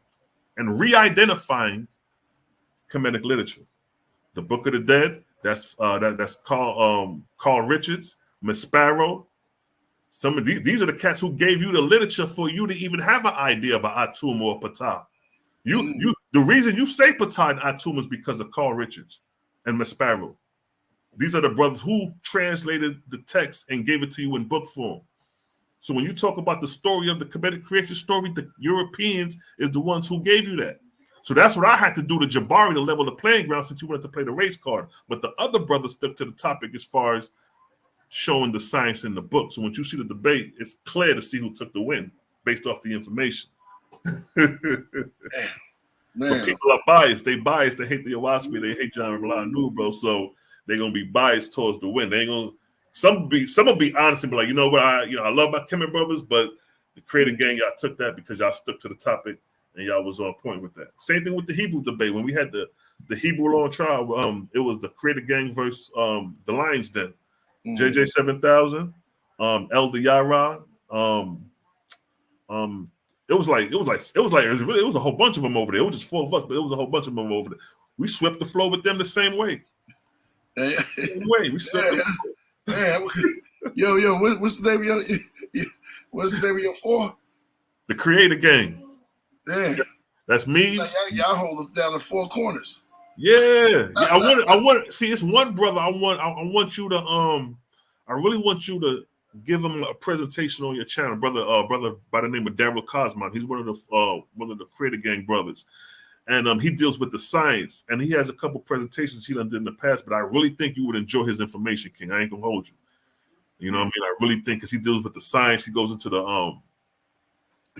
and re-identifying Kemetic literature. The Book of the Dead, that's Carl Richards, Miss Sparrow. Some of these are the cats who gave you the literature for you to even have an idea of an Atum or a Ptah. The reason you say Ptah and Atum is because of Carl Richards and Miss Sparrow. These are the brothers who translated the text and gave it to you in book form. So when you talk about the story of the Kemetic creation story, the Europeans is the ones who gave you that. So that's what I had to do to Jabari to level the playing ground since he wanted to play the race card. But the other brothers stuck to the topic as far as showing the science in the book. So when you see the debate, it's clear to see who took the win based off the information. But people are biased. They biased. They hate the Oahspe. They hate John Rabbi, bro. So they're gonna be biased towards the win. They ain't gonna. Some will be honest and be like, you know what, I love my Kemet brothers, but the creative gang, y'all took that because y'all stuck to the topic and y'all was on point with that. Same thing with the Hebrew debate. When we had the Hebrew law trial, it was the creative gang versus the Lions Den. JJ 7000, Elder Yara. It was a whole bunch of them over there. It was just 4 of us, but it was a whole bunch of them over there. We swept the floor with them the same way. We swept the floor. Yo, what's the name of your 4? The Creator Gang. Yeah, that's me. Like y'all hold us down to 4 corners. Yeah. I want. See, it's one brother. I want you to. I really want you to give him a presentation on your channel, brother by the name of Daryl Cosmogony. He's one of the Creator Gang brothers, and he deals with the science. And he has a couple presentations he done did in the past. But I really think you would enjoy his information, King. I ain't gonna hold you. You know what I mean? I really think because he deals with the science. He goes into the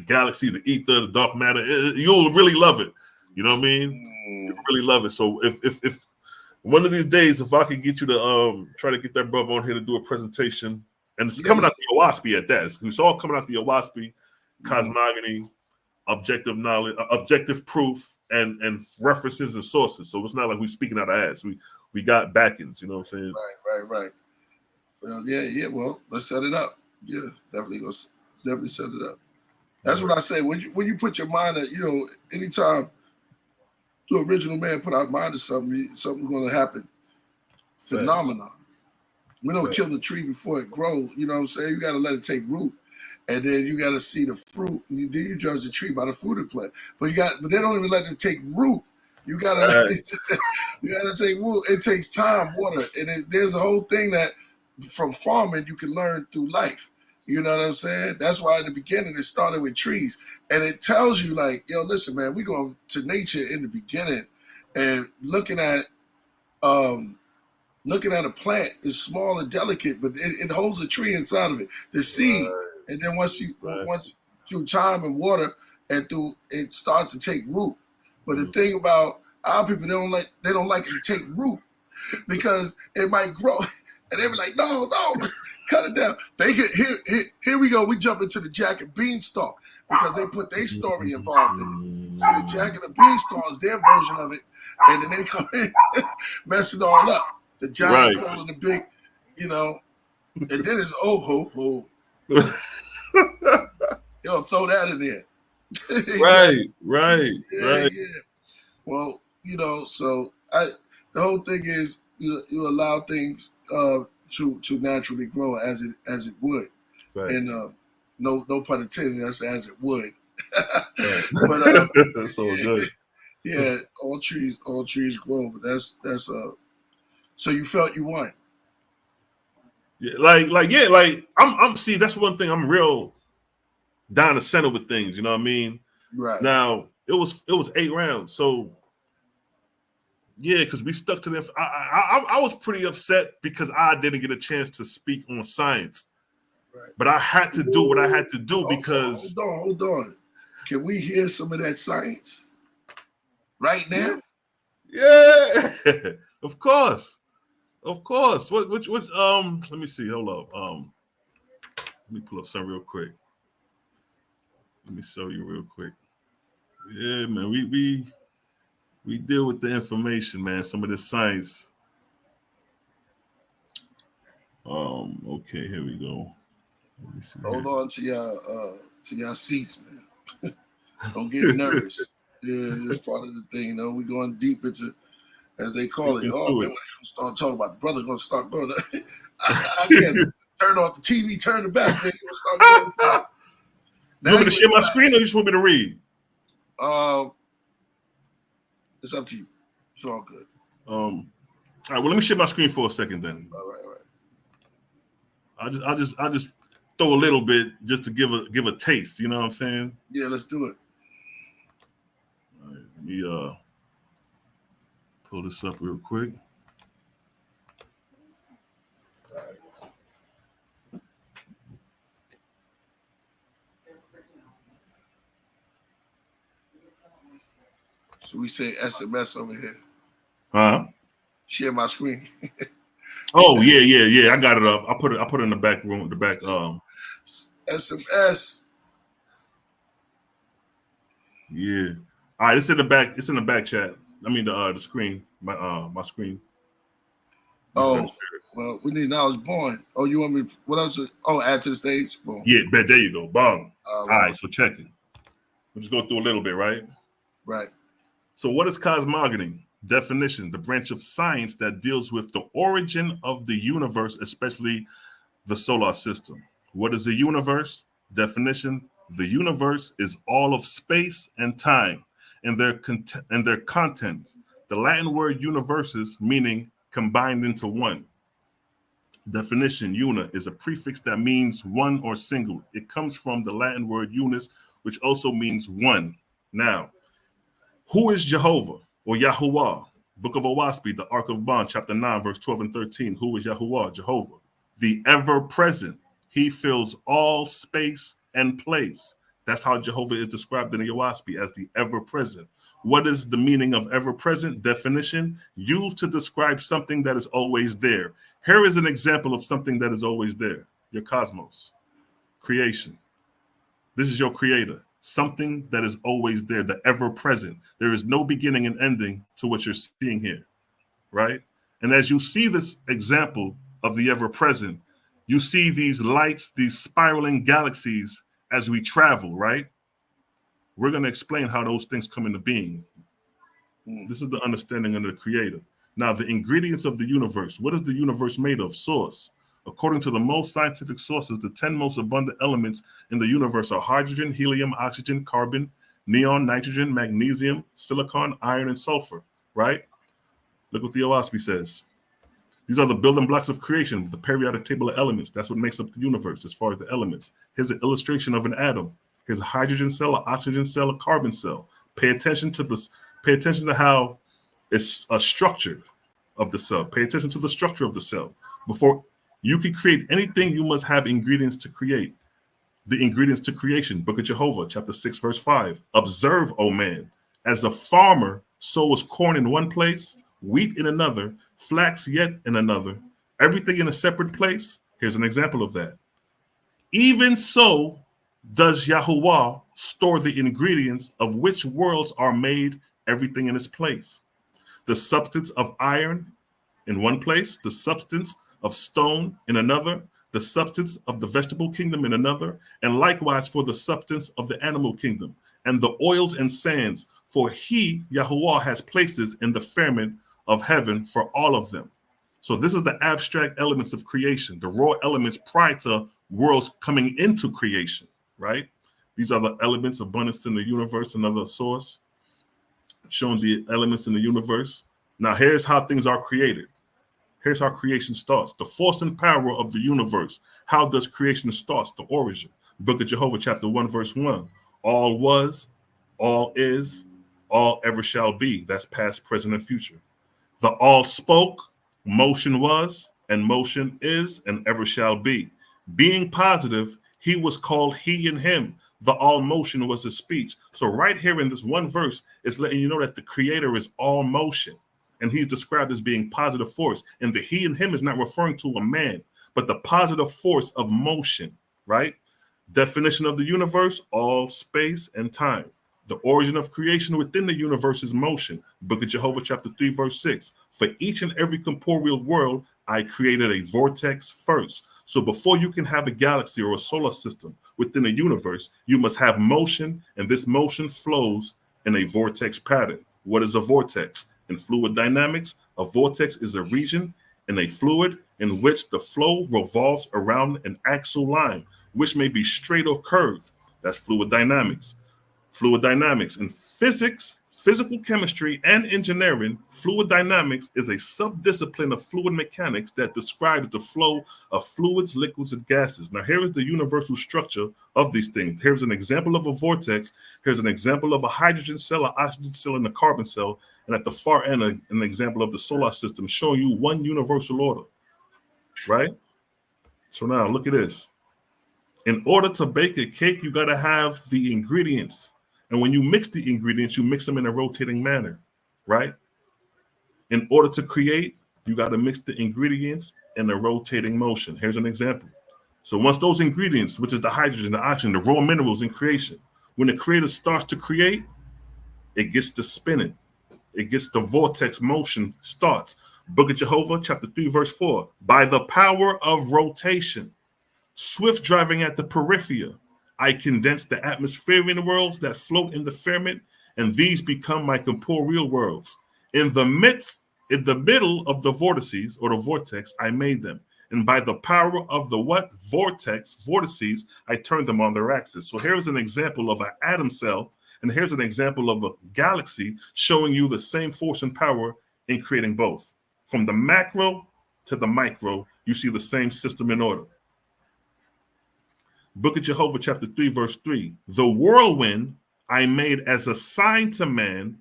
galaxy, the ether, the dark matter. You'll really love it. You know what I mean? You'll really love it. So if one of these days, if I could get you to try to get that brother on here to do a presentation, and it's coming out the Oahspe at that. It's all coming out the Oahspe, Cosmogony, objective knowledge, objective proof, and references and sources. So it's not like we speaking out of ass. We got backings. You know what I'm saying? Right. Well, yeah. Well, let's set it up. Yeah, definitely set it up. That's what I say. When you put your mind at, anytime the original man put our mind to something, something's going to happen. Phenomenon. We don't kill the tree before it grows. You know what I'm saying? You got to let it take root, and then you got to see the fruit. Then you judge the tree by the fruit it plant. But they don't even let it take root. You got to take root. It takes time, water, and there's a whole thing that from farming you can learn through life. You know what I'm saying? That's why in the beginning it started with trees. And it tells you like, yo, listen, man, we going to nature in the beginning and looking at a plant is small and delicate, but it holds a tree inside of it, the seed. Right. And then once through time and water and through it starts to take root. But the thing about our people, they don't like it to take root because it might grow. And they be like, no, cut it down. They get here we go. We jump into the Jack and Beanstalk because they put their story involved in it. So the Jack and the Beanstalk is their version of it, and then they come in, mess it all up. The giant crawling the big, and then it's ho. Yo, throw that in there. Right. Yeah. Well, so the whole thing is you allow things to naturally grow as it would, right. And no pun intended. That's as it would. But that's so good. Yeah, all trees grow, but that's so you felt you won. Yeah, like I'm see, that's one thing I'm real down the center with things, you know what I mean? Right. Now it was 8 rounds, so yeah, because we stuck to them. I was pretty upset because I didn't get a chance to speak on science, right. But I had to do what I had to do because hold on. Can we hear some of that science right now? Yeah, of course. Which let me see. Hold up. Let me pull up something real quick. Let me show you real quick. Yeah, man, we deal with the information, man. Some of the science. Okay, here we go. Let me see. Hold on to y'all seats, man. Don't get nervous. Yeah, it's part of the thing, you know. We're going deep into, as they call it. Oh, man, when they start talking about the brother gonna start going. I can't turn off the TV, turn it back. Man. Start going. You want me to share my screen, or you just want me to read? It's up to you. It's all good. All right. Well, let me share my screen for a second, then. All right. I'll just throw a little bit just to give a taste. You know what I'm saying? Yeah, let's do it. All right, let me pull this up real quick. So we say SMS over here. Huh? Share my screen. Oh yeah. I got it up. I put it in the back room. The back. SMS. Yeah. All right. It's in the back. It's in the back chat. I mean the screen. My screen. Oh well, we need now. I was born. Oh, you want me? What else? Add to the stage. Boom. Yeah. Bet. There you go. Bong. All right. So check it. We'll just go through a little bit, right? Right. So what is cosmogony? Definition: the branch of science that deals with the origin of the universe, especially the solar system. What is the universe? Definition: the universe is all of space and time and their content. The Latin word universes, meaning combined into one. Definition: una is a prefix that means one or single. It comes from the Latin word unus, which also means one. Now, who is Jehovah or Yahuwah? Book of Oahspe, the Ark of Bond, chapter 9, verse 12 and 13. Who is Yahuwah? Jehovah. The ever-present. He fills all space and place. That's how Jehovah is described in the Oahspe, as the ever-present. What is the meaning of ever-present? Definition: used to describe something that is always there. Here is an example of something that is always there. Your cosmos. Creation. This is your creator. Something that is always there, the ever-present. There is no beginning and ending to what you're seeing here, right? And as you see this example of the ever-present, you see these lights, these spiraling galaxies as we travel, right? We're going to explain how those things come into being. This is the understanding of the creator. Now, the ingredients of the universe. What is the universe made of? Source. According to the most scientific sources, the 10 most abundant elements in the universe are hydrogen, helium, oxygen, carbon, neon, nitrogen, magnesium, silicon, iron, and sulfur, right? Look what the Oahspe says. These are the building blocks of creation, the periodic table of elements. That's what makes up the universe as far as the elements. Here's an illustration of an atom. Here's a hydrogen cell, an oxygen cell, a carbon cell. Pay attention to this. Pay attention to how it's structured of the cell. Pay attention to the structure of the cell. Before you can create anything, you must have ingredients to create. The ingredients to creation. Book of Jehovah, chapter 6, verse 5. Observe, O man, as a farmer sows corn in one place, wheat in another, flax yet in another, everything in a separate place. Here's an example of that. Even so does Yahuwah store the ingredients of which worlds are made, everything in its place. The substance of iron in one place, the substance of stone in another, the substance of the vegetable kingdom in another, and likewise for the substance of the animal kingdom, and the oils and sands, for he, Yahuwah, has places in the firmament of heaven for all of them. So this is the abstract elements of creation, the raw elements prior to worlds coming into creation, right? These are the elements, abundance in the universe, another source, showing the elements in the universe. Now here's how things are created. Here's how creation starts. The force and power of the universe. How does creation start? The origin. Book of Jehovah, chapter 1, verse 1. All was, all is, all ever shall be. That's past, present, and future. The all spoke, motion was, and motion is, and ever shall be. Being positive, he was called he and him. The all motion was his speech. So right here in this one verse, it's letting you know that the creator is all motion. And he's described as being positive force. And the he and him is not referring to a man, but the positive force of motion, right? Definition of the universe, all space and time. The origin of creation within the universe is motion. Book of Jehovah, chapter 3, verse 6. For each and every corporeal world, I created a vortex first. So before you can have a galaxy or a solar system within a universe, you must have motion, and this motion flows in a vortex pattern. What is a vortex? In fluid dynamics, a vortex is a region in a fluid in which the flow revolves around an axial line, which may be straight or curved. That's fluid dynamics. Fluid dynamics. In physics, physical chemistry, and engineering, fluid dynamics is a subdiscipline of fluid mechanics that describes the flow of fluids, liquids, and gases. Now, here is the universal structure of these things. Here's an example of a vortex. Here's an example of a hydrogen cell, an oxygen cell, and a carbon cell. And at the far end, an example of the solar system showing you one universal order, right? So now look at this. In order to bake a cake, you got to have the ingredients. And when you mix the ingredients, you mix them in a rotating manner, right? In order to create, you got to mix the ingredients in a rotating motion. Here's an example. So once those ingredients, which is the hydrogen, the oxygen, the raw minerals in creation, when the creator starts to create, it gets to spinning. It gets the vortex motion starts. Book of Jehovah, chapter 3, verse 4. By the power of rotation, swift driving at the periphery, I condense the atmospheric worlds that float in the firmament, and these become my corporeal worlds. In the middle of the vortices or the vortex, I made them. And by the power of the what? Vortices, I turned them on their axis. So here's an example of an atom cell, and here's an example of a galaxy showing you the same force and power in creating both. From the macro to the micro, you see the same system in order. Book of Jehovah, chapter 3, verse 3. The whirlwind I made as a sign to man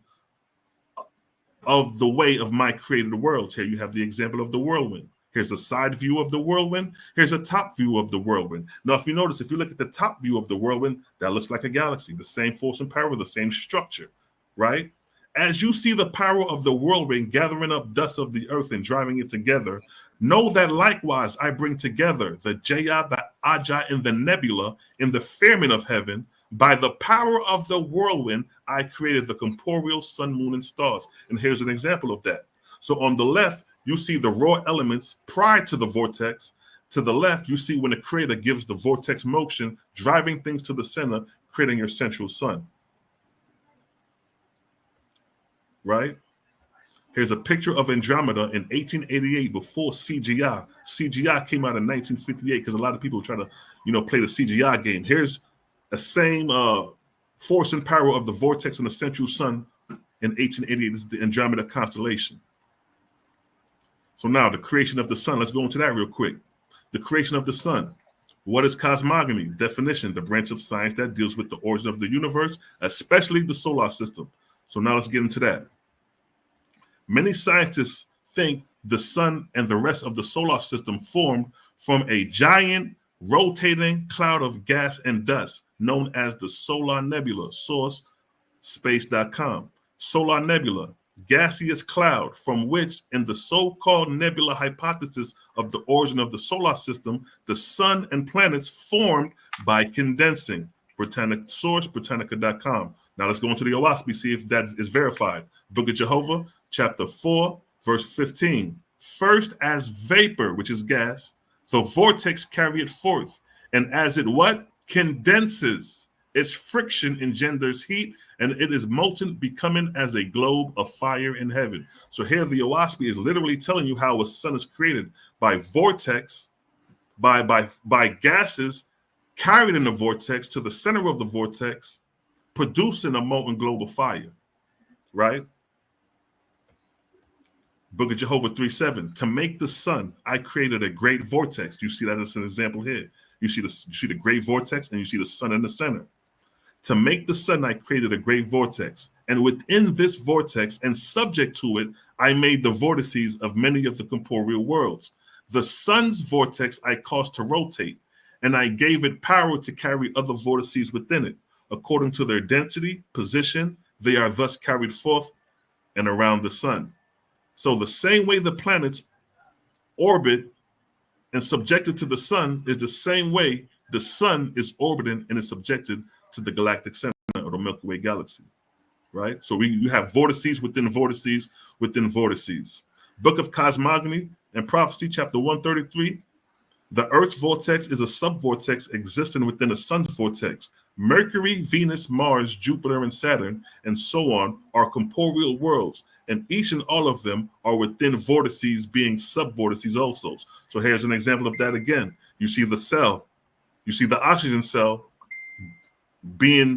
of the way of my created worlds. Here you have the example of the whirlwind. Here's a side view of the whirlwind. Here's a top view of the whirlwind. Now, if you notice, if you look at the top view of the whirlwind, that looks like a galaxy, the same force and power, the same structure, right? As you see the power of the whirlwind gathering up dust of the earth and driving it together, know that likewise I bring together the Jaya, the Aja, and the nebula in the firmament of heaven. By the power of the whirlwind, I created the corporeal sun, moon, and stars. And here's an example of that. So on the left, you see the raw elements prior to the vortex. To the left, you see when the creator gives the vortex motion, driving things to the center, creating your central sun. Right? Here's a picture of Andromeda in 1888 before CGI. CGI came out in 1958 because a lot of people try to, play the CGI game. Here's the same force and power of the vortex and the central sun in 1888. This is the Andromeda constellation. So now the creation of the sun. Let's go into that real quick. The creation of the sun. What is cosmogony? Definition: the branch of science that deals with the origin of the universe, especially the solar system. So now let's get into that. Many scientists think the sun and the rest of the solar system formed from a giant rotating cloud of gas and dust known as the solar nebula. Source, space.com. Solar nebula, gaseous cloud from which, in the so-called nebula hypothesis of the origin of the solar system, the sun and planets formed by condensing. Source, Britannica.com. Now let's go into the Oahspe, see if that is verified. Book of Jehovah, chapter 4, verse 15. First as vapor, which is gas, the vortex carry it forth. And as it what? Condenses. Its friction engenders heat, and it is molten, becoming as a globe of fire in heaven. So here the Oahspe is literally telling you how a sun is created by vortex, by gases carried in the vortex to the center of the vortex, producing a molten globe of fire, right? Book of Jehovah 3:7. To make the sun, I created a great vortex. You see that as an example here. You see the great vortex, and you see the sun in the center. To make the sun, I created a great vortex. And within this vortex and subject to it, I made the vortices of many of the corporeal worlds. The sun's vortex I caused to rotate, and I gave it power to carry other vortices within it. According to their density, position, they are thus carried forth and around the sun. So the same way the planets orbit and subjected to the sun is the same way the sun is orbiting and is subjected to the galactic center or the Milky Way galaxy, right? So you have vortices within vortices within vortices. Book of Cosmogony and Prophecy, chapter 133. The Earth's vortex is a subvortex existing within the sun's vortex. Mercury, Venus, Mars, Jupiter, and Saturn, and so on, are corporeal worlds, and each and all of them are within vortices, being subvortices also. So here's an example of that again. You see the cell, you see the oxygen cell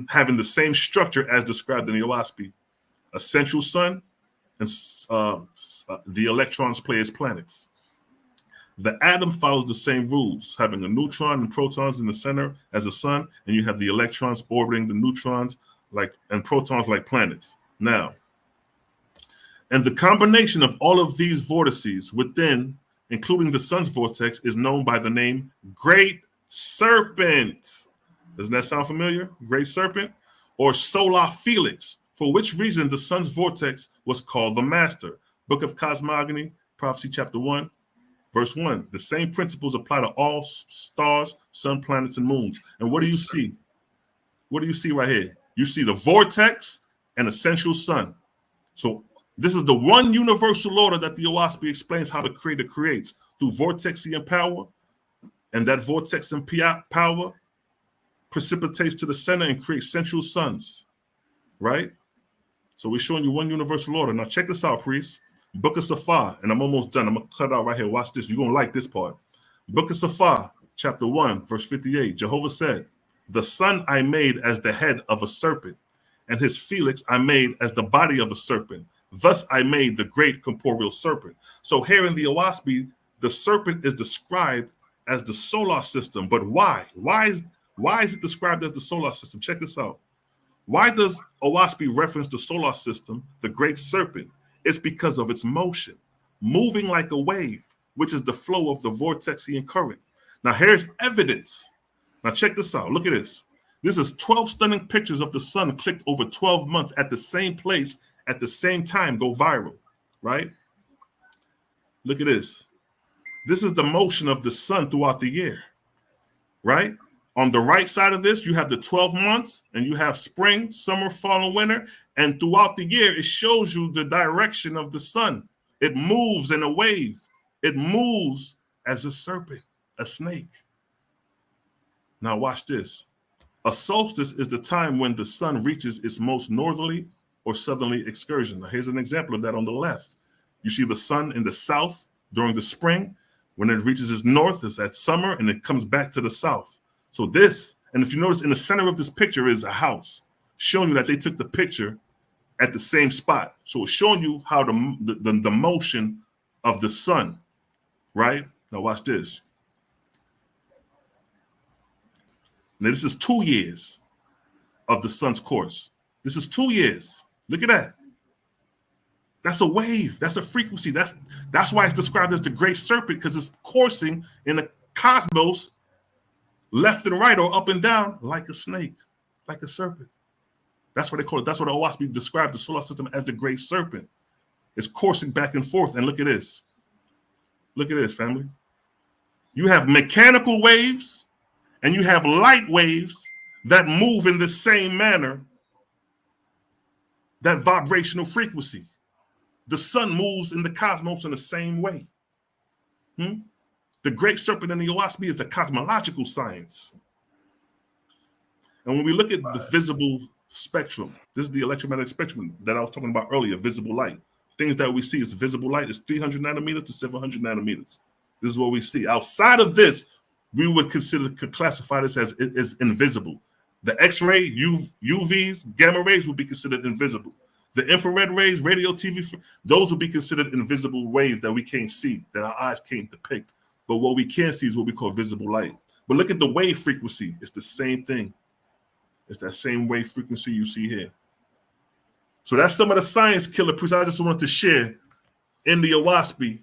having the same structure as described in the Oahspe. A central sun, and the electrons play as planets. The atom follows the same rules, having a neutron and protons in the center as the sun, and you have the electrons orbiting the neutrons and protons like planets. Now, and the combination of all of these vortices within, including the sun's vortex, is known by the name Great Serpent. Doesn't that sound familiar? Great Serpent, or Solar Felix, for which reason the sun's vortex was called the Master. Book of Cosmogony, Prophecy, chapter 1. Verse 1, the same principles apply to all stars, sun, planets, and moons. And what do you see? What do you see right here? You see the vortex and the central sun. So this is the one universal order that the Oahspe explains how the Creator creates through vortexian power. And that vortexian power precipitates to the center and creates central suns, right? So we're showing you one universal order. Now check this out, priest. Book of Safar, and I'm almost done. I'm going to cut out right here. Watch this. You're going to like this part. Book of Safar, chapter 1, verse 58. Jehovah said, the sun I made as the head of a serpent, and his felix I made as the body of a serpent. Thus I made the great corporeal serpent. So here in the Oahspe, the serpent is described as the solar system. But why? Why is it described as the solar system? Check this out. Why does Oahspe reference the solar system, the great serpent? It's because of its motion, moving like a wave, which is the flow of the vortexian current. Now here's evidence. Now check this out. Look at this. This is 12 stunning pictures of the sun clicked over 12 months at the same place at the same time, go viral, right? Look at this. This is the motion of the sun throughout the year, right? On the right side of this, you have the 12 months, and you have spring, summer, fall, and winter. And throughout the year, it shows you the direction of the sun. It moves in a wave. It moves as a serpent, a snake. Now watch this. A solstice is the time when the sun reaches its most northerly or southerly excursion. Now here's an example of that on the left. You see the sun in the south during the spring. When it reaches its north, it's at summer, and it comes back to the south. So this, and if you notice in the center of this picture is a house, showing you that they took the picture at the same spot. So it's showing you how the motion of the sun, right? Now watch this. Now this is 2 years of the sun's course. This is 2 years. Look at that. That's a wave. That's a frequency. That's why it's described as the great serpent, because it's coursing in the cosmos left and right or up and down like a snake, like a serpent. That's what they call it. That's what the Oahspe described the solar system as, the great serpent. It's coursing back and forth. And look at this. Look at this, family. You have mechanical waves and you have light waves that move in the same manner, that vibrational frequency. The sun moves in the cosmos in the same way. The great serpent in the Oahspe is a cosmological science. And when we look at the visible spectrum, this is the electromagnetic spectrum that I was talking about earlier, visible light. Things that we see is visible light is 300 nanometers to 700 nanometers. This is what we see. Outside of this, we would classify this as invisible. The X-ray, UVs, gamma rays would be considered invisible. The infrared rays, radio, TV, those will be considered invisible waves that we can't see, that our eyes can't depict. But what we can see is what we call visible light. But look at the wave frequency. It's the same thing. It's that same wave frequency you see here. So that's some of the science killer priests I just wanted to share in the Oahspe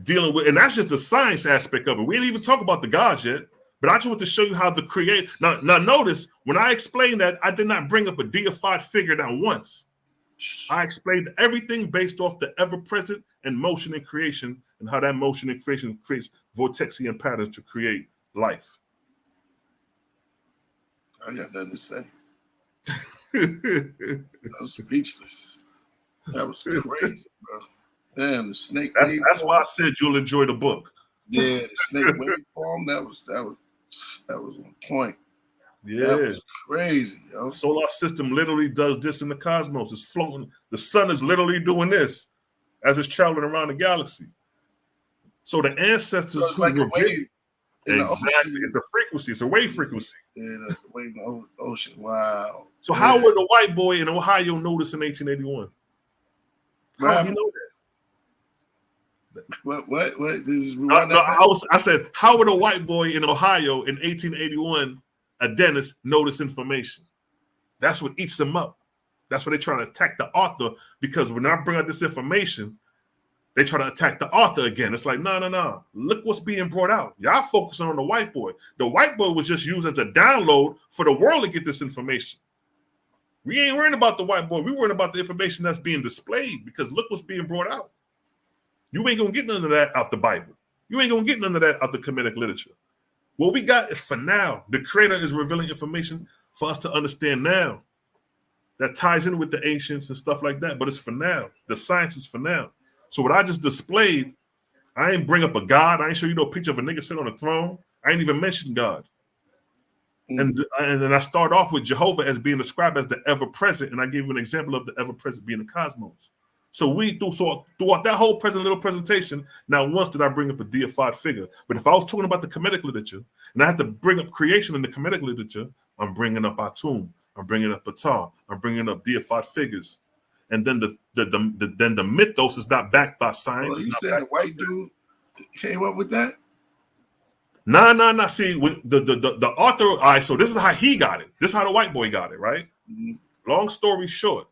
dealing with, and that's just the science aspect of it. We didn't even talk about the gods yet, but I just want to show you how the create. Now notice, when I explained that, I did not bring up a deified figure not once. I explained everything based off the ever-present and motion in creation and how that motion in creation creates vortexian patterns to create life. I got nothing to say. I was speechless. That was crazy, bro. Damn, the snake. That's why I said you'll enjoy the book. Yeah, the snake waveform. That was on point. Yeah, that was crazy, yo. The solar system literally does this in the cosmos. It's floating. The sun is literally doing this as it's traveling around the galaxy. So the ancestors so it's like a wave. Exactly, it's a frequency. It's a wave frequency. Yeah, that's the wave in the ocean. Wow. So how would the white boy in Ohio know this in 1881? How did he know that? What? This is I said, how would a white boy in Ohio in 1881, a dentist, know this information? That's what eats them up. That's why they try to attack the author, because when I bring out this information, they try to attack the author again. It's like, no. Look what's being brought out. Y'all focusing on the white boy. The white boy was just used as a download for the world to get this information. We ain't worrying about the white boy. We worrying about the information that's being displayed, because look what's being brought out. You ain't gonna get none of that out the Bible. You ain't gonna get none of that out the Kemetic literature. What we got is for now. The Creator is revealing information for us to understand now. That ties in with the ancients and stuff like that, but it's for now. The science is for now. So what I just displayed, I ain't bring up a God. I ain't show you no picture of a nigga sitting on a throne. I ain't even mention God. And then I start off with Jehovah as being described as the ever-present, and I give you an example of the ever-present being the cosmos. So throughout that whole little presentation, not once did I bring up a deified figure. But if I was talking about the Kemetic literature, and I had to bring up creation in the Kemetic literature, I'm bringing up Atum, I'm bringing up Ptah, I'm bringing up deified figures. And then the mythos is not backed by science. Well, you said the white dude came up with that? Nah. See, the author, all right, so this is how he got it. This is how the white boy got it, right? Mm-hmm. Long story short,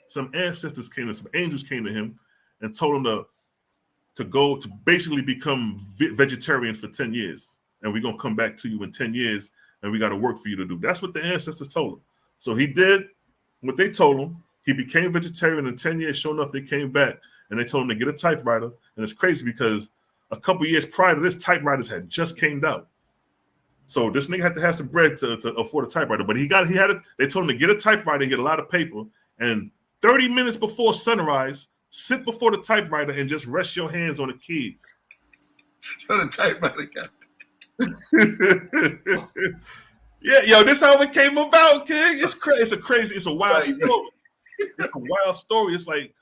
some ancestors came and some angels came to him and told him to go to basically become vegetarian for 10 years. And we're going to come back to you in 10 years and we got to work for you to do. That's what the ancestors told him. So he did what they told him. He became vegetarian in 10 years. Sure enough, they came back and they told him to get a typewriter. And it's crazy because a couple years prior to this, typewriters had just came out. So this nigga had to have some bread to afford a typewriter. But he had it. They told him to get a typewriter and get a lot of paper. And 30 minutes before sunrise, sit before the typewriter and just rest your hands on the keys. So the typewriter got Yeah, yo, this how it came about, kid. It's crazy. It's a wild story. It's a wild story. It's like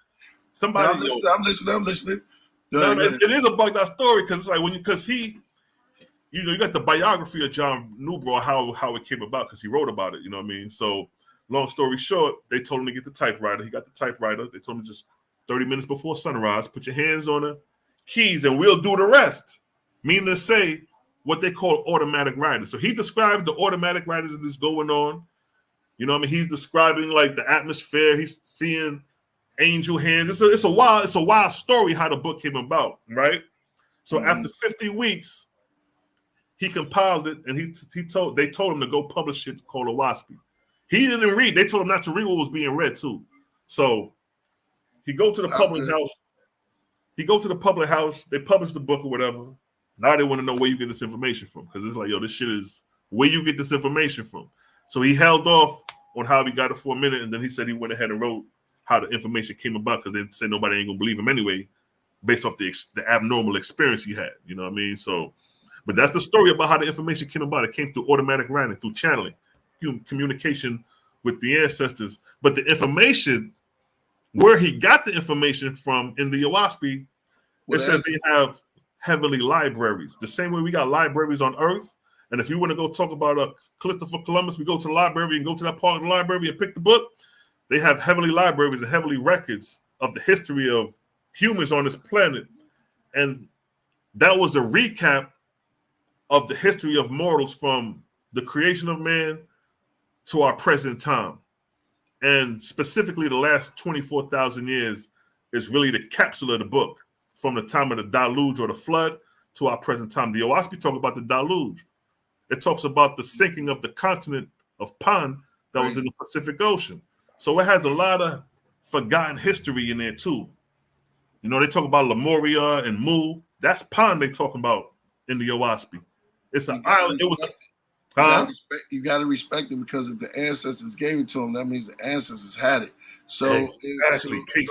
somebody. I'm listening. No, it is a bugged out story because it's like you got the biography of John Newbrough, how it came about because he wrote about it. You know what I mean? So, long story short, they told him to get the typewriter. He got the typewriter. They told him just 30 minutes before sunrise, put your hands on the keys and we'll do the rest. Meaning to say what they call automatic writing. So he describes the automatic writers that is going on. You know what I mean? He's describing like the atmosphere. He's seeing angel hands. It's a wild story how the book came about, right? So after 50 weeks, he compiled it and they told him to go publish it called Oahspe. He didn't read. They told him not to read what was being read too. So he go to the public house. They publish the book or whatever. Now they want to know where you get this information from because it's like, yo, this shit is where you get this information from. So he held off on how he got it for a minute, and then he said he went ahead and wrote how the information came about because they said nobody ain't gonna believe him anyway, based off the abnormal experience he had. You know what I mean? So, but that's the story about how the information came about. It came through automatic writing, through channeling, communication with the ancestors. But the information, where he got the information from in the Oahspe, it says they have heavenly libraries. The same way we got libraries on Earth. And if you want to go talk about Christopher Columbus, we go to the library and go to that part of the library and pick the book. they have heavenly libraries and heavenly records of the history of humans on this planet. And that was a recap of the history of mortals from the creation of man to our present time. And specifically the last 24,000 years is really the capsule of the book, from the time of the deluge or the flood to our present time. The Oahspe talk about the deluge. It talks about the sinking of the continent of Pan that was in the Pacific Ocean. So it has a lot of forgotten history in there too. You know, they talk about Lemuria and Mu. That's Pan they talking about in the Oahspe. It's an island. It was you got to respect it, because if the ancestors gave it to them, that means the ancestors had it. So exactly, they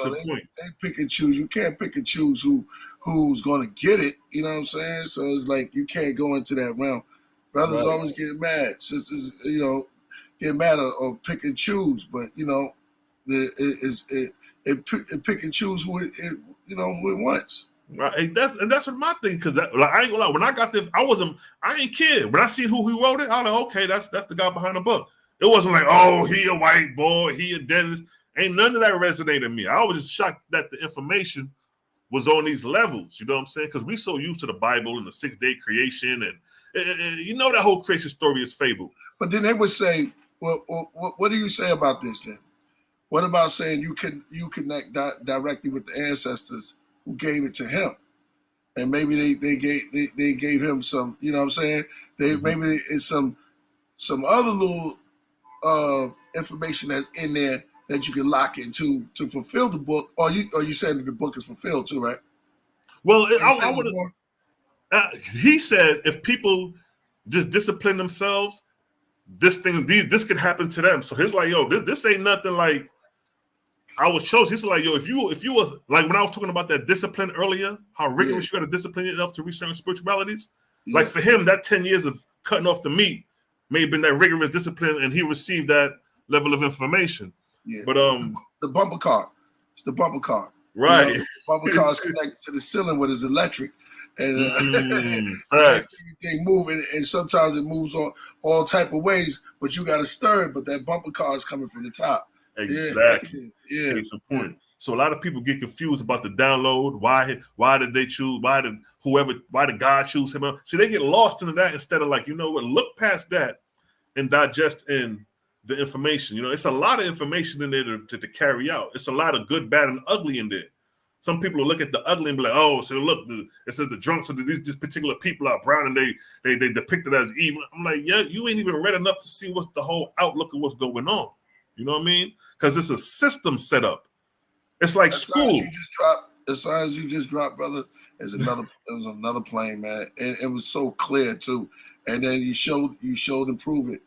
pick and choose. You can't pick and choose who's going to get it. You know what I'm saying? So it's like you can't go into that realm. Brothers always get mad. Sisters, you know, get mad or pick and choose. But you know, it pick and choose who it wants. Right, that's what my thing, because like, I ain't gonna lie, when I got this, I ain't kid. When I see who wrote it, I was like, okay, that's the guy behind the book. It wasn't like, oh, he a white boy, he a dentist. Ain't none of that resonated in me. I was just shocked that the information was on these levels. You know what I'm saying? Because we so used to the Bible and the 6-day creation, and you know that whole creation story is fable. But then they would say, well, what do you say about this then? What about saying you connect directly with the ancestors who gave it to him, and maybe they gave him some, you know what I'm saying? Maybe it's some other little information that's in there that you can lock into to fulfill the book, or you said that the book is fulfilled too, right? Well, I would. He said if people just discipline themselves, this could happen to them. So he's like, yo, this ain't nothing like I was chosen. He's like, yo, if you were like when I was talking about that discipline earlier, how rigorous you got to discipline yourself to reach certain spiritualities. Yeah. Like for him, that 10 years of cutting off the meat may have been that rigorous discipline, and he received that level of information. Yeah. But the bumper car, it's the bumper car, right? You know, the bumper car is connected to the ceiling with his electric, and everything moving, and sometimes it moves on all type of ways, but you got to stir it. But that bumper car is coming from the top. Exactly. Yeah. Case in point. So a lot of people get confused about the download. Why did they choose? Why did God choose him? See, they get lost into that instead of like, you know what, look past that and digest in the information. You know, it's a lot of information in there to carry out. It's a lot of good, bad, and ugly in there. Some people will look at the ugly and be like, oh, so look, it says the drunks, or these particular people are brown and they depicted as evil. I'm like, yeah, you ain't even read enough to see what's the whole outlook of what's going on. You know what I mean? Because it's a system set up. It's like school. The signs you just dropped, brother, it was another plane, man. And it was so clear too. And then you showed and prove it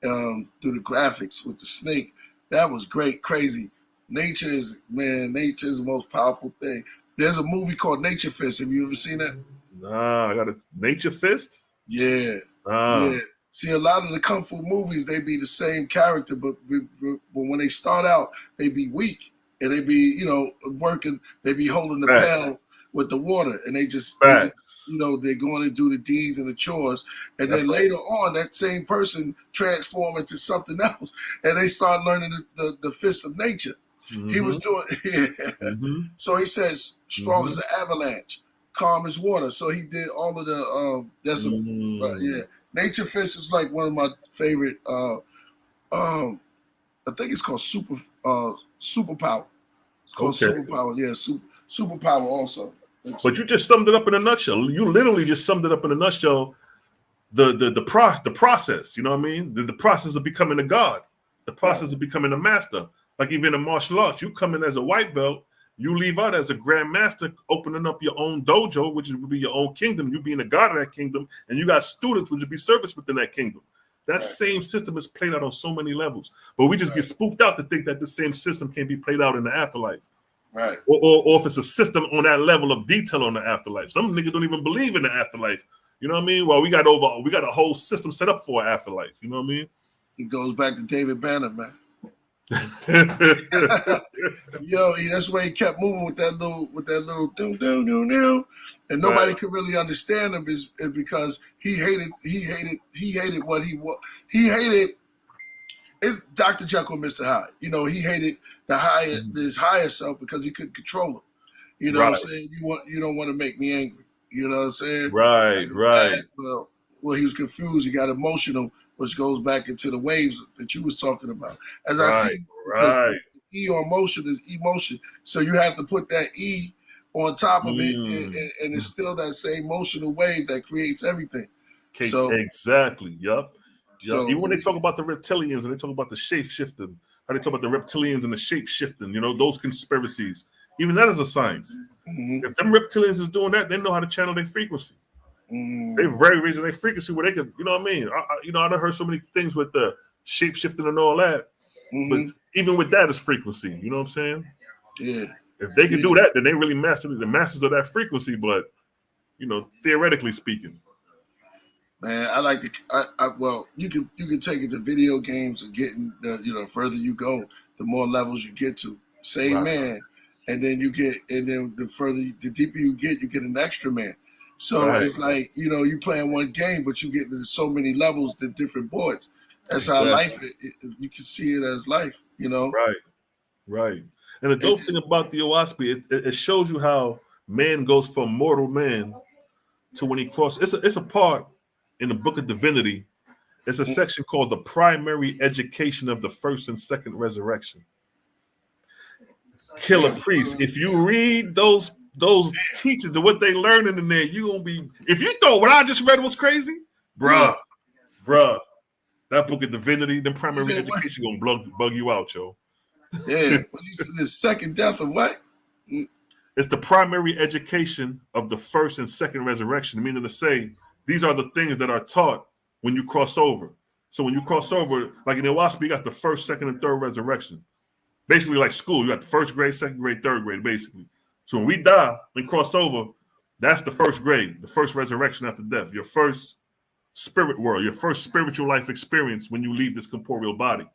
through the graphics with the snake. That was great, crazy. Nature is the most powerful thing. There's a movie called Nature Fist. Have you ever seen that? Nah, I got a Nature Fist? Yeah. Yeah. See, a lot of the Kung Fu movies, they be the same character, but when they start out, they be weak. And they be, you know, working, they be holding the pail with the water. And they just you know, they're going to do the deeds and the chores. And then later on, that same person transform into something else. And they start learning the fist of nature. Mm-hmm. He was doing, So he says, strong as an avalanche, calm as water. So he did all of the, Nature Fist is like one of my favorite, I think it's called Superpower. It's called Superpower. Yeah, Superpower also. But you just summed it up in a nutshell. You literally just summed it up in a nutshell. The process, you know what I mean? The process of becoming a god, the process of becoming a master. Like even in martial arts, you come in as a white belt, you leave out as a grand master, opening up your own dojo, which would be your own kingdom. You being a god of that kingdom, and you got students which would be service within that kingdom. That same system is played out on so many levels, but we just get spooked out to think that the same system can be played out in the afterlife. Right. Or if it's a system on that level of detail on the afterlife. Some niggas don't even believe in the afterlife. You know what I mean? Well, we got a whole system set up for an afterlife. You know what I mean? It goes back to David Banner, man. Yo, that's why he kept moving with that little do, and nobody could really understand him is because he hated what he hated. it's Dr. Jekyll and Mr. Hyde. You know, he hated his higher self because he couldn't control him. You know what I'm saying? You don't want to make me angry. You know what I'm saying? Right. Well, he was confused. He got emotional, which goes back into the waves that you was talking about. As I see, E or motion is emotion. So you have to put that E on top of it, and it's still that same motional wave that creates everything. Exactly. Yep. So, even when they talk about the reptilians and they talk about the shape shifting, how they talk about the reptilians and the shape shifting, you know, those conspiracies, even that is a science. If them reptilians is doing that, they know how to channel their frequency. They're very raising their frequency where they can, you know what I mean? I done heard so many things with the shape shifting and all that, but even with that is frequency. You know what I'm saying? Yeah. If they can do that, then they really master the masters of that frequency. But you know, theoretically speaking, man, I like to. Well, you can take it to video games and getting the further you go, the more levels you get to. Same man, and then the deeper you get an extra man. So it's like, you playing one game, but you get into so many levels to different boards. That's how life. You can see it as life. Right. And the dope thing about the Oahspe, it shows you how man goes from mortal man to when he crosses. It's a part in the Book of Divinity. It's a section called the primary education of the first and second resurrection. Killah Priest. If you read those teachers and what they learning in there, you gonna be. If you thought what I just read was crazy, bruh, that Book of Divinity, the primary education gonna bug you out, yo. Yeah, the second death of what? It's the primary education of the first and second resurrection, meaning to say these are the things that are taught when you cross over. So when you cross over, like in the Oahspe, you got the first, second, and third resurrection. Basically like school, you got the first grade, second grade, third grade, basically. So when we die and cross over, that's the first grade, the first resurrection after death, your first spirit world, your first spiritual life experience when you leave this corporeal body.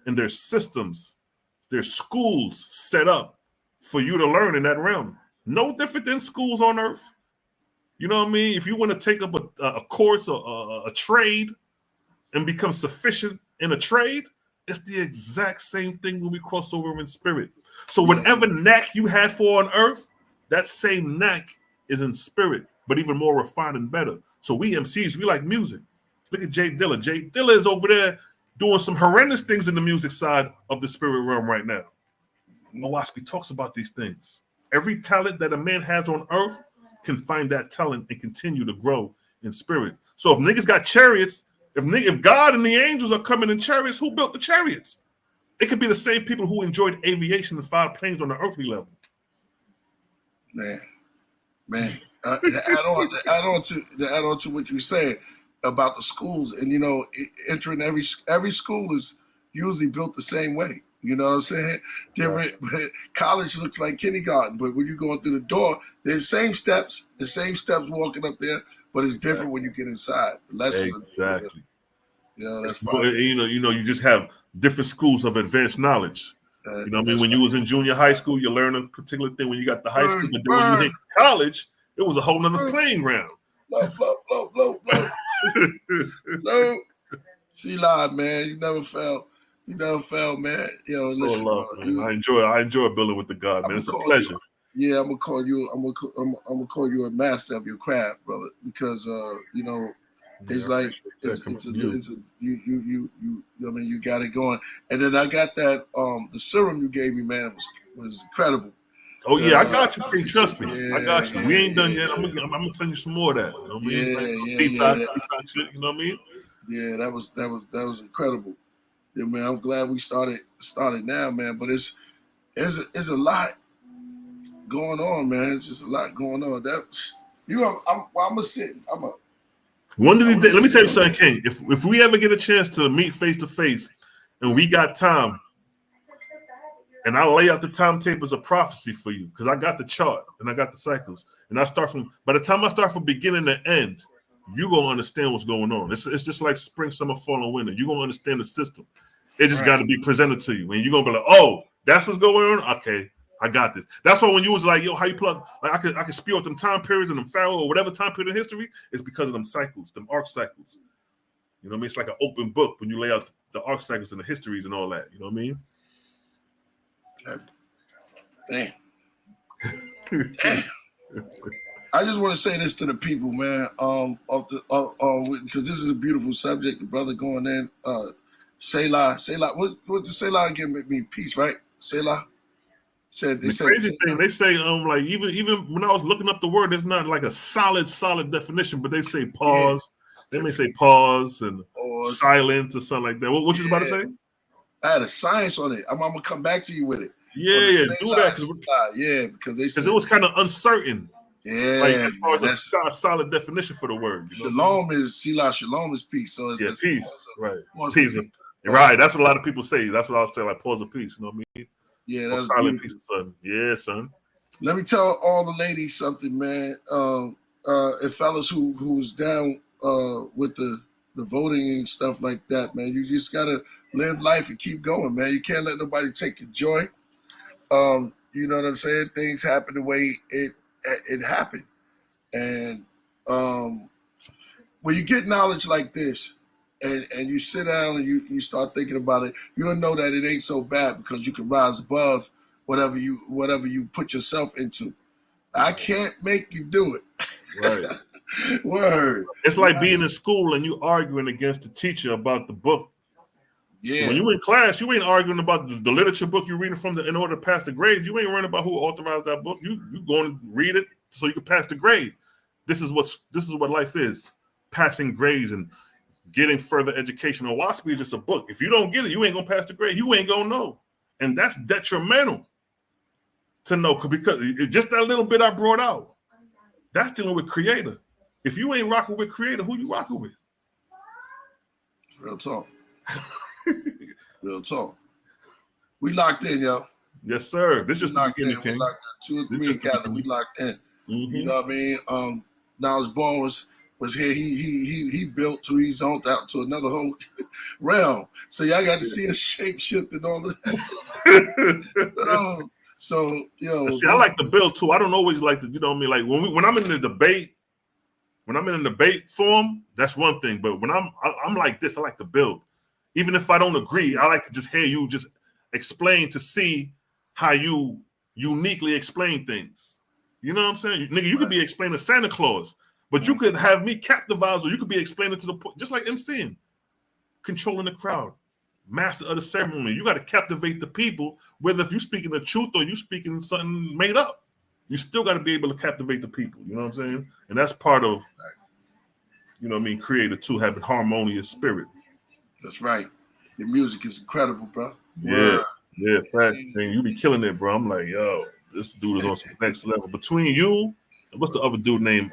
And there's systems, there's schools set up for you to learn in that realm. No different than schools on earth. You know what I mean? If you want to take up a course or a trade and become sufficient in a trade, it's the exact same thing when we cross over in spirit. So whatever knack you had for on earth, that same knack is in spirit, but even more refined and better. So we MCs, we like music. Look at Jay Dilla. Jay Dilla is over there doing some horrendous things in the music side of the spirit realm right now. Oahspe talks about these things. Every talent that a man has on earth can find that talent and continue to grow in spirit. So if niggas got chariots, if God and the angels are coming in chariots, who built the chariots? It could be the same people who enjoyed aviation and fly planes on the earthly level. Man. To add on to what you said about the schools, and entering every school is usually built the same way. You know what I'm saying? Different. College looks like kindergarten, but when you're going through the door, there's the same steps walking up there, but it's different when you get inside. The lessons exactly. That's fine. You just have different schools of advanced knowledge. You know what I mean? When you was in junior high school, you learn a particular thing when you got to high school, but then when you hit college, it was a whole nother playing ground. Blow. No. She lied, man. You never fell. Man. Listen. Love, man. I enjoy building with the God, man. It's a pleasure. I'm gonna call you. I'm gonna call you a master of your craft, brother, because it's like you got it going. And then I got that the serum you gave me, man, was incredible. Oh yeah, I got you, King. Trust me, I got you. We ain't done yet. I'm gonna send you some more of that. You know what I mean? Detox shit, you know what I mean? Yeah, that was incredible. Yeah, man, I'm glad we started now, man. But it's a lot going on, man. It's just a lot going on. I'm gonna sit. Let me tell you something, King. If we ever get a chance to meet face to face, and we got time, and I lay out the timetables of prophecy for you, because I got the chart and I got the cycles, and by the time I start from beginning to end, you're going to understand what's going on. It's just like spring, summer, fall, and winter. You're going to understand the system. It just got to be presented to you. And you're going to be like, oh, that's what's going on? Okay, I got this. That's why when you was like, yo, how you plug? Like I could spew out them time periods and them pharaoh or whatever time period in history, it's because of them cycles, them arc cycles. You know what I mean? It's like an open book when you lay out the archetypes and the histories and all that. You know what I mean? Damn. I just want to say this to the people, man. Because this is a beautiful subject. The brother going in, Selah. What's the Selah again? Mean peace, right? Selah. Crazy thing, they say like even when I was looking up the word, there's not like a solid definition, but they say pause. Yeah. They may say pause and silence or something like that. What you was about to say? I had a science on it. I'm gonna come back to you with it. Yeah, do that. Because it was kind of uncertain. Yeah, like as far as a solid definition for the word. You know shalom is Selah. Shalom is peace. So it's peace, right? Peace, right? That's what a lot of people say. That's what I'll say, like pause of peace. You know what I mean? Yeah, that's silent peace, son. Yeah, son. Let me tell all the ladies something, man. And fellas who's down with the voting and stuff like that, man. You just gotta live life and keep going, man. You can't let nobody take your joy. You know what I'm saying? Things happen the way it happened. And when you get knowledge like this and you sit down and you start thinking about it, you'll know that it ain't so bad because you can rise above whatever you put yourself into. I can't make you do it. Right. Word. It's like being in school and you arguing against the teacher about the book. Yeah. When you in class, you ain't arguing about the literature book you're reading from in order to pass the grade. You ain't worrying about who authorized that book. You going to read it so you can pass the grade. This is what life is. Passing grades and getting further education. Oahspe is just a book. If you don't get it, you ain't gonna pass the grade. You ain't gonna know. And that's detrimental to know because just that little bit I brought out. That's dealing with creator. If you ain't rocking with creator, who you rocking with? Real talk. Real talk. We locked in, yo. Yes, sir. This is the beginning, King. We locked in. 2 or 3 together. We locked in. Mm-hmm. You know what I mean? Now his ball was here. He built to he's on out to another whole realm. So y'all got to see a shape shift and all of that. So see, I like the build too. I don't always like the, you know what I mean? Like when I'm in the debate, when I'm in a debate form, that's one thing. But when I'm like this, I like to build. Even if I don't agree, I like to just hear you just explain to see how you uniquely explain things. You know what I'm saying? Nigga, you could be explaining Santa Claus, but you could have me captivized, or you could be explaining to the point, just like MCing, controlling the crowd, master of the ceremony. You got to captivate the people, whether if you're speaking the truth or you speaking something made up. You still got to be able to captivate the people. You know what I'm saying? And that's part of, you know what I mean, creator too, having harmonious spirit. That's right. The music is incredible, bro. Yeah, yeah, fact. And you be killing it, bro. I'm like, yo, this dude is on some next level. Between you, what's the other dude named?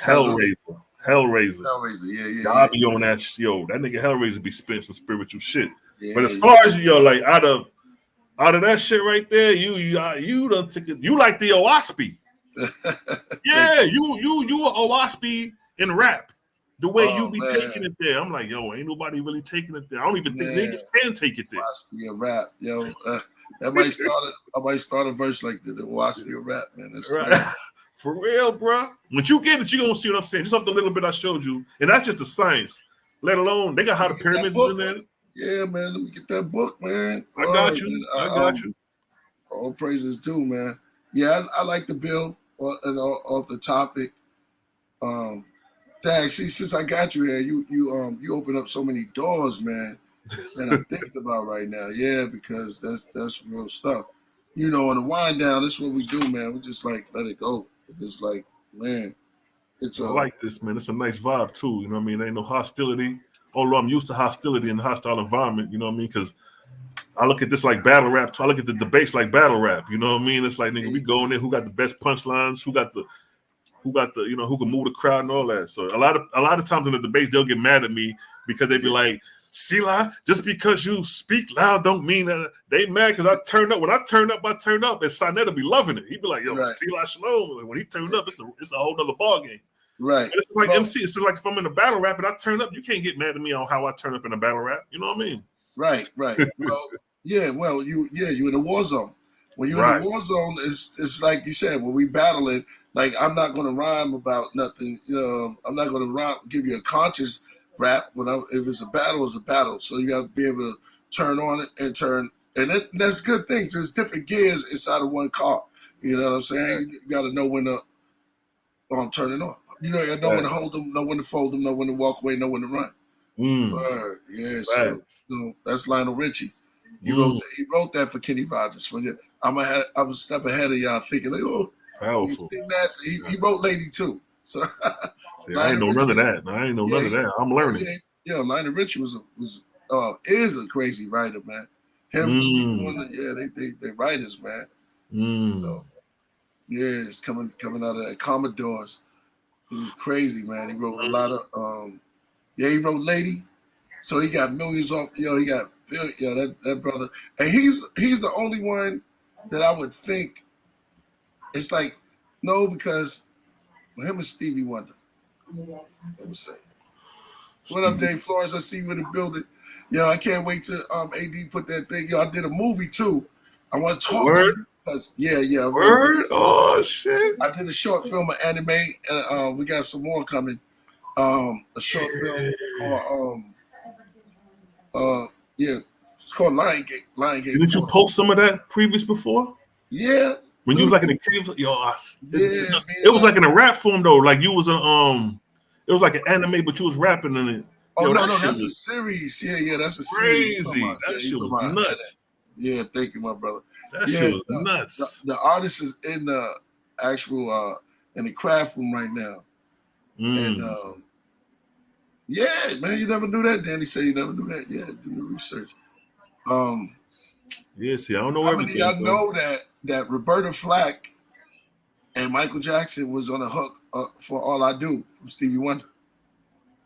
Hellraiser. Yeah. I'll be on that. Yo, that nigga Hellraiser be spitting some spiritual shit. Yeah, but as far as like out of that shit right there, you done took it. You like the Oahspe. Yeah, you a Oahspe in rap. The way you be taking it there, I'm like, yo, ain't nobody really taking it there. I don't even think niggas can take it there. Oahspe a rap, yo. I might start a verse like the Oahspe a rap, man. That's crazy. For real, bro. When you get it, you gonna see what I'm saying. Just off the little bit I showed you, and that's just the science. Let alone they got how the pyramids is in there. Yeah, man. Let me get that book, man. I got you. I got you. All praises too, man. Yeah, I like the bill off the topic. Dang, see, since I got you here, you open up so many doors, man, that I'm thinking about right now. Yeah, because that's real stuff. You know, on the wind down, that's what we do, man. We just like let it go. It's like, man, I like this, man. It's a nice vibe too. You know what I mean? There ain't no hostility. Although I'm used to hostility in a hostile environment, you know what I mean? Because I look at this like battle rap too. I look at the debates like battle rap. You know what I mean? It's like, nigga, we go in there. Who got the best punchlines? Who got the you know, who can move the crowd and all that. So a lot of times in the debates they'll get mad at me because they be like, Selah, just because you speak loud don't mean that. They mad because I turn up. When I turn up, and Sinetta be loving it. He be like, yo, right. Selah Shalom. When he turn up, it's a whole nother ball game. Right. And it's like MC. It's like if I'm in a battle rap and I turn up, you can't get mad at me on how I turn up in a battle rap. You know what I mean? Right. Well, you in a war zone. When you're in the war zone, it's like you said, when we battling, like I'm not gonna rhyme about nothing. You know, I'm not gonna give you a conscious rap. If it's a battle, it's a battle. So you got to be able to turn on it and turn, and that's good things. There's different gears inside of one car. You know what I'm saying? You got to know when to turn it on. You know when to hold them, know when to fold them, know when to walk away, know when to run. Word. Yeah, so that's Lionel Richie. He wrote that for Kenny Rogers. I'm a step ahead of y'all thinking, like, oh, powerful. He wrote Lady too. So see, I ain't know none of that. I ain't know none of that. I'm learning. Lionel Richie is a crazy writer, man. Him, Steve Wonder, they writers, man. So it's coming out of that Commodores. He was crazy, man. He wrote a lot of he wrote Lady. So he got millions off. He got that brother, and he's the only one that I would think. It's like no, because him and Stevie Wonder. Let me say, what up, Dave Flores? I see you in the building. I can't wait to AD put that thing. I did a movie too. I want to talk to you because Word. Oh shit! I did a short film of anime, and we got some more coming. A short film called it's called Lion Gate. Didn't you post some of that previous before? Yeah. When you was like in the caves, it was like in a rap form though. Like you was it was like an anime, but you was rapping in it. Oh no, that's a series. Yeah, that's a series. Crazy. That shit was nuts. Yeah, thank you, my brother. That shit was nuts. The artist is in the actual in the craft room right now. And man, you never knew that. Danny said you never knew that. Yeah, do your research. See, I don't know everything. Y'all know that Roberta Flack and Michael Jackson was on the hook for All I Do from Stevie Wonder.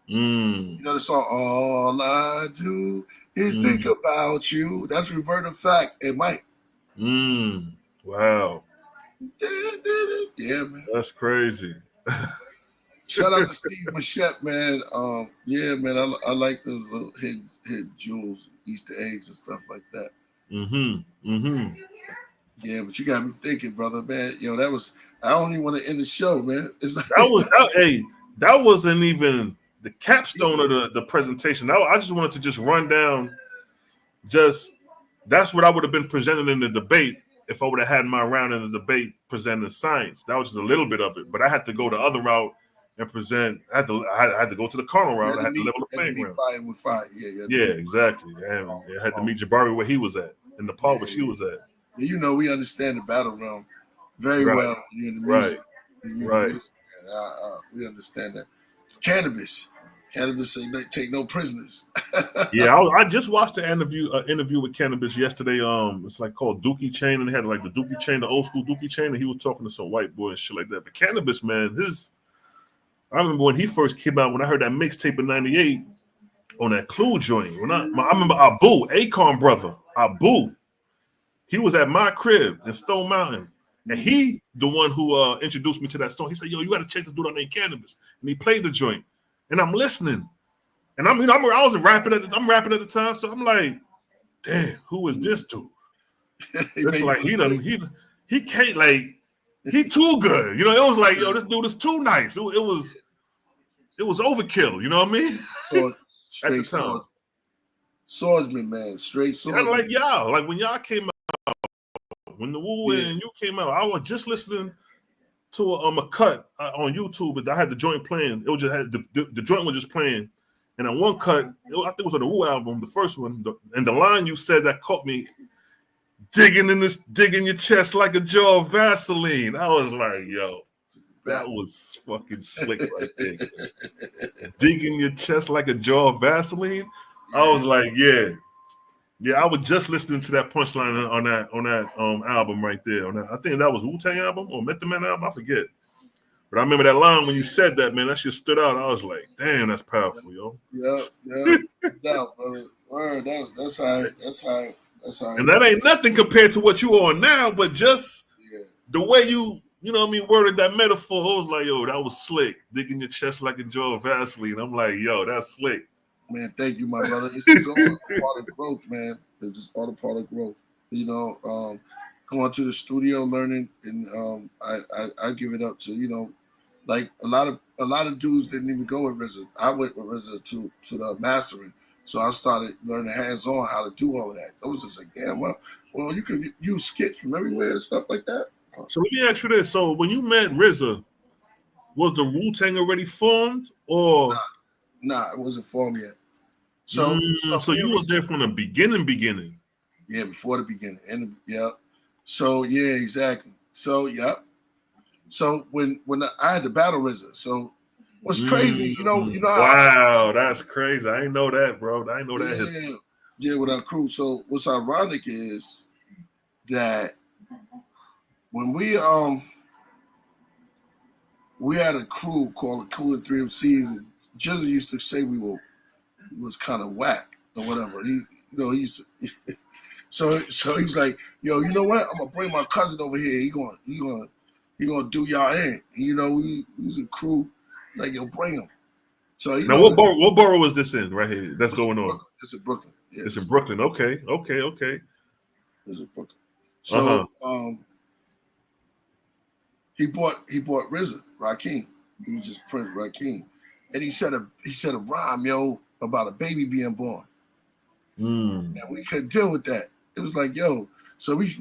You know the song All I Do Is Think About You. That's Roberta Flack and Mike. Wow. Yeah, man. That's crazy. Shout out to Steve Machette, man. Man, I like those little hidden jewels, Easter eggs and stuff like that. Yeah, but you got me thinking, brother, man. That was. I don't even want to end the show, man. It's like, that wasn't even the capstone of the presentation. I just wanted to just run down. That's what I would have been presenting in the debate if I would have had my round in the debate presenting science. That was just a little bit of it, but I had to go the other route and present. I had to go to the carnal route. I had to level the playing ground. Fire. Yeah, exactly. And I had to meet Jabari where he was at, in the part where she was at. We understand the battle realm very well. In the music. Right. We understand that. Cannabis say take no prisoners. I just watched the interview with Cannabis yesterday. It's like called Dookie Chain, and they had like the Dookie Chain, the old school Dookie Chain, and he was talking to some white boy and shit like that. But Cannabis, man, I remember when he first came out, when I heard that mixtape in '98 on that Clue joint. I remember Abu, Akon brother, Abu. He was at my crib in Stone Mountain. And he, the one who introduced me to that song, he said, "Yo, you got to check this dude out named Cannabis." And he played the joint, and I'm listening, and I was rapping at the time, so I'm like, "Damn, who is this dude?" It's like he can't he too good, It was like, yo, this dude is too nice. It was overkill, you know what I mean? Straight swordsman, man, straight swordsman. Like y'all, like when y'all came out. When the Wu and you came out, I was just listening to a cut on YouTube. I had the joint playing. It was just the joint was just playing, and on one cut, I think it was on the Wu album, the first one, and the line you said that caught me, digging your chest like a jar of Vaseline. I was like, yo, that was fucking slick right there. Digging your chest like a jar of Vaseline. I was like, yeah. Yeah, I was just listening to that punchline on that album right there. I think that was Wu-Tang album or Method Man album. I forget. But I remember that line when you said that, man. That shit stood out. I was like, damn, that's powerful, yo. Yeah, brother. Word, that's how. And that ain't nothing compared to what you on now, but just the way you know what I mean, worded that metaphor. I was like, yo, that was slick. Digging your chest like a jar of Vaseline. I'm like, yo, that's slick. Man, thank you, my brother. It's all a part of growth, man. It's just all a part of growth. Going to the studio, learning, and I give it up to Like a lot of dudes didn't even go with RZA. I went with RZA to the mastering. So I started learning hands-on how to do all of that. I was just like, damn, well, you could use skits from everywhere and stuff like that. So let me ask you this. So when you met RZA, was the Wu-Tang already formed or? Nah, it wasn't formed yet. So you was there from the beginning. Yeah, before the beginning. So yeah, exactly. So yeah. So when I had to battle RZA, so what's crazy, you know how, wow, that's crazy. I didn't know that, bro. I didn't know that. Yeah, with our crew. So what's ironic is that when we had a crew called the Cool and 3 MCs, and Jizzy used to say we was kind of whack or whatever. He used to. So he's like, yo, you know what? I'm gonna bring my cousin over here. He gonna do y'all in. And, we was a crew, like, yo, bring him. So now, what borough was this in right here? That's going on. It's in Brooklyn. Yeah, it's in Brooklyn. Okay. It's in Brooklyn. So he bought RZA, Rakim. He was just Prince Rakim, and he said a rhyme, yo, about a baby being born. And we couldn't deal with that. It was like, yo, so we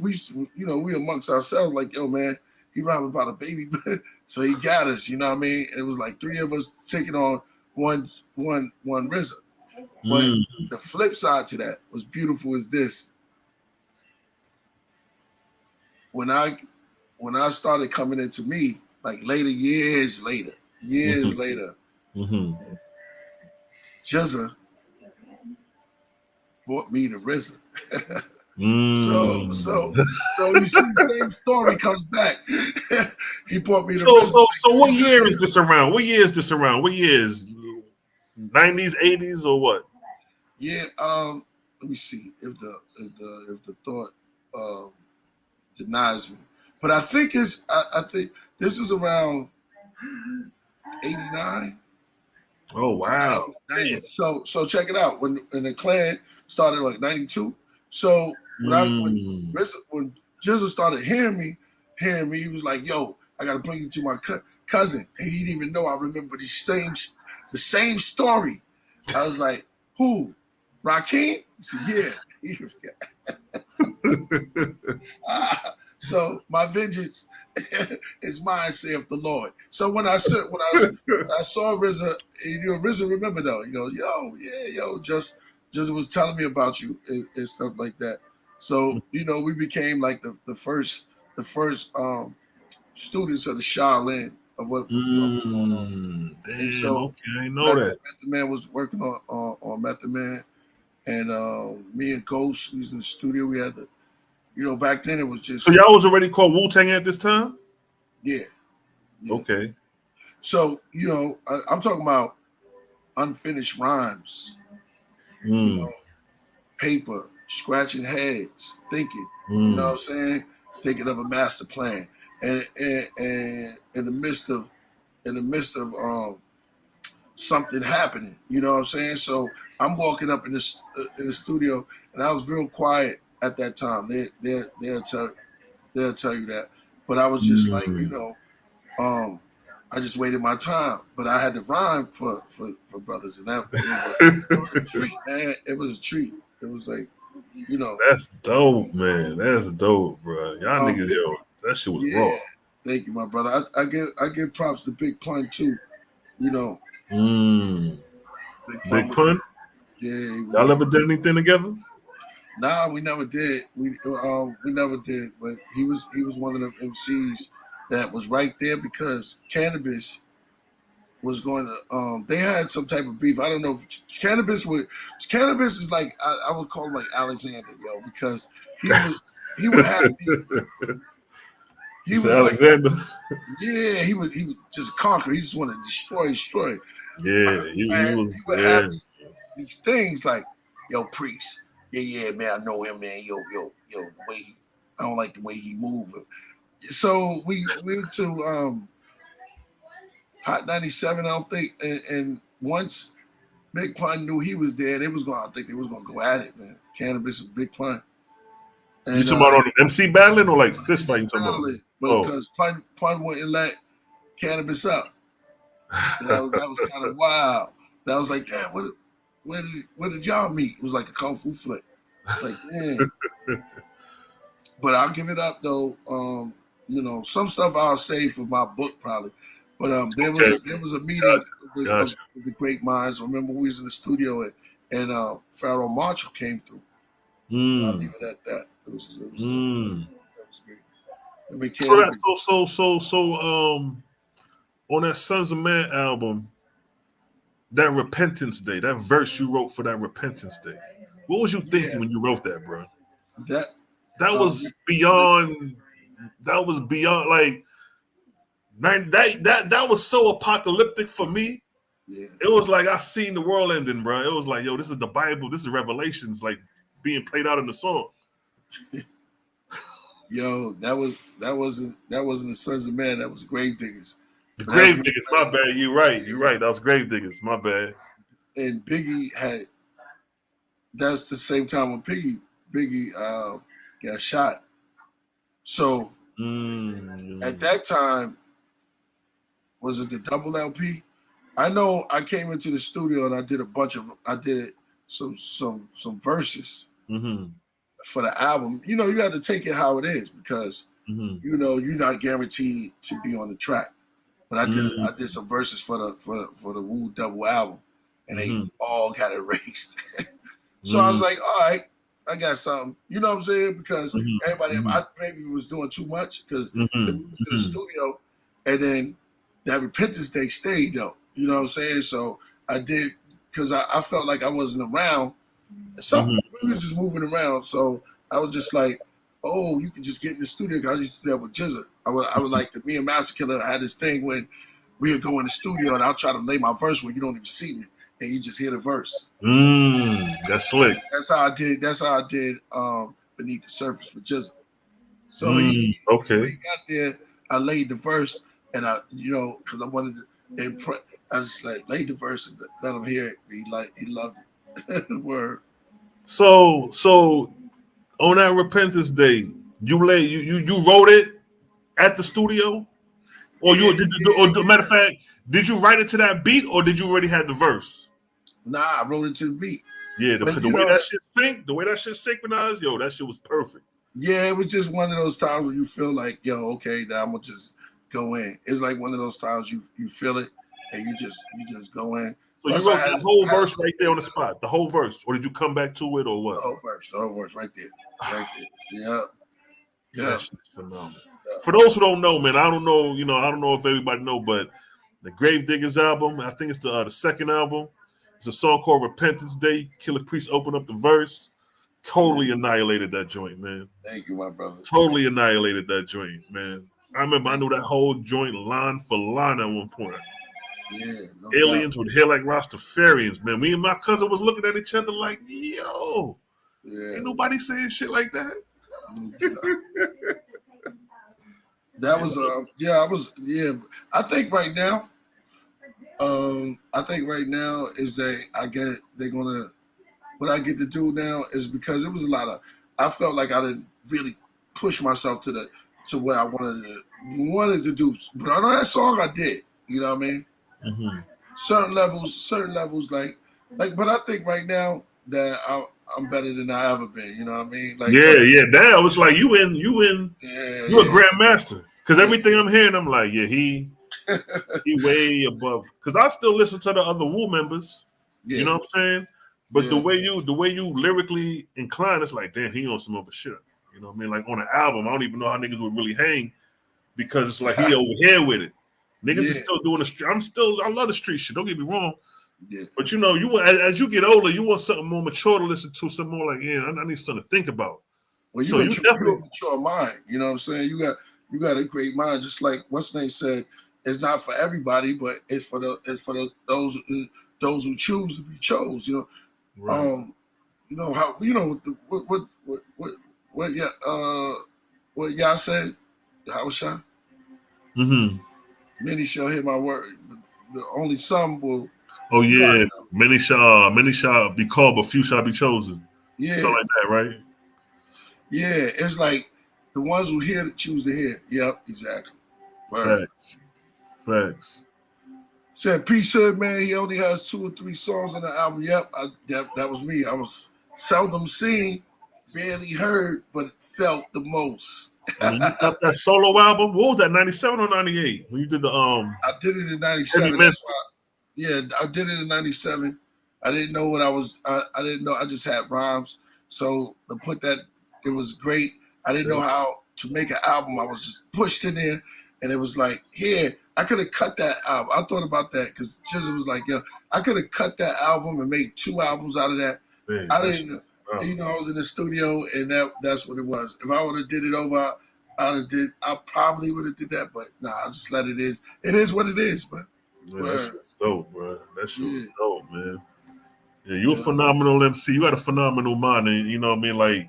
amongst ourselves, like, yo, man, he rhymed about a baby, so he got us, you know what I mean? And it was like 3 of us taking on one RZA. But the flip side to that was beautiful is this. When I started coming into me, like years later, Jizza brought me to RZA. So you see the same story comes back. He brought me to RZA. So what year is this around? What year is 90s, 80s, or what? Yeah, let me see if the thought denies me. But I think I think this is around 89. Oh wow. 90. So check it out. When the clan started like 92. So when Jizzle started hearing me, he was like, yo, I gotta bring you to my cousin. And he didn't even know I remember the same story. I was like, who? Rakim? He said, yeah. So my vengeance is mine, saith the Lord. So when I saw RZA, RZA remember though, just was telling me about you and stuff like that. So we became like the first students of the Shaolin of what was going on. Damn, and so okay, I know that Method Man was working on Method Man, and me and Ghost, we was in the studio. We had back then it was just. So y'all was already called Wu-Tang at this time? Yeah. Okay. So I'm talking about unfinished rhymes. Paper, scratching heads, thinking. You know what I'm saying? Thinking of a master plan, and in the midst of something happening. You know what I'm saying? So I'm walking up in the studio, and I was real quiet at that time. They'll tell you that, but I was just like, I just waited my time, but I had to rhyme for brothers, and that it was a treat, man. It was a treat. It was like, That's dope, man. That's dope, bro. Y'all niggas, that shit was raw. Thank you, my brother. I give props to Big Pun too. Big Pun. Yeah. Y'all ever did anything together? Nah, we never did. We never did. But he was one of the MCs that was right there because Cannabis was going to. They had some type of beef. I don't know. Cannabis is like I would call him like Alexander, because he would have. He was Alexander. Like, yeah, he was just conquer. He just wanted to destroy. Yeah, he would have these things like, yo, Priest. Yeah, man, I know him, man. Yo, the way I don't like the way he moved. So we went to Hot 97, I don't think, and once Big Pun knew he was there, I think they was gonna go at it, man. Cannabis and Big Pun. And, you talking about on the MC battling or like fist fighting? Because Pun wouldn't let Cannabis up. That was kind of wild. That was like, damn, where did y'all meet? It was like a kung fu flick. Like, man. But I'll give it up though. You know, some stuff I'll save for my book probably. But there was a meeting of the great minds. I remember we was in the studio and Pharaoh Marshall came through. I'll leave it at that. That was great. On that Sons of Man album, that Repentance Day, that verse you wrote for that Repentance Day, what was you thinking when you wrote that, bro? That was beyond. That was beyond. Like, man, that was so apocalyptic for me. Yeah. It was like I seen the world ending, bro. It was like, yo, this is the Bible. This is Revelations, like being played out in the song. Yo, that wasn't the Sons of Man. That was Gravediggers. The Gravediggers. My bad. You're right. That was Gravediggers. My bad. And Biggie had. That's the same time when Biggie got shot. So at that time, was it the double LP? I know I came into the studio and I did some verses for the album. You know, you have to take it how it is because you know you're not guaranteed to be on the track. But I did some verses for the Wu double album, and they all got erased. So I was like, all right, I got something. You know what I'm saying? Because everybody, I maybe was doing too much because we moved to the studio, and then that Repentance Day stayed though. You know what I'm saying? So I did because I felt like I wasn't around. We was just moving around, so I was just like, oh, you can just get in the studio. Cause I used to do that with Jizza. I would like me and Master Killer had this thing when we would go in the studio and I'll try to lay my verse where you don't even see me and you just hear the verse. That's slick. That's how I did Beneath the Surface for Jizza. So he got there, I laid the verse and because I wanted to impress. I just like laid the verse and let him hear it. He loved it. Word. So on that Repentance Day, you wrote it at the studio, or matter of fact, did you write it to that beat, or did you already have the verse? Nah, I wrote it to the beat. Yeah, the way that shit synchronized, yo, that shit was perfect. Yeah, it was just one of those times where you feel like, yo, okay, now I'm gonna just go in. It's like one of those times you feel it and you just go in. So you wrote the whole verse right there on the spot, the whole verse, or did you come back to it, or what? The whole verse right there. Yeah. That shit's phenomenal. Yeah. For those who don't know, man, I don't know if everybody know, but the Gravediggers album, I think it's the second album. It's a song called Repentance Day. Killah Priest opened up the verse. Totally annihilated that joint, man. Thank you, my brother. Totally annihilated that joint, man. I remember I knew that whole joint line for line at one point. Yeah, aliens with hair like Rastafarians, man. Me and my cousin was looking at each other like, yo, ain't nobody saying shit like that. That was I think right now is what I get to do now is because it was a lot of, I felt like I didn't really push myself to what I wanted to do. But on that song I did, you know what I mean? Certain levels like, but I think right now that I'm better than I ever been. You know what I mean? Like, Damn, I was like, you a grandmaster. Because everything I'm hearing, I'm like, he way above. Because I still listen to the other Wu members. Yeah. You know what I'm saying? But the way you lyrically incline, it's like, damn, he on some other shit. You know what I mean? Like on an album, I don't even know how niggas would really hang because it's like he over here with it. Niggas is still doing I love the street shit. Don't get me wrong. Yeah. But as you get older, you want something more mature to listen to, something more like, I need something to think about. Well, you definitely mature mind. You know what I'm saying? You got a great mind, just like what's name said. It's not for everybody, but it's for those who choose to be chose. You know, right. You know how what y'all said. How was shot? Many shall hear my word. The only some will. Oh yeah, many shall be called, but few shall be chosen. Yeah, something like that, right? Yeah, it's like the ones who hear choose to hear. Yep, exactly. Right. Facts. Said Priesthood, man, he only has 2 or 3 songs on the album. Yep, that was me. I was seldom seen, barely heard, but felt the most. When you got that solo album, what was that, 97 or 98? When you did the I did it in 97. That's why. Yeah, I did it in 97. I didn't know what I was. I didn't know. I just had rhymes. So to put that, it was great. I didn't know how to make an album. I was just pushed in there, and it was like, here, I could have cut that album. I thought about that because Jizzle was like, yo, I could have cut that album and made 2 albums out of that. Man, I didn't, I was in the studio, and that's what it was. If I would have did it over, I probably would have did that, but nah, I just let it is. It is what it is, man. That shit was dope, bro. That shit was dope, man. Yeah, you're a phenomenal MC. You got a phenomenal mind, and you know what I mean? Like,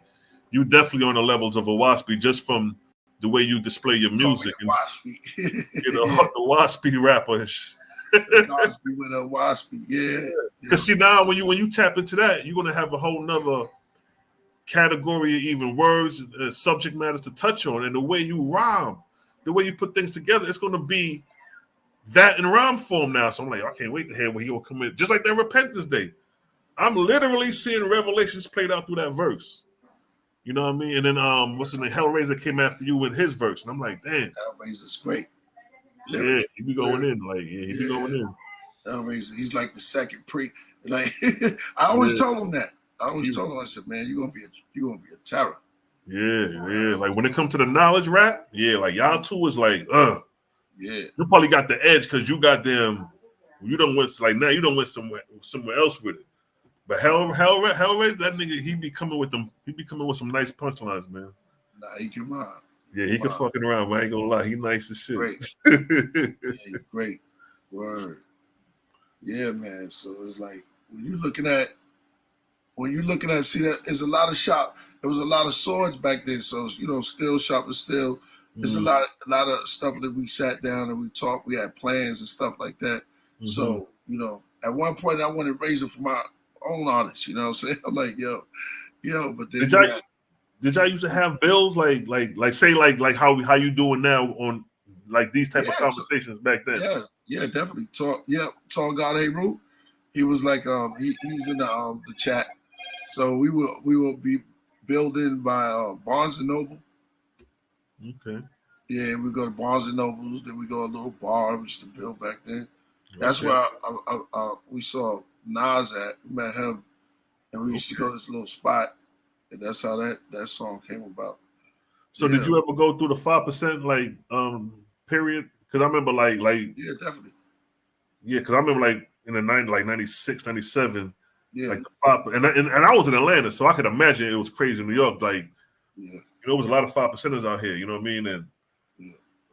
you definitely on the levels of Oahspe just from the way you display your music. And, you know, the Oahspe rapper. Oahspe with a Oahspe, yeah. Because see, now when you tap into that, you're gonna have a whole nother category of even words, subject matters to touch on, and the way you rhyme, the way you put things together, it's gonna be that in rhyme form now. So I'm like, I can't wait to hear what he will come in. Just like that Repentance Day. I'm literally seeing Revelations played out through that verse. You know what I mean? And then what's his name? Hellraiser came after you with his verse. And I'm like, damn. Hellraiser's great. Yeah, he be going in. Like, he be going in. Hellraiser, he's like the second like I always told him that. I said, man, you're gonna be a terror. Yeah. Like when it comes to the knowledge rap, like y'all two is like, yeah. You probably got the edge because you got them. You don't went like now. You don't went somewhere else with it. But Hellraiser, that nigga, he be coming with them. He be coming with some nice punchlines, man. Nah, he can rhyme. Yeah, he can fucking around. Man. I ain't gonna lie, he nice as shit. Great. Great. Word. Yeah, man. So it's like when you looking at, see that there's a lot of there was a lot of swords back then. So steel sharp and steel. There's a lot of stuff that we sat down and we talked. We had plans and stuff like that. Mm-hmm. So at one point I wanted Razor for my own artists. You know what I'm saying? I'm like, yo. But then did y'all used to have bills like say like how you doing now on like these type of conversations back then? Yeah, definitely. Tall God Heru. He was like he's in the chat. So we will be building by Barnes and Noble. Okay. Yeah, we go to Barnes and Nobles, then we go to a little bar we used to build back then. That's where we saw Nas at. We met him, and we used to go to this little spot, and that's how that song came about. So did you ever go through the 5% period? Because I remember like yeah, definitely. Yeah, because I remember like in the 90s, like 96, 97. Yeah. Like the 5%, and I was in Atlanta, so I could imagine it was crazy in New York. Like, there was a lot of 5%ers out here. You know what I mean? And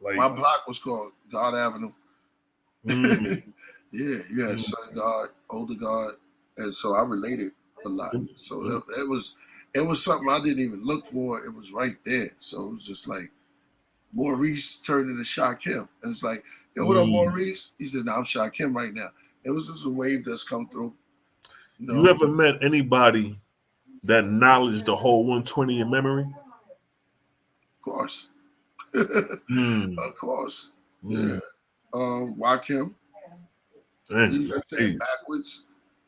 like my block was called God Avenue. Yeah, you had Son God, Older God, and so I related a lot. So it was something I didn't even look for. It was right there. So it was just like Maurice turned into Shakim. And it's like, yo, what up, Maurice? He said, no, I'm Shakim right now. It was just a wave that's come through. You ever met anybody that acknowledged the whole 120 in memory? Of course. Of course. Yeah. Wakim. He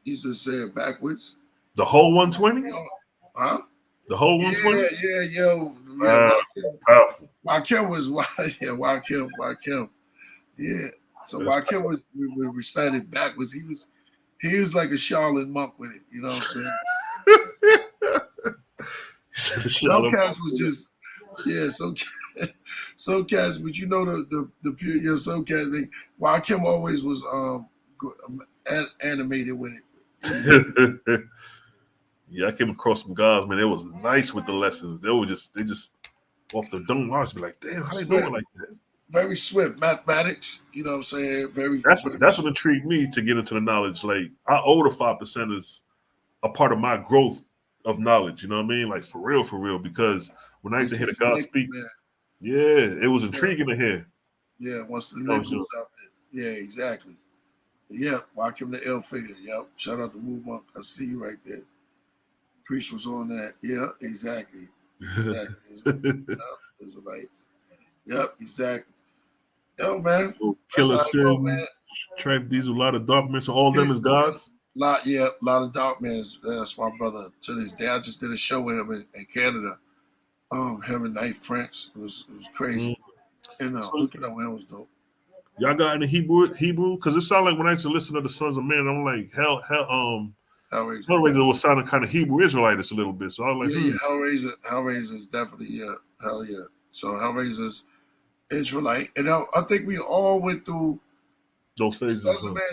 used to say it backwards. The whole 120? Huh? The whole 120? Yeah. Powerful. Wakim was Wakim. Yeah. So Wakim was we recited backwards. He was like a Charlotte monk with it. You know what I'm saying? Some cats was just some cats, but the pure some cats Wakim always was animated with it. Yeah, I came across some guys, man. It was nice with the lessons. They just off the dome. I was be like, damn, how they doing like that? Very swift mathematics. You know what I'm saying? That's what intrigued me to get into the knowledge. Like I owe the 5%ers a part of my growth of knowledge. You know what I mean? Like for real. Because when I used to hear the God speak, it was intriguing to hear. Yeah, once the link was out there. Yeah, exactly. Yeah, Wakim the L figure. Yep. Shout out to Wu Monk. I see you right there. Priest was on that. Yeah, exactly. Israelites. Yep, exactly. Yo, man. Killer Sin, Trev Diesel, a lot of dark men. So all of them is gods. A lot of dark men. That's my brother to this day. I just did a show with him in Canada. Him and Knife Prince. It was crazy. And looking at him was dope. Y'all got any Hebrew? Because it sounded like when I used to listen to the Sons of Men, I'm like, Hellraiser was sounding kind of Hebrew Israelitish a little bit. So I was like, Hellraiser is definitely hell yeah. So Hellraiser's Israelite, and I think we all went through those phases. Sons of Man,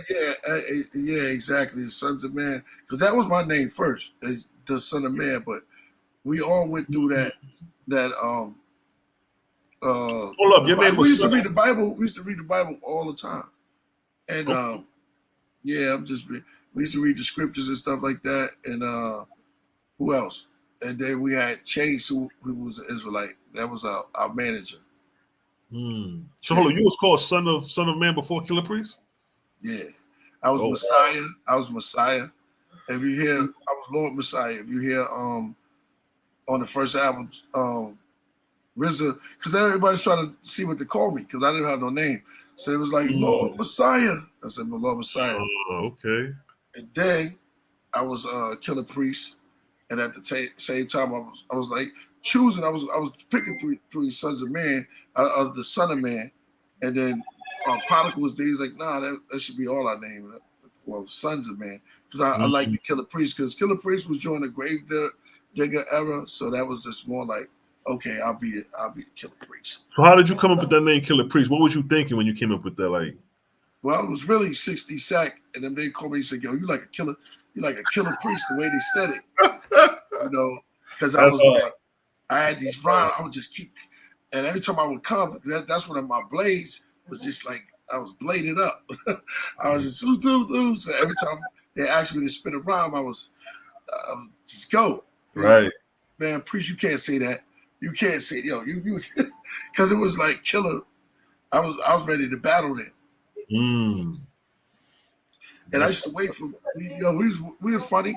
yeah, exactly. The Sons of Man, because that was my name first, the Son of Man. But we all went through that. Hold up, your name was. We used to read the Bible. We used to read the Bible all the time, and we used to read the scriptures and stuff like that. And who else? And then we had Chase, who was an Israelite. That was our manager. So hold on, you was called Son of Man before Killah Priest? Yeah, I was Messiah. I was Messiah. If you hear, I was Lord Messiah. If you hear, on the first album, RZA, because everybody's trying to see what they call me because I didn't have no name, so it was like Lord Messiah. I said, Lord Messiah. Okay. And then I was Killah Priest, and at the same time, I was like choosing. I was picking three Sons of Man, the Son of Man, and then Prodigal was there. He's like, nah, that should be all our name. Well, Sons of Man, because I like the Killah Priest, because Killah Priest was during the grave digger era, so that was just more like, okay, I'll be the Killah Priest. So how did you come up with that name, Killah Priest? What was you thinking when you came up with that? Like, well, it was really 60 Sack, and then they called me and said, "Yo, you like a Killah Priest?" The way they said it, because I was like, I had these rhymes. I would just keep, and every time I would come, that's when my blades was just like I was bladed up. I was just do. So every time they asked me to spit a rhyme, I was just go. Right, man. Priest, you can't say that. You can't say you because it was like Killah. I was ready to battle them. And I used to wait for we was funny.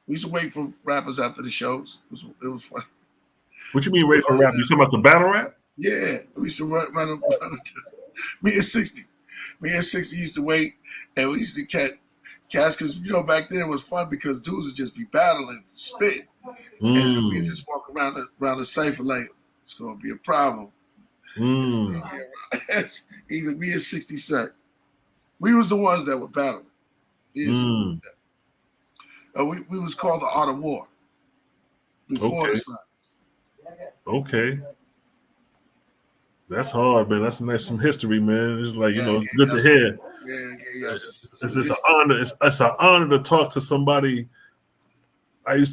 We used to wait for rappers after the shows. It was fun. What you mean wait for rap? You talking about the battle rap? Yeah, we used to run me and 60 used to wait, and we used to catch because back then it was fun because dudes would just be battling, spitting, and we just walk around the cipher like it's gonna be a problem. Either me and 60 Cent. We was the ones that were battling. We was called the Art of War before the Science. Okay. That's hard, man. That's some history, man. It's like, good to hear. Yeah. It's an honor. It's an honor to talk to somebody. I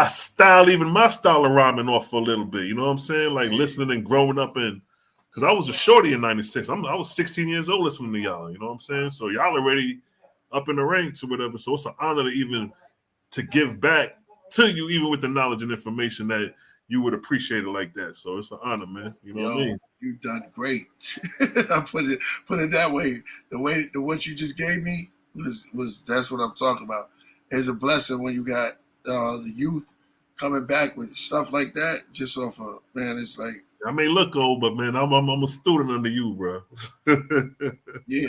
style even my style of rhyming off for a little bit. You know what I'm saying? Like listening and growing up in, because I was a shorty in '96. I was 16 years old listening to y'all. You know what I'm saying? So y'all already up in the ranks or whatever. So it's an honor to give back to you, even with the knowledge and information that you would appreciate it like that. So it's an honor, man. You know what I mean? You've done great. I put it that way. The what you just gave me was that's what I'm talking about. It's a blessing when you got the youth coming back with stuff like that. Just off of man, it's like I may look old, but man, I'm a student under you, bro. Yeah,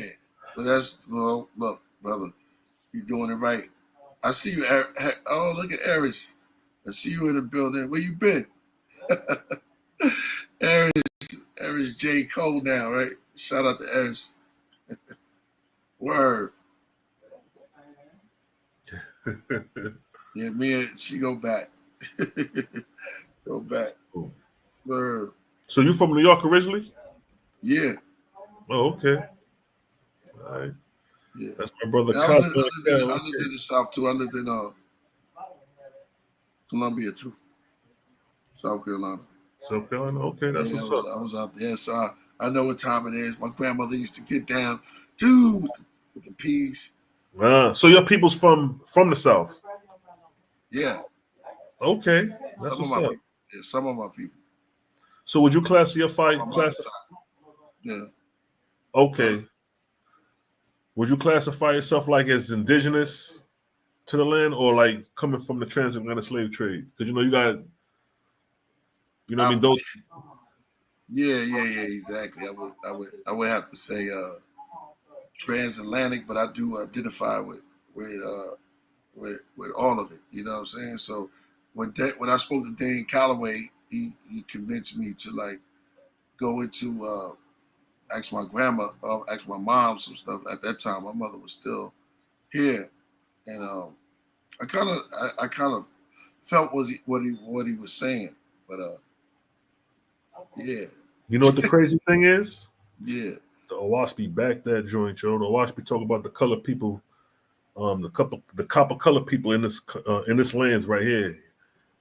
but look, brother, you're doing it right. I see you. Oh, look at Aries. I see you in the building. Where you been? Aries J. Cole now, right? Shout out to Aries. Word. Yeah, me and she go back. Go back. Word. So you from New York originally? Yeah. Oh, okay. All right. Yeah. That's my brother. I lived in the South too. I lived in Columbia too. South Carolina. South Carolina. Okay, that's what's up. I was out there, so I know what time it is. My grandmother used to get down with the peas. So your people's from the South? Yeah. Okay, that's what's up. Yeah, some of my people. So would you classify? Yeah. Okay. Would you classify yourself like as indigenous to the land, or like coming from the transatlantic slave trade? Because you got, what I mean, those. Yeah, exactly. I would have to say transatlantic, but I do identify with all of it. You know what I'm saying? So when I spoke to Dane Calloway, he convinced me to like go into ask my mom some stuff. At that time, my mother was still here, and I kind of felt what he was saying, but yeah. You know what the crazy thing is? Yeah. The Oahspe back that joint, yo. The Oahspe talk about the color people, the copper color people in this lands right here.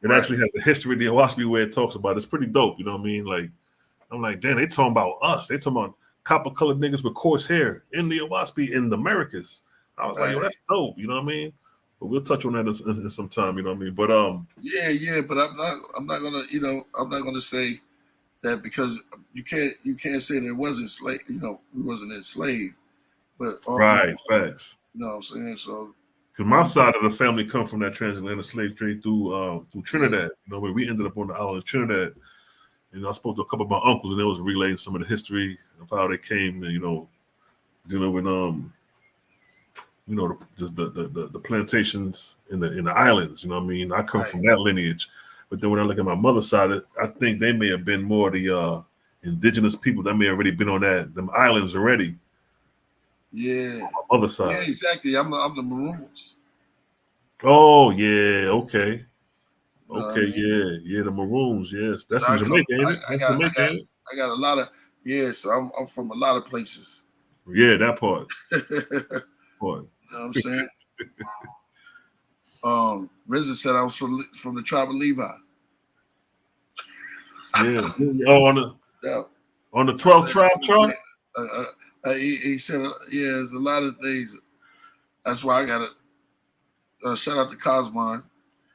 It actually has a history of the Oahspe where it talks about. It's pretty dope, you know what I mean? Like, I'm like, damn, they talking about us. They talking about copper colored niggas with coarse hair in the Oahspe in the Americas. I was like, yo, that's dope, you know what I mean? But we'll touch on that in some time, you know what I mean? But yeah, but I'm not gonna say that, because you can't say that it wasn't slave, we wasn't enslaved. But right, facts. You know what I'm saying? So because my side of the family come from that transatlantic slave trade through Trinidad. You know, where we ended up on the island of Trinidad. I spoke to a couple of my uncles, and they was relaying some of the history of how they came, and dealing with the plantations in the islands. You know what I mean? I come from that lineage, but then when I look at my mother's side, I think they may have been more the indigenous people that may have already been on them islands already. Yeah. On my mother's side. Yeah, exactly. I'm the Maroons. Oh yeah, okay. Okay, I mean? yeah, the Maroons, yes. That's in Jamaica, ain't it? I got a lot of, so I'm from a lot of places. Yeah, that part. You know what I'm saying? RZA said I was from the tribe of Levi. Yeah. Oh, on the 12th tribe chart? He said, there's a lot of things. That's why I got to shout out to Cosmogony.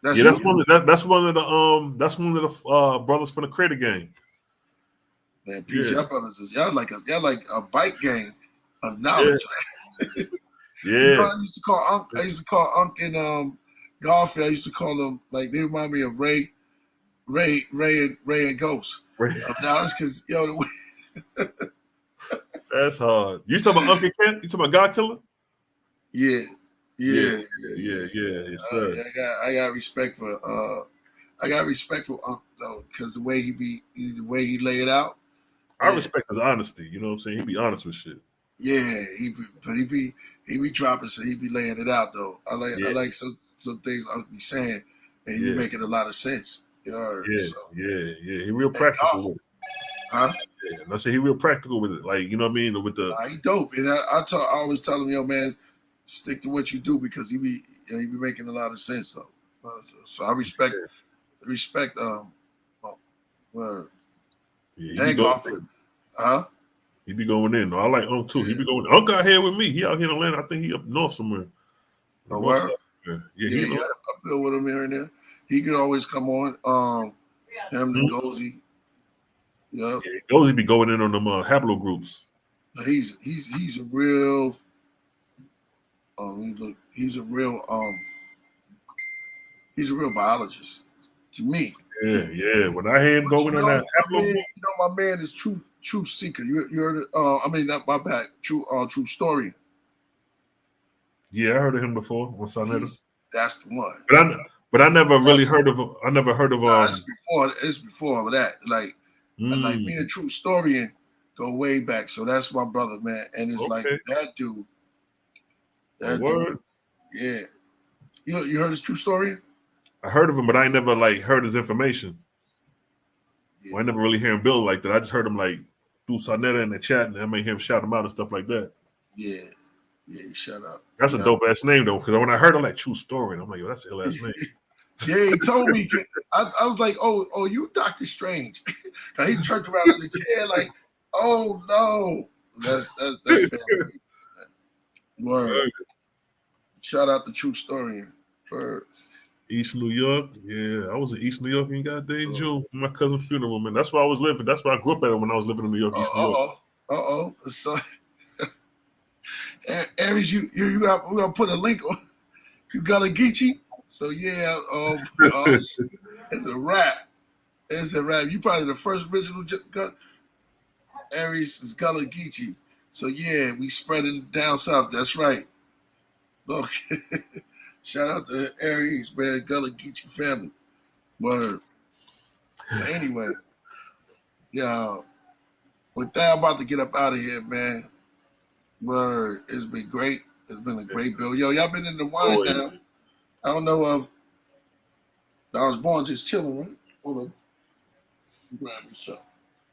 That's one of the brothers from the Crater Gang. Man, peace, y'all brothers, y'all like a bike gang of knowledge. Yeah. I used to call Unc and Garfield. I used to call them, like, they remind me of Ray and Ghost. Now it's because that's hard. You talking about Uncle Kent? You talking about God Killer? Yeah. Yes, sir. I got respect for Unc though, because the way he lay it out. I respect his honesty. You know what I'm saying? He be honest with shit. Yeah, he be dropping, so he be laying it out though. I like some things Unc be saying, and he be making a lot of sense. He real practical with it. Huh? Yeah, and I say he real practical with it. Like, you know what I mean? With the he dope. And I always tell him, yo, man, stick to what you do, because he be making a lot of sense though. So I respect he be going in. I like Unc too. He be going. Unc out here with me. He out here in Atlanta. I think he up north somewhere. Oh, where? Yeah. I feel with him here and there. He could always come on. Him and Gozy. Yeah, Gozy be going in on them haplogroups. He's a real. He's a real biologist to me. Yeah. When I hear him going on that haplogroup, my man is true seeker. You heard it? Not my bad. True historian. Yeah, I heard of him before. Once I met him. That's the one. But I never really heard of him. I never heard of It's before all of that. Like, like me and True Historian go way back. So that's my brother, man. And it's like that dude. Word. Yeah. You heard his True Historian? I heard of him, but I ain't never heard his information. Yeah. Well, I never really hear him build like that. I just heard him through Sarnetta in the chat, and I may hear him shout him out and stuff like that. Yeah, shut up. That's a dope ass name though, because when I heard him True Story, I'm like, yo, that's a ill ass name. Yeah, he told me. I was like, oh, you Dr. Strange. He turned around in the chair like, oh no, that's family. Word. Shout out to True Historian for East New York. Yeah, I was in East New York in goddamn June. My cousin's funeral, man. That's where I was living. That's where I grew up at when I was living in New York, East New York. So, Aries, we're gonna put a link on. You got a Geechee? So yeah, it's a rap. It's a rap. You probably the first original Aries is Gullah Geechee. So yeah, we spread it down south. That's right. Look, shout out to Aries, man, Gullah Geechee family. Word. But anyway, yeah. With that, I'm about to get up out of here, man. Word. It's been great. It's been a great build. Yo, y'all been in the wine now. I don't know if I was born just chilling, right? Hold on. Grab me something.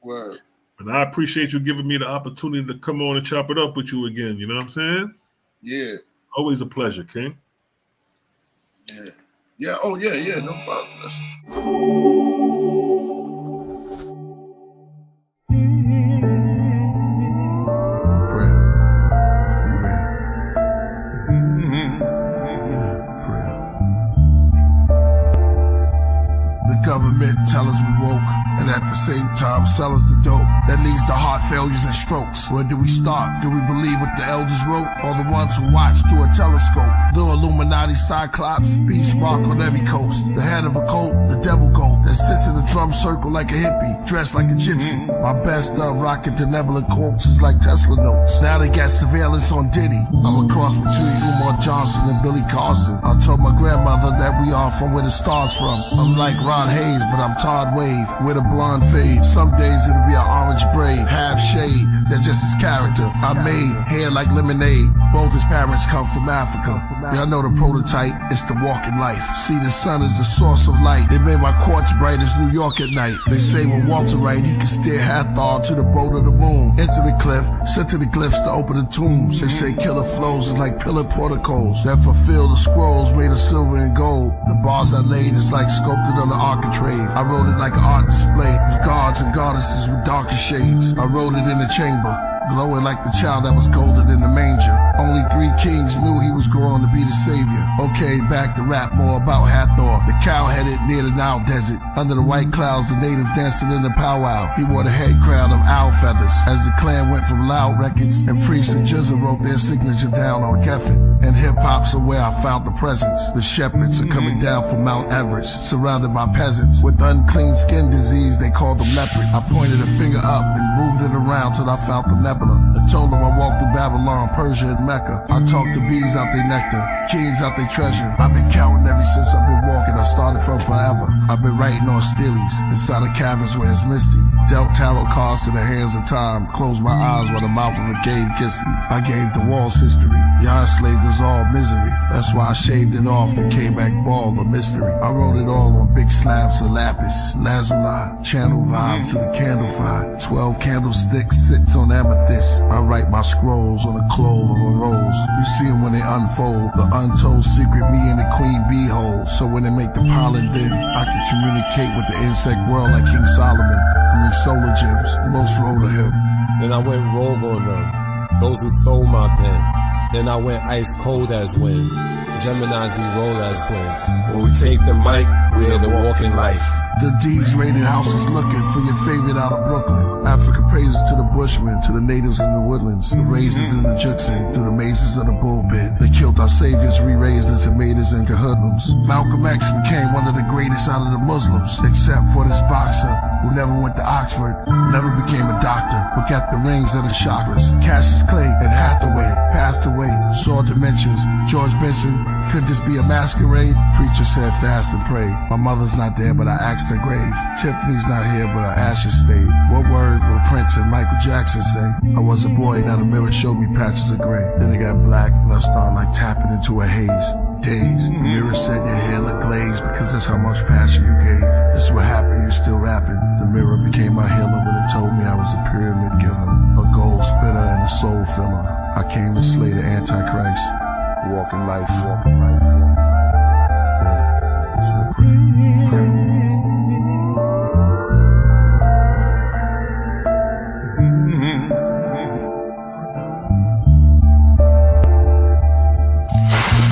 Word. And I appreciate you giving me the opportunity to come on and chop it up with you again. You know what I'm saying? Yeah. Always a pleasure, King. Yeah. Yeah. Oh, yeah. Yeah. No problem. The government tell us we woke, and at the same time sell us the dope that leads to heart failures and strokes. Where do we start? Do we believe what the elders wrote, or the ones who watch through a telescope? The Illuminati cyclops, beast mark on every coast. The head of a cult, the devil goat that sits in a drum circle like a hippie, dressed like a gypsy. My best of rocket to nebula quotes is like Tesla notes. Now they got surveillance on Diddy. I'm a cross between Umar Johnson and Billy Carson. I told my grandmother that we are from where the stars from. I'm like Rod Hayes, but I'm Todd Wave with a blonde fade. Some days it'll be an orange braid, half shade. That's just his character. I made hair like lemonade. Both his parents come from Africa. Y'all know the prototype, it's the walking life. See, the sun is the source of light. They made my quartz bright as New York at night. They say when Walter right, he can steer Hathor to the boat of the moon. Into the cliff, sent to the glyphs to open the tombs. They say killer flows is like pillar protocols that fulfill the scrolls made of silver and gold. The bars I laid is like sculpted on the architrave. I wrote it like an art display with gods and goddesses with darker shades. I wrote it in the chamber, glowing like the child that was golden in the manger. Only 3 kings knew he was growing to be the savior. Okay, back to rap more about Hathor, the cow-headed near the Nile desert. Under the white clouds, the native dancing in the powwow. He wore the head crown of owl feathers. As the clan went from loud records, and priests and Jizza wrote their signature down on Geffen. And hip-hop's are where I found the presence. The shepherds are coming down from Mount Everest, surrounded by peasants. With unclean skin disease, they called them leopard. I pointed a finger up and moved it around till I found the nebula. I told them I walked through Babylon, Persia, and Mecca. I talked to bees out their nectar, kings out their treasure. I've been counting ever since I've been walking. I started from forever. I've been writing on steelies inside of caverns where it's misty. Dealt tarot cards to the hands of time. Closed my eyes while the mouth of a cave kissed me. I gave the walls history. Y'all enslaved us all misery. That's why I shaved it off and came back bald, a mystery. I wrote it all on big slabs of lapis, lazuli, channel vibe to the candle fire. 12 candlesticks sits on amethyst. I write my scrolls on the clove of a rose. You see them when they unfold, the untold secret me and the queen bee hold. So when they make the pollen bin, I can communicate with the insect world like King Solomon. I mean solar gems, most roll to him. Then I went rogue on them, those who stole my pen. Then I went ice cold as wind. Geminis we roll as twins. When we take the mic, we're the walking life. The D's raided houses looking for your favorite out of Brooklyn. Africa praises to the bushmen, to the natives in the woodlands, the raisins in the Juxin, through the mazes of the bullpit. They killed our saviors, re-raised us and made us into hoodlums. Malcolm X became one of the greatest out of the Muslims, except for this boxer who never went to Oxford, never became a doctor, but got the rings of the chakras. Cassius Clay and Hathaway passed away, saw dimensions. George Benson, could this be a masquerade? Preacher said fast and pray. My mother's not there, but I asked her grave. Tiffany's not here, but her ashes stayed. What word will Prince and Michael Jackson say? I was a boy, now the mirror showed me patches of gray. Then it got black, and I started like tapping into a haze. Days, the mirror said your hair looked glazed because that's how much passion you gave. This is what happened, you still rapping. The mirror became my healer when it told me I was a pyramid giver, a gold spitter and a soul filler. I came to slay the Antichrist. Walking life, walking life. Yeah, it's my prayer.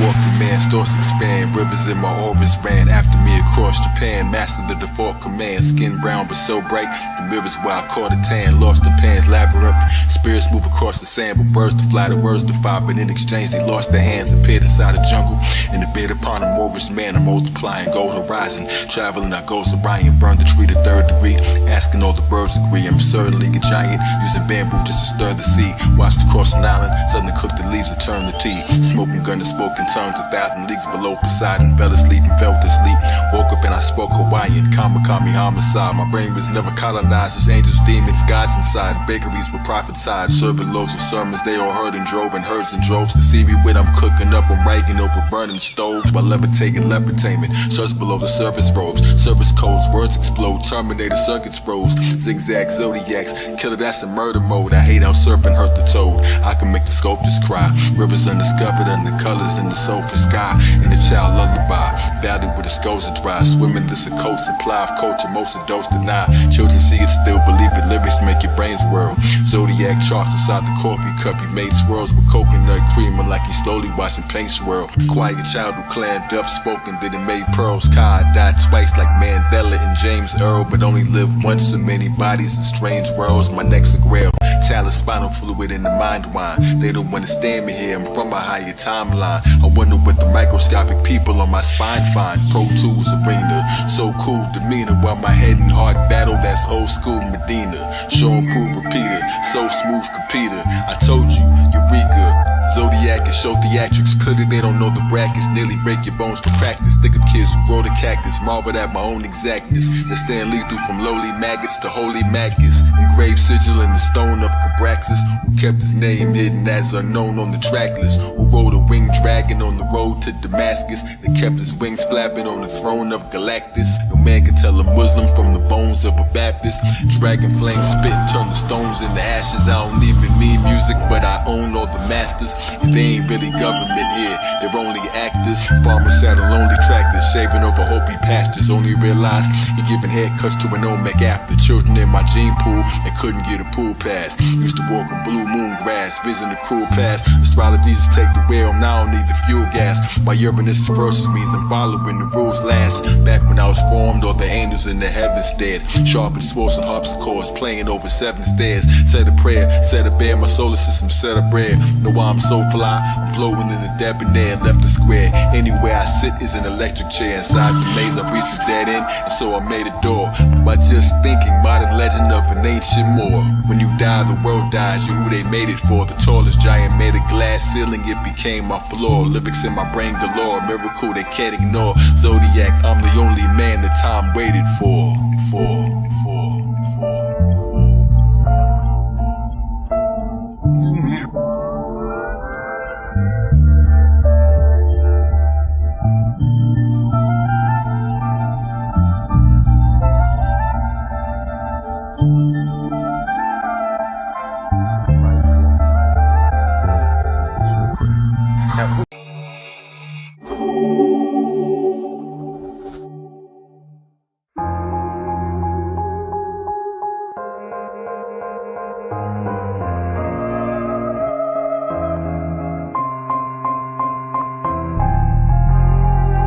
Walking man still thoughts expand. Rivers in my orbits ran after me across Japan. Mastered the default command. Skin brown but so bright, the mirrors where I caught a tan. Lost the Pan's labyrinth. Spirits move across the sand, but birds to fly, the words defy. But in exchange they lost their hands, appeared inside the jungle. In the bed upon a Morris man, I'm multiplying. Gold horizon, traveling I goes Orion. Burned the tree to 3rd degree, asking all the birds agree. I'm absurdly a giant, using bamboo just to stir the sea. Watched across an island, suddenly cooked the leaves to turn to tea. Smoking gun and spoken tongues 1,000 leagues below Poseidon. Fell asleep and fell to sleep. Woke up and I spoke Hawaiian. Kamakami homicide. My brain was never colonized. There's angels, demons, gods inside. Bakeries with prophesied. Serving loaves of sermons. They all heard and drove in herds and droves to see me when I'm cooking up. I'm ragging over burning stoves while levitating lepretainment. Search below the surface robes. Service codes. Words explode. Terminator circuits froze. Zigzag zodiacs. Killer, that's a murder mode. I hate how serpent hurt the toad. I can make the sculptors cry. Rivers undiscovered under colors in the sulfur sky. In the child lullaby. Valley where the skulls are dry. Swimming this a coat supply of culture. Most adults deny. Children see it still believe it. Lyrics make your brains whirl. Zodiac charts inside the coffee cup. He made swirls with coconut cream like he slowly watching paint swirl. Quiet child who clammed up, spoken, then it made pearls. Kai died twice like Mandela and James Earl, but only lived once in many bodies in strange worlds. My neck's a grail. Chalice spinal fluid in the mind wine. They don't understand me here. I'm from a higher timeline. I wonder what the microscopic people on my spine find. Pro Tools arena, so cool demeanor. While my head and heart battle, that's old school Medina. Show and prove repeater, so smooth computer. I told you, Eureka. Zodiac and show theatrics. Clearly they don't know the brackets. Nearly break your bones for practice. Thick of kids who grow the cactus. Marveled at my own exactness. That stand lethal from lowly maggots to holy maggots. Engraved sigil in the stone of Cabraxis. Who kept his name hidden as unknown on the track list. Who rode a winged dragon on the road to Damascus. That kept his wings flapping on the throne of Galactus. No man can tell a Muslim from the bones of a Baptist. Dragon flame spit and turn the stones into ashes. I don't even mean music, but I own all the masters. And they ain't really government here, they're only actors. Farmers sat on lonely tractors, shaving over Hopi pastures. Only realized he giving haircuts to an Olmec after. Children in my gene pool and couldn't get a pool pass. Used to walk on blue moon grass, vision the cruel past. Astrology just take the wheel, now I don't need the fuel gas. My urbanist versus means I'm following the rules last. Back when I was formed, all the angels in the heavens stared. Sharp and sports and harpsichords, playing over 7 stairs. Said a prayer, said a bear, my solar system said a prayer. Know why I'm so fly, I'm flowing in the debonair, left the square. Anywhere I sit is an electric chair. Inside the maze I reached the dead end, and so I made a door. By just thinking, modern legend of an ancient Moor. When you die, the world dies, you're who they made it for. The tallest giant made a glass ceiling, it became my floor. Lyrics in my brain galore, miracle they can't ignore. Zodiac, I'm the only man that time waited for.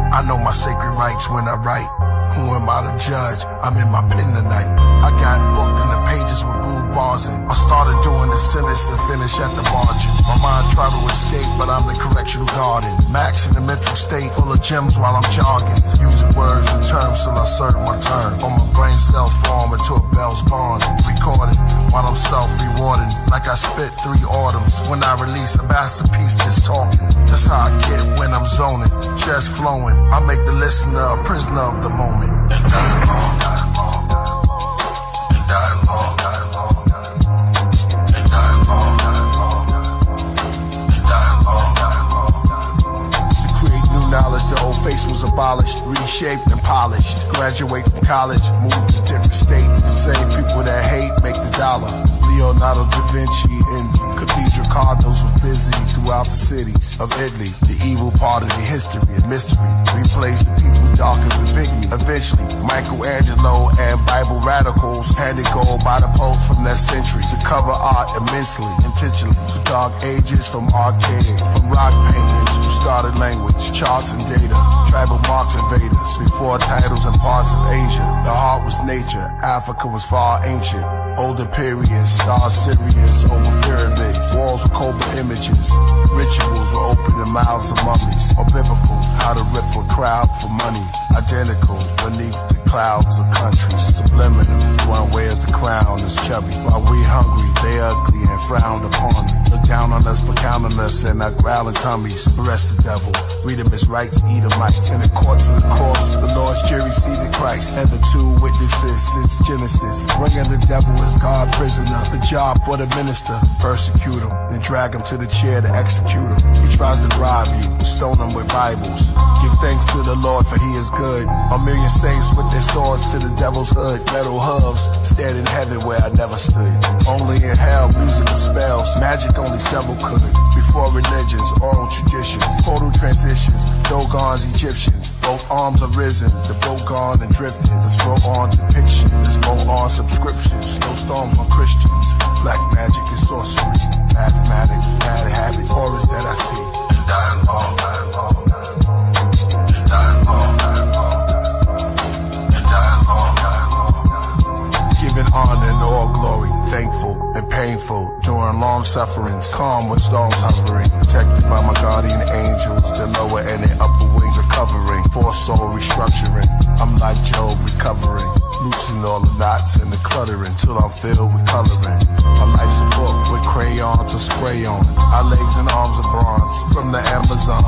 I know my sacred rights when I write. Who am I to judge? I'm in my pen tonight. I got booked in the pages with blue bars in. I started doing the sentence and finished at the margin. My mind tried to escape, but I'm the correctional garden. Max in the mental state, full of gems while I'm jogging. Using words and terms till I serve my turn. On my brain cells form into a Bell's bond. Recording while I'm self-rewarding. Like I spit 3 autumns. When I release a masterpiece, just talking. That's how I get when I'm zoning. Just flowing. I make the listener a prisoner of the moment. And dialogue. To create new knowledge, the old face was abolished, reshaped and polished. Graduate from college, move to different states. The same people that hate make the dollar. Leonardo da Vinci, envy. Cathedral cardinals were busy throughout the cities of Italy. The evil part of the history and mystery replaced the people darker than pygmy. Eventually, Michelangelo and Bible radicals handed gold by the Pope from that century to cover art immensely, intentionally. To dark ages from archaic, from rock paintings who started language, charts and data, tribal marks invaders, before titles and parts of Asia. The heart was nature, Africa was far ancient. Older periods, stars Sirius over pyramids, walls with cobra images. Rituals were open the mouths of mummies, or biblical, how to rip a crowd for money. Identical, beneath the clouds of countries. Subliminal, one wears the crown is chubby. While we hungry, they ugly and frowned upon me. Look down on us, but count on us, and our growling tummies. Arrest the devil, read him his rights, Edomites. In the courts of the courts, the Lord's jury seated Christ, and the two witnesses since Genesis. Bringing the devil as God prisoner, the job for the minister. Persecute him, then drag him to the chair to execute him. He tries to bribe you, stone him with Bibles. Give thanks to the Lord, for he is good. A million saints with their swords to the devil's hood. Metal hooves, stand in heaven where I never stood. Only in hell, music and spells. Magic only several could. Before religions, oral traditions, total transitions, Dogons, Egyptians. Both arms are risen, the boat gone and drifting. The throw on depiction, there's more on subscriptions. Snowstorms on Christians, black magic and sorcery. Mathematics, bad habits, horrors that I see. Dialogue, dialogue, dialogue, dialogue, dialogue. Giving honor and all glory, thankful and painful during long sufferings, calm when storms hovering, protected by my guardian angels. The lower and the upper wings are covering, for soul restructuring. I'm like Job recovering, loosen all the knots and the cluttering till I'm filled with coloring. My life's a book with crayons to spray on. Our legs and arms are bronze from the Amazon.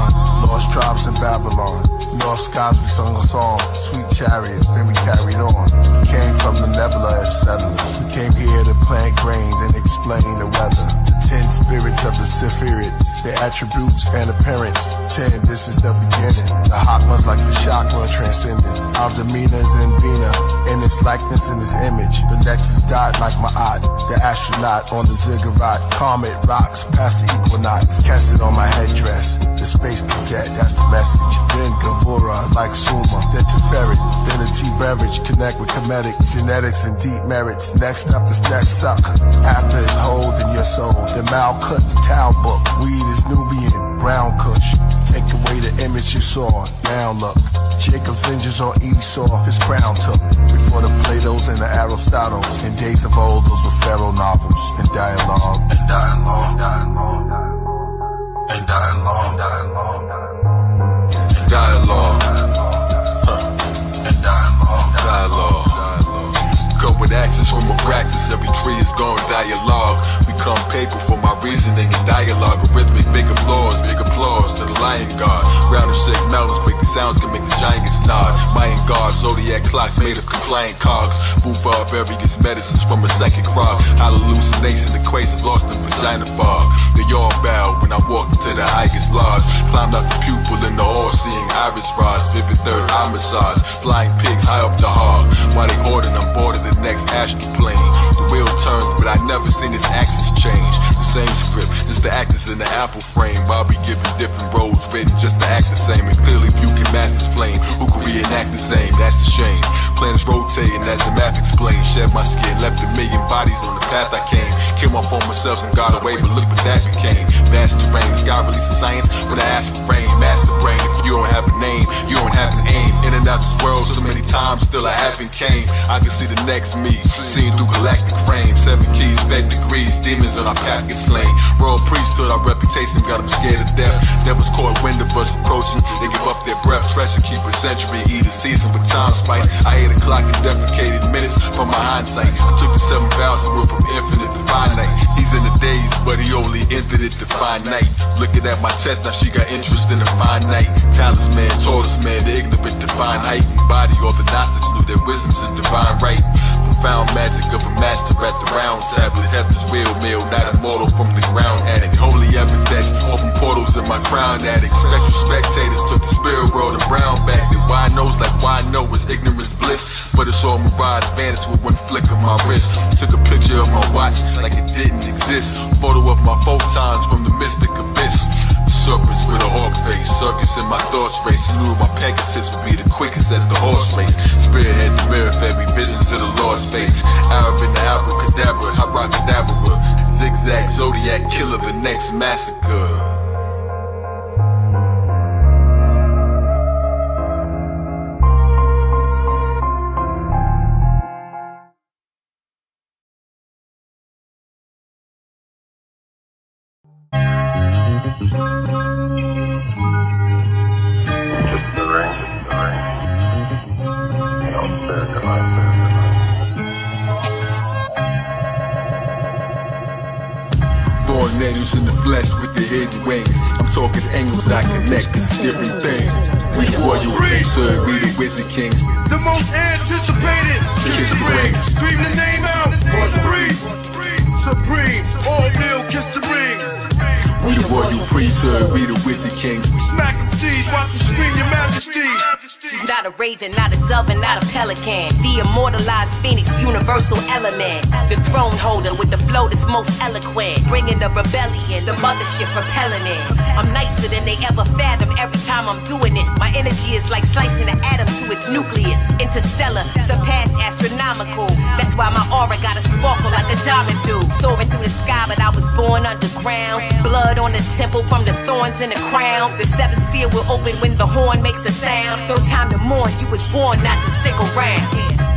Lost tribes in Babylon. North skies we sung a song. Sweet chariots, then we carried on. We came from the nebula as settlers. We came here to plant grain, then explain the weather. The 10 spirits of the Sephiroths, their attributes and appearance. 10, this is the beginning. The hot ones like the chakra transcendent. Our demeanors in Vina, in its likeness in its image. The nexus dot like my eye. The astronaut on the ziggurat. Comet rocks past the equinox. Cast it on my headdress. The space cadet, that's the message. Then Gavura like Suma. Then Teferi, then a tea beverage. Connect with Kemetic, genetics and deep merits. Next up is next suck. After is hold in your soul. The Malkut, the Tau book. Weed is Nubian, brown kush. Take away the image you saw. Now look. Jacob vengeance on Esau, his crown took. Before the Platos and the Aristotles. In days of old, those were pharaoh novels. And dialogue, and dialogue, dialogue, and dialogue, dialogue, and dialogue, and dialogue, dialogue. Come with access from a praxis, every tree is going dialogue. Become paper for my reasoning and dialogue. Rhythmic, big applause to the lion god. Round of shakes mountains, break the sounds, can make the giants nod. Mayan god, zodiac clocks made of compliant cogs. Move barbarians, medicines from a psychic frog. Hallucination, equations lost in vagina bar. They all bow when I walk into the highest lodge. Climbed out the pupil in the all-seeing iris rods. Vivid third eye massage. Flying pigs high up the hog. While they hoarding, I'm bored of the next astral plane. The wheel turns, but I never seen its axis change. The same script, just the actors in the apple frame. While we giving different roles, written just to act the same. And clearly few can match this flame. Who could reenact the same? That's a shame. Planets rotating as the math explains. Shed my skin, left a million bodies on the path I came. Killed my former selves and got away, but look what that became. Vast terrain, sky releases science when I ask for rain. Master brain, if you don't have a name, you don't have an aim. In and out this world so many times, still I haven't came. I can see the next me, seen through galactic frames. 7 keys, fed degrees, demons on our path get slain. Royal priesthood, our reputation got them scared to death. Devils caught wind of us approaching, they give up their breath. Treasure keep a century, eat a season with time spice. I ate a clock and deprecated minutes from my hindsight. I took the 7 vows and went from infinite to finite. He's in the days, but he only entered it to finite. Looking at my chest, now she got interest in the finite. Talisman, tallest man, the ignorant define height and body. All the Gnostics knew their wisdom's in divine right. profound magic of a master at the round tablet. Heaven's real meal, not immortal from the ground addict. Holy evidence, open portals in my crown addict. Spectral spectators took the spirit world and brown back. The why knows like why know is ignorance bliss. But it's all mirage, vanished with one flick of my wrist. Took a picture of my watch like it didn't exist. Photo of my photons from the mystic abyss. Serpents with a hawk face, circus in my thoughts race. Knew my Pegasus would be the quickest at the horse race. Spearhead the mirror fed me visions of the Lord's face. Arab in the abracadabra, hot rockadabra. Zigzag Zodiac killer, the next massacre. This is the ring, this is the ring. No spirit, no spirit. Born natives in the flesh with their hidden wings. I'm talking angles that connect, it's a different thing. We royal priesthood, we the wizard kings. The most anticipated, kiss the ring. Scream the name out for the priest. Supreme, all real, kiss the ring. We the royal priesthood, we the wizard kings. Smack and seize, watch them scream your majesty. She's not a raven, not a dove, and not a pelican. The immortalized Sphinx, universal element. The throne holder with the flow that's most eloquent. Bringing the rebellion, the mothership propelling it. I'm nicer than they ever fathom every time I'm doing this. My energy is like slicing an atom to its nucleus. Interstellar, surpass astronomical. That's why my aura got a sparkle like a diamond do. Soaring through the sky, but I was born underground. Blood on the temple from the thorns in the crown. The seventh seal will open when the horn makes a sound. No time to mourn, you was born not to stick around.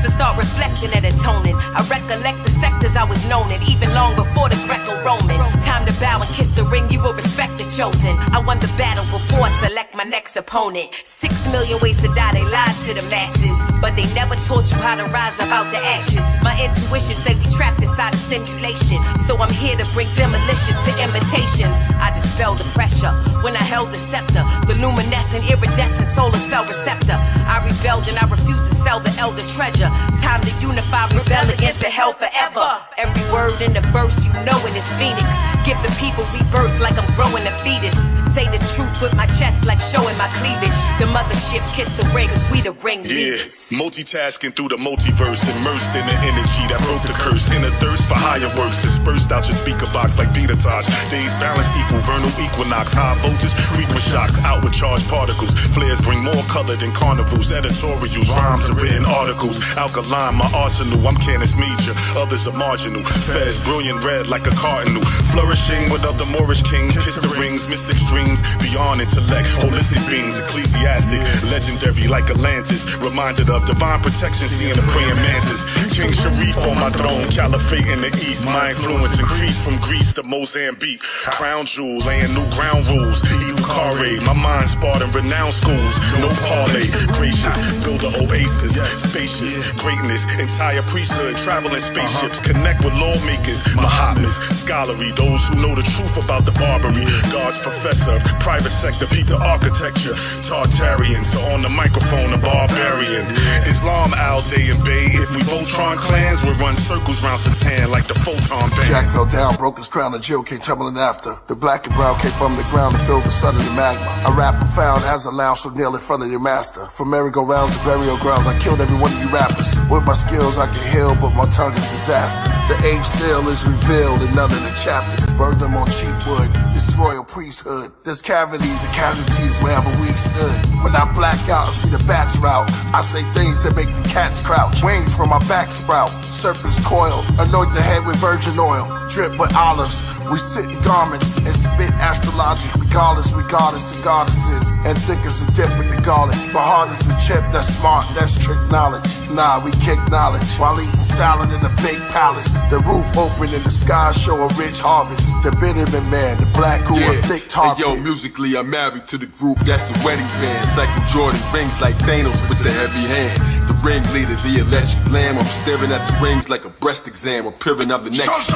So start reflecting and atoning. I recollect the sectors I was known in, even long before the Greco-Roman. Time to bow and kiss the ring, you will respect the chosen. I won the battle before I select my next opponent. 6 million ways to die, they lied to the masses, but they never taught you how to rise about the ashes. My intuition say we trapped inside a simulation, so I'm here to bring demolition to imitations. I dispel the pressure when I held the scepter, the luminescent, iridescent solar cell receptor. I rebelled and I refused to sell the elder treasure. Time to unify, rebel against the hell forever. Every word in the verse, you know it is Phoenix. Give the people rebirth like I'm growing a fetus. Say the truth with my chest like showing my cleavage. The mothership kiss the ring, cause we the ring leaders. Multitasking through the multiverse, immersed in the energy that broke the curse. In a thirst for higher works, dispersed out your speaker box like beta touch. Days balance equal vernal equinox. High voltage, frequent shocks, outward charged particles. Flares bring more color than carnivals. Editorials, rhymes and written articles. Alkaline, my arsenal, I'm Canis Major. Others are marginal. Fez, brilliant red like a cardinal. Flourishing with other Moorish kings. Kiss the rings, mystic streams. Beyond intellect, holistic beings. Ecclesiastic, legendary like Atlantis. Reminded of divine protection, seeing the praying mantis. King Sharif on my throne, caliphate in the east. My influence increased from Greece to Mozambique. Crown jewel, laying new ground rules. Evil Carre, my mind sparred in renowned schools. No parlay, gracious, build an oasis. Spacious, greatness, entire priesthood, traveling spaceships. Connect with lawmakers, Mahatmas, scholarly, those who know the truth about the Barbary. God's professor, private sector, peep the architecture. Tartarian, so on the microphone, a barbarian. Islam, Al Day and Bay. If we Voltron clans, we'll run circles round Satan like the Photon band. Jack fell down, broke his crown, and Jill came tumbling after. The black and brown came from the ground and filled the sun of the magma. I rap profound as a lounge so nail in front of your master. From merry-go-rounds to burial grounds, I killed every one of you rappers. With my skills I can heal, but my tongue is disaster. The age seal is revealed in none of the chapters. Burn them on cheap wood, this royal priesthood. There's cavities and casualties wherever we stood. When I black out and see the bats route, I say things that make the cats crouch. Wings from my back sprout, serpents coil. Anoint the head with virgin oil, drip with olives. We sit in garments and spit astrologic. Regardless, we goddess and goddesses. And thick as the dip with the garlic. But hard as the chip, that's smart, that's trick knowledge. Nah, we kick knowledge while eating salad in a big palace. The roof open and the sky show a rich harvest. The Bitterman man, the black who a thick target. Hey, yo, musically I'm married to the group, that's a wedding band. Cycle Jordan rings like Thanos with the heavy hand. The ringleader, the electric lamb. I'm staring at the rings like a breast exam. Appearing of the next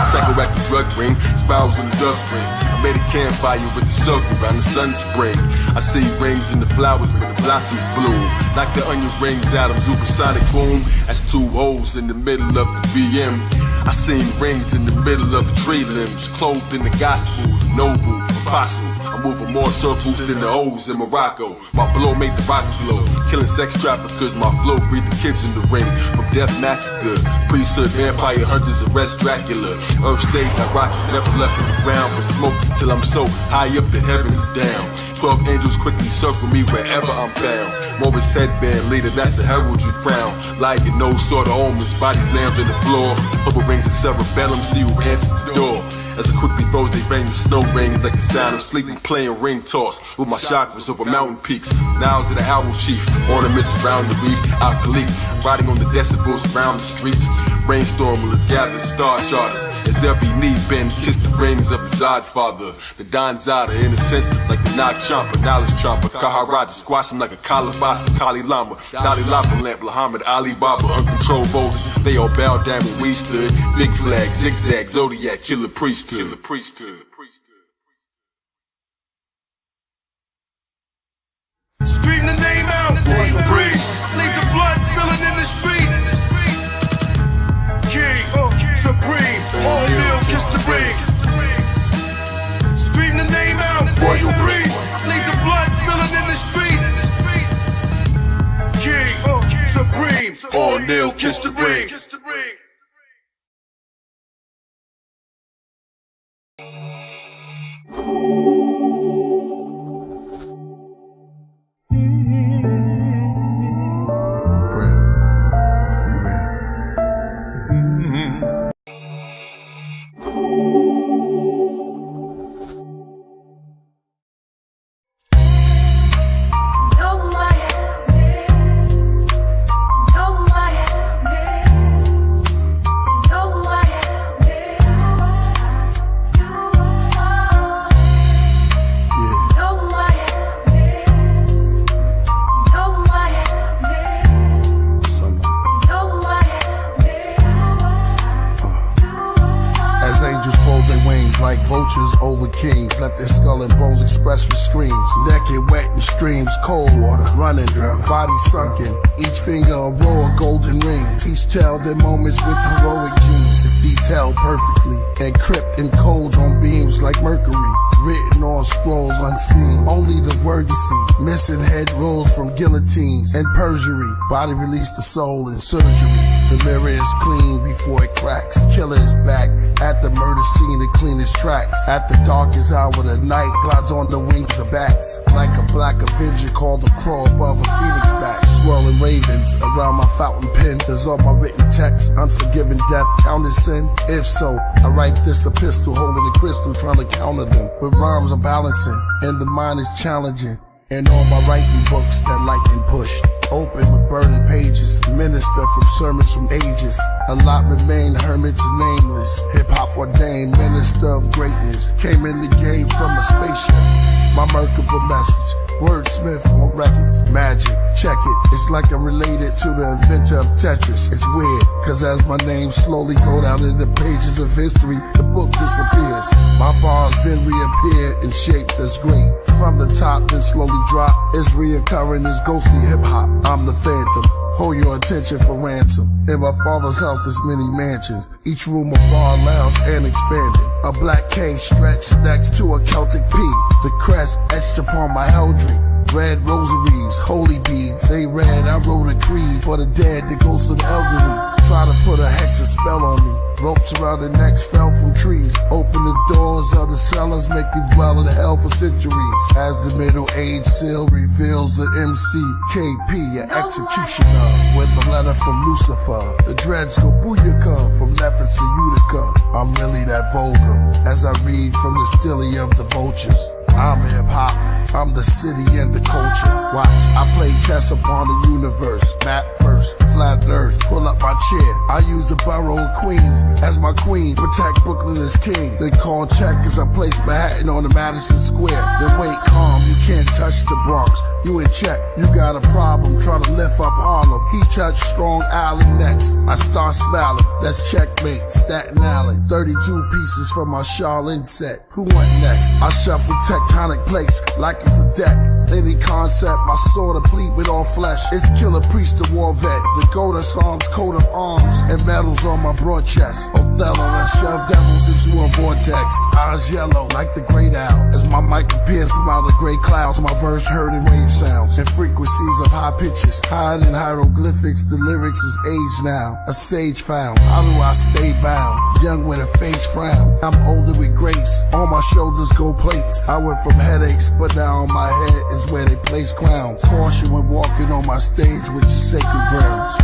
psychoactive drug ring, spirals in the dust ring. I made a campfire with the circle around the sun spring. I see rings in the flowers when the blossoms bloom. Like the onion rings out of supersonic boom. That's 2 holes in the middle of the VM. I seen rings in the middle of the tree limbs, clothed in the gospel, the noble, apostle. I'm moving more circles than the O's in Morocco. My blow made the rocks blow. Killing sex traffickers, my flow freed the kids in the ring. From death massacre, priesthood, vampire hunters, arrest Dracula. Earth stage, I rock, never left in the ground but smoke till I'm so high up that heaven is down. 12 angels quickly circle me wherever I'm found. Morris headband leader, that's a heraldry crown. Like no sort of omens, bodies lammed in the floor. Purple rings of cerebellum, see who answers the door. As it quickly throws they bang the snow rings like the sound of sleeping, playing ring toss with my chakras over mountain peaks. Now to the owl chief, ornaments around the reef, alkali, riding on the decibels around the streets. Rainstorm will gather the star charters as every knee bends, kiss the rings of the Zod father. The Don Zada, in a sense, like the Knock Chomper, knowledge chomper, Kaharaja, squash him like a Kalabasa, Kali Lama, Dalai Lama lamp, Muhammad Ali Baba, uncontrolled voters. They all bowed down when we stood. Big flag, zigzag, zodiac, killer priesthood. Killer priesthood. Scream the name out, royal priest. Leave the blood spilling in the street. King, supreme, all kneel, kiss the ring. Scream the name out, royal priest. Leave the blood spilling in the street. King, supreme, all kneel, kiss the ring. Sunken, each finger a row of golden rings. Each tell their moments with heroic genes. It's detailed perfectly, encrypt in codes on beams like mercury. Written on scrolls unseen, only the word you see. Missing head rolls from guillotines and perjury. Body release the soul in surgery. The mirror is clean before it cracks. Killer is back at the murder scene to clean his tracks. At the darkest hour of the night, glides on the wings of bats. Like a black avenger called the crow above a phoenix bat. Swirling ravens around my fountain pen. There's all my written text. Unforgiven death, counted sin? If so, I write this epistle, holding the crystal, trying to counter them. With rhymes are balancing, and the mind is challenging. And all my writing books that lightning pushed. Open with burning pages, minister from sermons from ages. A lot remain hermits nameless. Hip-hop ordained minister of greatness. Came in the game from a spaceship. My merkable message, wordsmith on records. Magic, check it, it's like I'm related to the inventor of Tetris. It's weird, cause as my name slowly go down in the pages of history, the book disappears. My bars then reappear in shapes that's great. From the top then slowly drop, it's reoccurring as ghostly hip-hop. I'm the phantom, hold your attention for ransom. In my father's house there's many mansions, each room a bar, lounge, and expanded. A black K stretched next to a Celtic P. The crest etched upon my eldry. Red rosaries, holy beads, they red, I wrote a creed for the dead that goes to the elderly. Try to put a hex spell on me. Ropes around the necks fell from trees. Open the doors of the cellars, make you dwell in hell for centuries. As the middle age seal reveals the MCKP, an executioner, with a letter from Lucifer. The dreads go booyaka from Memphis to Utica. I'm really that vulgar as I read from the stilly of the vultures. I'm hip-hop, I'm the city and the culture. Watch, I play chess upon the universe. Map first, flat earth, pull up my chair, I use the borough of Queens as my queen, protect Brooklyn as king. They call check as I place Manhattan on the Madison Square. Then wait calm, you can't touch the Bronx. You in check, you got a problem, try to lift up Harlem. He touched Strong Island next. I start smiling, that's checkmate, Staten Island. 32 pieces from my Charlene set. Who went next? I shuffle tectonic plates like it's a deck. Any concept, my sword complete with all flesh. It's Killah Priest, the war vet. The gold of Psalms, coat of arms, and medals on my broad chest. Othello that shoved devils into a vortex. Eyes yellow like the great owl. As my mic appears from out of gray clouds, my verse heard in wave sounds and frequencies of high pitches. Hide in hieroglyphics, the lyrics is aged now. A sage found. How do I stay bound? Young with a face frown. I'm older with grace. On my shoulders go plates. I went from headaches, but now on my head is where they place crowns. Caution when walking on my stage with your sacred grounds.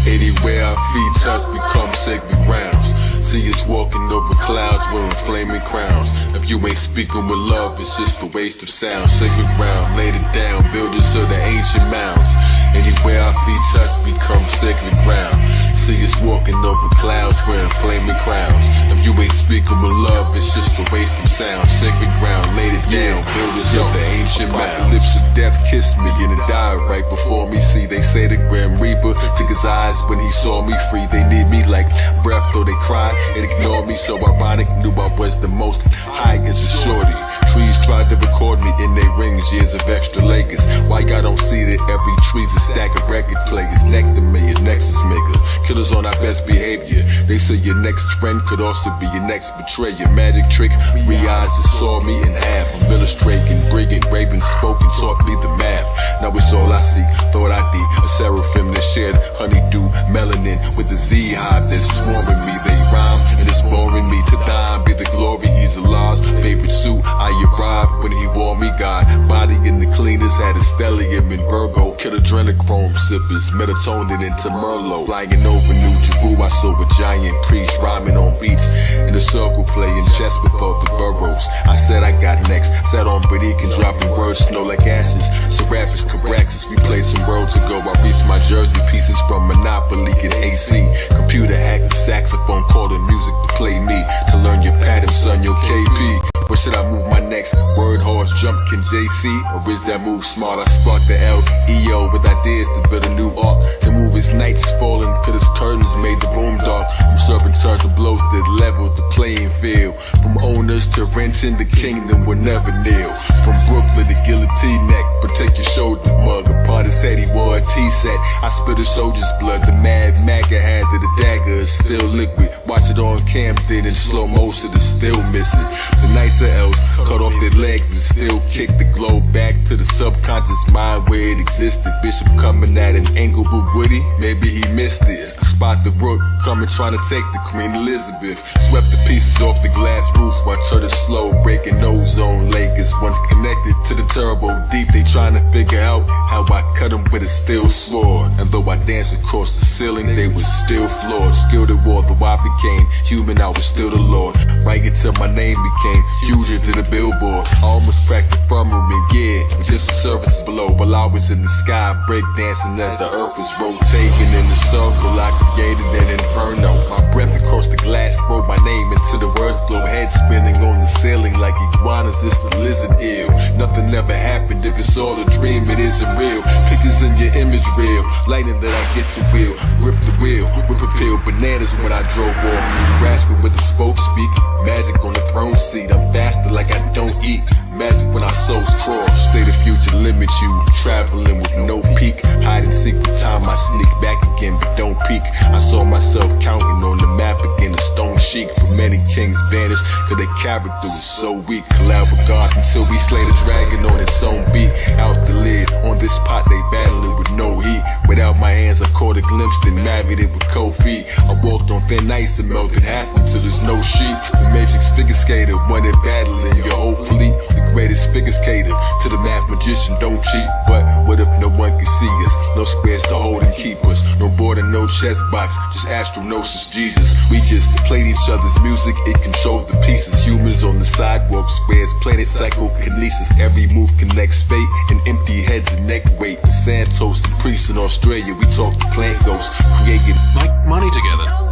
Anywhere our feet touch become sacred grounds. See us walking over clouds wearing flaming crowns. If you ain't speaking with love, it's just a waste of sound. Sacred ground, laid it down, builders of the ancient mounds. Anywhere our feet touch become sacred ground. See us walking over clouds wearing flaming crowns. If you ain't speaking with love, it's just a waste of sound. Sacred ground, laid it down, builders of the ancient mounds. Lips of death kissed me and it died right before me. See, they say the Grim Reaper took his eyes when he saw me free. They need me like breath, though they cried and ignored me. So ironic, knew I was the most high as a shorty. Trees tried to record me in their rings, years of extra Lakers. Why y'all don't see that every tree's a stack of record players? Nectar mayor, nexus maker, killers on our best behavior. They say your next friend could also be your next betrayer. Magic trick, 3 eyes that saw me in half. I'm illustrating, brigand, raving, spoken, taught me the math. Now it's all I see, thought I did. A seraphim that shared honeydew, melanin with the Z hive that's swarming me. They rhyme and it's boring me to dime. Be the glory, he's Allah's favorite suit. I arrived when he wore me, God. Body in the cleaners, had a stellium in Virgo. Kill adrenochrome sippers, melatonin into Merlot. Flying over New Jeru, I saw a giant priest rhyming on beats in a circle, playing chess with all the boroughs. I said I got next, sat on Barican, dropping words, snow like ashes. Serapis, Caraxes, we played some worlds ago. I reached my jersey pieces from Monopoly and AC. Computer hacking saxophone, calling music to play me. To learn your pattern, son, your KP. Where should I move my next? Word horse jump, can JC? Or is that move smart? I sparked the LEO with ideas to build a new arc. The move is nights falling, cause its curtains made the room dark. I'm serving charge of blows that level the playing field. From owners to renting, the kingdom will never kneel. From Brooklyn to Guillotine neck, protect your shoulder mug. Upon his head he wore a T-set. I spit a soldier's blood, the mad Maga hand of the dagger is still liquid. Watch it on Camden in slow motion, it's still missing. The nights of else cut off their legs and still kick the globe back to the subconscious mind where it existed. Bishop coming at an angle with Woody, maybe he missed it. I spot the rook coming trying to take the Queen Elizabeth. Swept the pieces off the glass roof while I it slow, breaking ozone layers. Once connected to the turbo deep, they trying to figure out how I cut them with a steel sword. And though I danced across the ceiling, they was still floored. Skilled at war, though I became human, I was still the Lord. Right until my name became huger than a billboard. I almost cracked the firmament, yeah, with just the surface below. While I was in the sky, breakdancing as the earth was rotating in the circle, I created an inferno. My breath across the glass wrote my name into the words glow. Head spinning on the ceiling like iguanas, it's the lizard ill. Nothing ever happened, if it's all a dream, it isn't real. Pictures in your image real, lightning that I get to wheel. Grip the wheel, whip a pill, bananas when I drove off. Grasping with the spoke speak, magic on the throne seat. I'm faster like I don't eat. Magic when our souls cross. Say the future limits you. Traveling with no peak. Hide and seek the time I sneak back again, but don't peek. I saw myself counting on the map again. A stone chic. But many kings vanished, cause their character was so weak. Collab with God until we slay the dragon on its own beat. Out the lid. On this pot they battling with no heat. Without my hands I caught a glimpse, then married it with cold feet. I walked on thin ice and melted half until there's no sheet. The Matrix figure skater, one that battling your whole fleet. The greatest figure skater to the math magician, don't cheat. But what if no one can see us? No squares to hold and keep us. No board and no chess box, just astronosis Jesus. We just played each other's music, it controls the pieces. Humans on the sidewalk, squares, planet psychokinesis. Every move connects fate and empty heads and neck weight. Santos and priests in Australia, we talk to plant ghosts, creating like money together.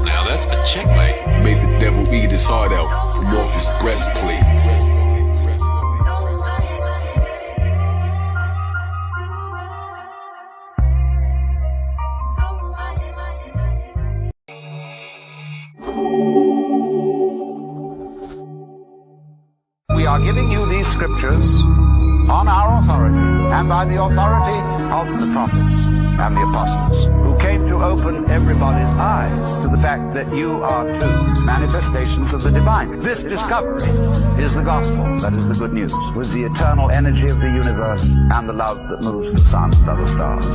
heart out from off his breastplate. We are giving you these scriptures on our authority and by the authority of the prophets and the apostles who came to open everybody's eyes to the fact that you are too manifestations of the divine. This discovery is the gospel, that is the good news, with the eternal energy of the universe and the love that moves the sun and other stars.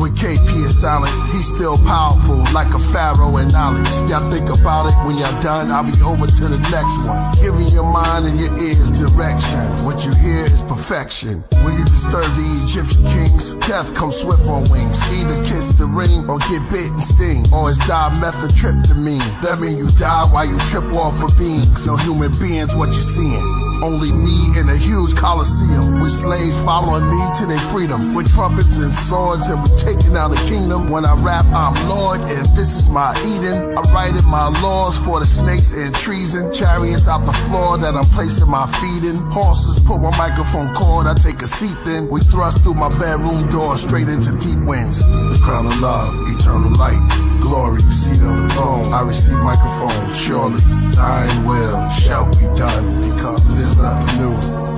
When KP is silent, he's still powerful, like a pharaoh in knowledge. Y'all think about it, when y'all done, I'll be over to the next one. Giving your mind and your ears direction. What you hear is perfection. When you disturb the Egyptian kings, death comes swift on wings. Either kiss the ring or get bit and sting, or it's dimethyltryptamine. That mean you die while you trip off of beings. No human beings, what you seeing. Only me in a huge coliseum, with slaves following me to their freedom, with trumpets and swords, and we taking out the kingdom. When I rap, I'm Lord, and this is my Eden. I'm writing my laws for the snakes and treason. Chariots out the floor that I'm placing my feet in. Horses pull my microphone cord, I take a seat then. We thrust through my bedroom door straight into deep winds. The crown of love, eternal light, glory, seat of the throne. I receive microphones, surely thine will shall be done, because there's nothing new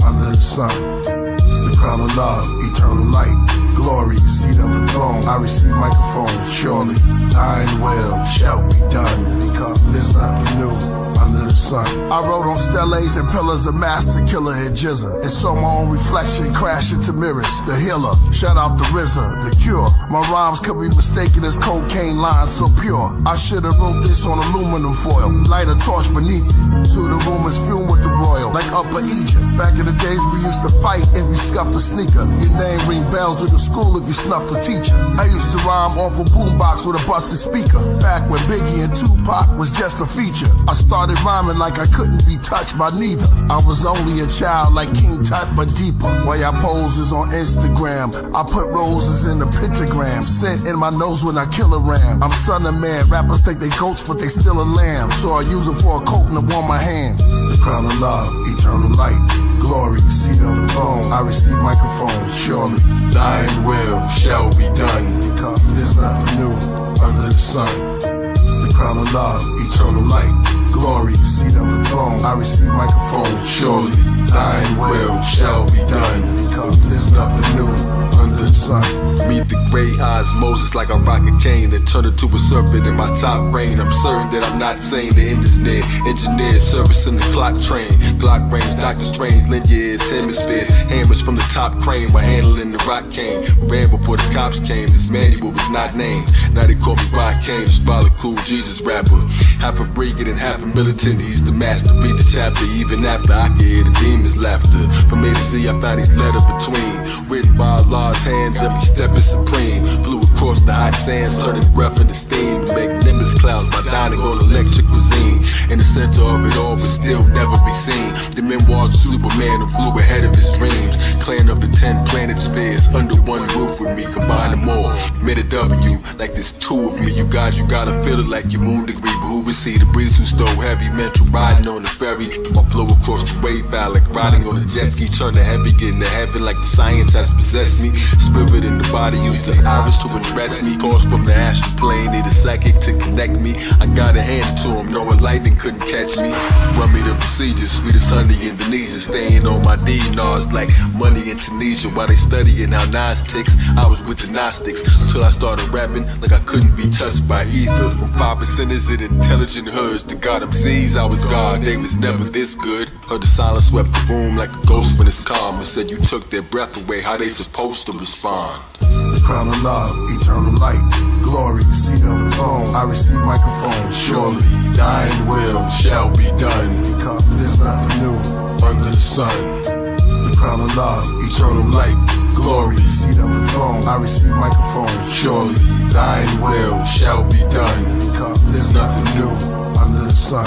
under the sun. The crown of love, eternal light, glory, seat of the throne. I receive microphones, surely thine will shall be done, because there's nothing new under the sun. I wrote on steles and pillars, a master killer and jizzer, and saw my own reflection crash into mirrors. The healer, shout out the RZA, the cure. My rhymes could be mistaken as cocaine lines, so pure. I should've wrote this on aluminum foil, light a torch beneath it, to the room is fumed with the royal, like Upper Egypt. Back in the days we used to fight if you scuffed a sneaker. Your name ring bells through the school if you snuffed a teacher. I used to rhyme off a boombox with a busted speaker, back when Biggie and Tupac was just a feature. I started rhyming like I couldn't be touched by neither. I was only a child like King Tut, but deeper. While y'all poses on Instagram, I put roses in the pentagram, scent in my nose when I kill a ram. I'm son of man, rappers think they goats but they still a lamb, so I use it for a coat and to warm my hands. The crown of love, eternal light, glory, seat of the throne. I receive microphones, surely thine will shall be done, because there's nothing new under the sun. The crown of love, eternal light, glory, seat of the throne. I receive microphones, surely thine will shall be done, because there's nothing new under the sun. Meet the gray eyes Moses like a rocket cane, then turn into a serpent in my top reign. I'm certain that I'm not sane. The end is near. Engineer service in the clock train. Glock range, Dr. Strange, lend your ears, hemispheres. Hammers from the top crane while handling the rock cane. Ran before the cops came. This manual was not named. Now they call me Rock Kane, the cool Jesus rapper. Half a brigand and half a militant. He's the master. Read the chapter even after I can hear the demon's laughter. From A to Z, I found these letters between, written by Allah's hands. Every step is supreme. Flew across the hot sands, turning breath into steam to make nimbus clouds by dining on electric cuisine. In the center of it all, but still never be seen. The memoirs of Superman who flew ahead of his dreams. Clan of the 10 planet spheres under one roof with me, combine them all. Made a W, like there's two of me. You guys, you gotta feel it like your moon degree. But who would see the breeze who stole heavy? Mental riding on the ferry, or flow across the wave valley like riding on a jet ski. Turn to heavy, getting to heaven like the science has possessed me. Spirit in the body, use the iris to impress me. Pause from the astral plane, need a psychic to connect me. I gotta hand it to him, knowing lightning couldn't catch me. Run me the procedures, sweetest honey Indonesia. Staying on my D-Nars like money in Tunisia. While they studying how Nas ticks, I was with the Gnostics. Until I started rapping like I couldn't be touched by either. From 5%ers in intelligent hoods to God MCs, I was God, they was never this good. Heard the silence swept the room like a ghost when it's calm. And said you took their breath away, how they supposed to respond? The crown of love, eternal light, glory, seat of the throne. I receive microphones, surely thine will shall be done, because there's nothing new under the sun. The crown of love, eternal light, glory, seat of the throne. I receive microphones, surely thine will shall be done, because there's nothing new under the sun.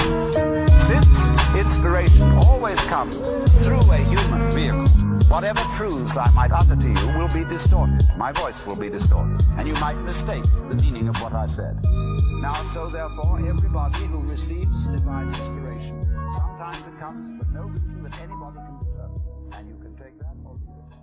Since inspiration always comes through a human vehicle, whatever truths I might utter to you will be distorted. My voice will be distorted, and you might mistake the meaning of what I said. Now, so therefore, everybody who receives divine inspiration, sometimes it comes for no reason that anybody can determine, and you can take that or leave it.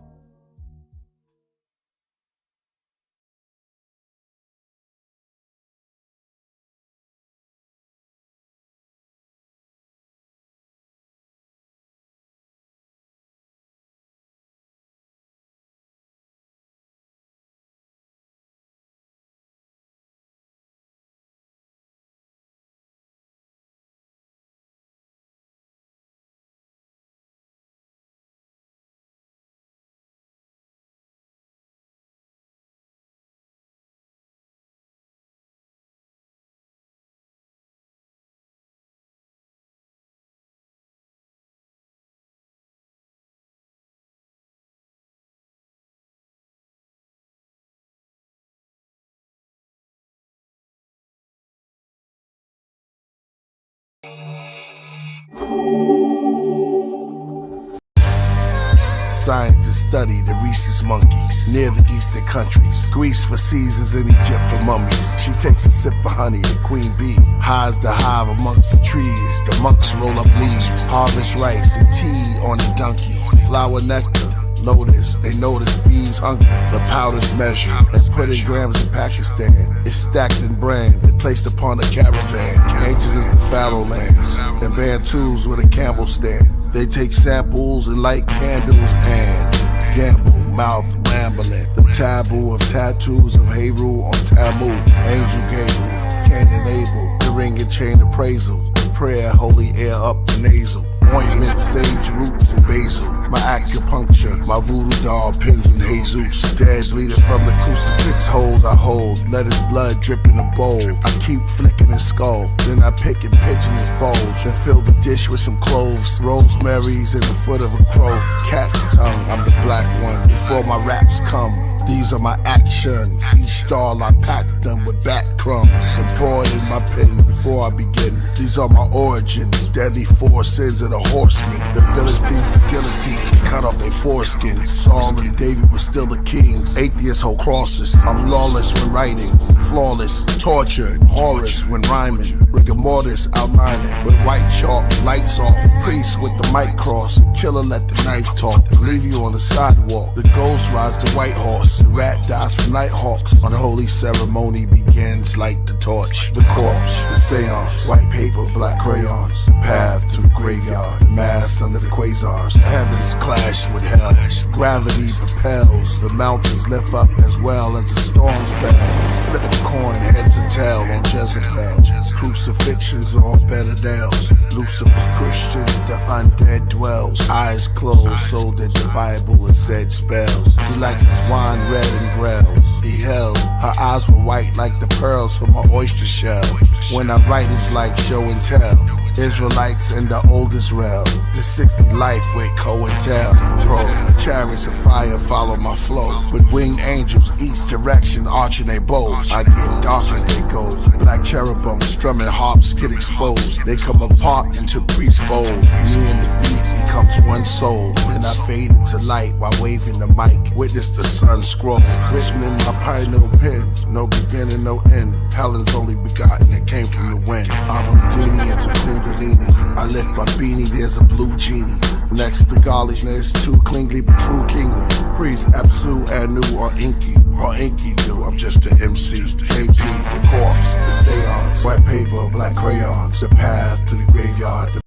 Scientists study the rhesus monkeys near the eastern countries. Greece for seasons and Egypt for mummies. She takes a sip of honey, the queen bee hides the hive amongst the trees. The monks roll up leaves, harvest rice and tea on the donkey. Flower nectar, lotus, they notice bees hungry. The powder's measured and put in grams in Pakistan. It's stacked in brand and placed upon a caravan. Ancient is the Pharaoh lands and Bantus with a camel stand. They take samples and light candles and gamble, mouth rambling. The taboo of tattoos of Heru on Tamu. Angel Gabriel, Cain and Abel. The ring and chain appraisal. Prayer, holy air up the nasal. Ointment, sage, roots, and basil. My acupuncture, my voodoo doll, pins and Jesus. Dead bleeding from the crucifix holes I hold. Let his blood drip in a bowl. I keep flicking his skull, then I pick and pinch in his bulge. Then fill the dish with some cloves, rosemary's in the foot of a crow. Cat's tongue, I'm the black one. Before my raps come, these are my actions. Each stall I pack them with bat crumbs and pour it in my pen before I begin. These are my origins. Deadly four sins of the horsemen. The Philistines the guillotine, cut off their foreskins. Saul and David were still the kings. Atheists hold crosses. I'm lawless when writing, flawless, tortured, Horus when rhyming. Rigor mortis outlining with white chalk, lights off. Priest with the mic cross, killer let the knife talk. Leave you on the sidewalk. The ghost rides the white horse. The rat dies from nighthawks. Unholy ceremony begins, light the torch. The corpse, the seance, white paper, black crayons. The path to the graveyard, the mass under the quasars. The heavens clash with hell. Gravity propels, the mountains lift up as well as the storms fell. Flip a coin, heads or tail on Jezebel. Crucifixions are better nails. Lucifer Christians, the undead dwells. Eyes closed so that the Bible and said spells. He likes his wine red and grells. He held, her eyes were white like the pearls from an oyster shell. When I write it's like show and tell. Israelites in the old Israel. The 60 life with co-and-tell. Pro, chariots of fire follow my flow. With winged angels each direction arching their bows. I get dark as they go. Black cherubim strumming harps get exposed. They come apart into priest fold. Me and the beat becomes one soul. Then I fade into light while waving the mic. Witness the sun scroll. Written in my pioneer pen. No beginning, no end. Helen's only begotten, it came from the wind. I'm Houdini into Kundalini. I lift my beanie, there's a blue genie. Next to godliness, too clingly but true kingly. Priest, Absu, Anu, or Inky too. I'm just an MC. KP, the corpse, the seance. White paper, black crayons. The path to the graveyard.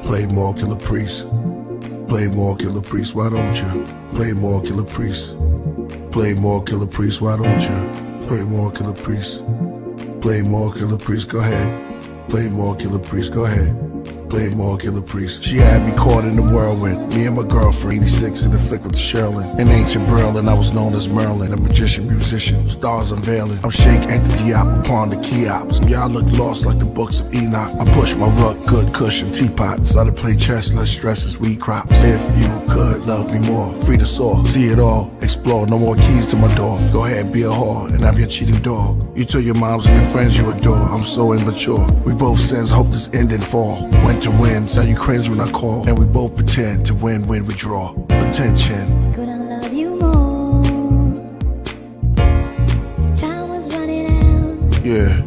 Play more, Killah Priest. Play more, Killah Priest, why don't you? Play more, Killah Priest. Play more, Killah Priest, why don't you? Play more, Killah Priest. Play more, Killah Priest, go ahead. Play more, Killah Priest, go ahead. Play more, Killah Priest. She had me caught in the whirlwind. Me and my girlfriend, 86 in the flick with the Sherlin. In ancient Berlin, I was known as Merlin, a magician, musician, stars unveiling. I'm Sheikh Entity Op upon the Keops. Y'all look lost like the books of Enoch. I push my rug, good cushion, teapot. Started play chess, less stress as weed crops. If you could love me more, free to soar, see it all, explore. No more keys to my door. Go ahead, be a whore, and I'm your cheating dog. You tell your moms and your friends you adore. I'm so immature. We both sins, hope this end and fall. Winter winds, now you cringe when I call. And we both pretend to win when we draw. Attention. Couldn't love you more. Yeah,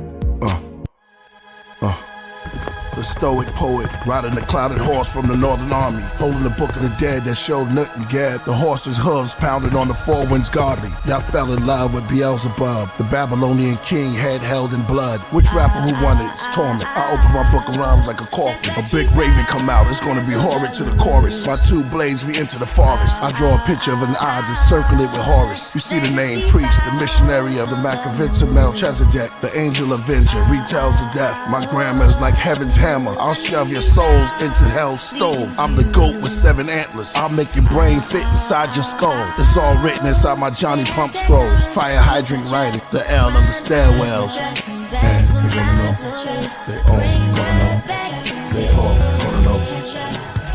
the stoic poet, riding the clouded horse from the northern army, holding the book of the dead that showed nothing gab. The horse's hooves pounded on the four winds godly. Y'all fell in love with Beelzebub, the Babylonian king head held in blood. Which rapper who won it? It's torment. I open my book of rhymes like a coffin. A big raven come out, it's gonna be horrid to the chorus. My two blades re-enter the forest. I draw a picture of an eye, just circle it with Horus. You see the name Priest, the missionary of the Macavita Melchizedek, the angel avenger, retells the death. My grammar's like heaven's hammer. I'll shove your souls into hell's stove. I'm the goat with 7 antlers. I'll make your brain fit inside your skull. It's all written inside my Johnny Pump scrolls. Fire hydrant writing, the L of the stairwells. And they're gonna know. They all gonna know. They all gonna know.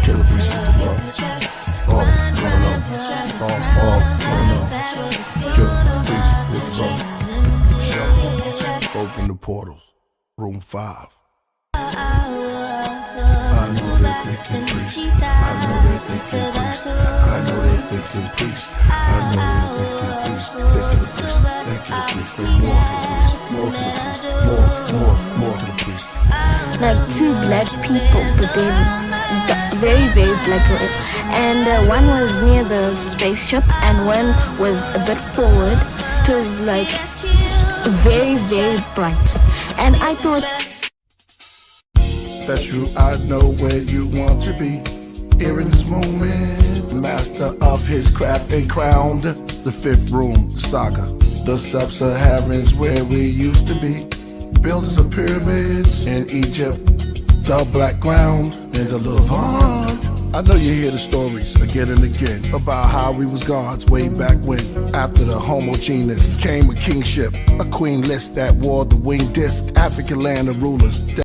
Killah Priest is the law. All gonna know. All gonna know. Killah Priest is the law. Open the portals. Room 5. I know that they can priest. I know that they can priest. I know that they can priest. I know that they can priest. They can priest. They can priest. They more to the priest. More to the priest. More to the priest. Like 2 black people, but they very, very black. And one was near the spaceship, and one was a bit forward. It was like very, very bright. And I thought, that's true, I know where you want to be. Here in this moment, master of his craft and crowned. The 5th room, saga. The sub-Saharans where we used to be. Builders of pyramids in Egypt. The black ground in the Levant. I know you hear the stories again and again about how we was gods way back when. After the Homo genus came a kingship, a queen list that wore the winged disc, African land of rulers.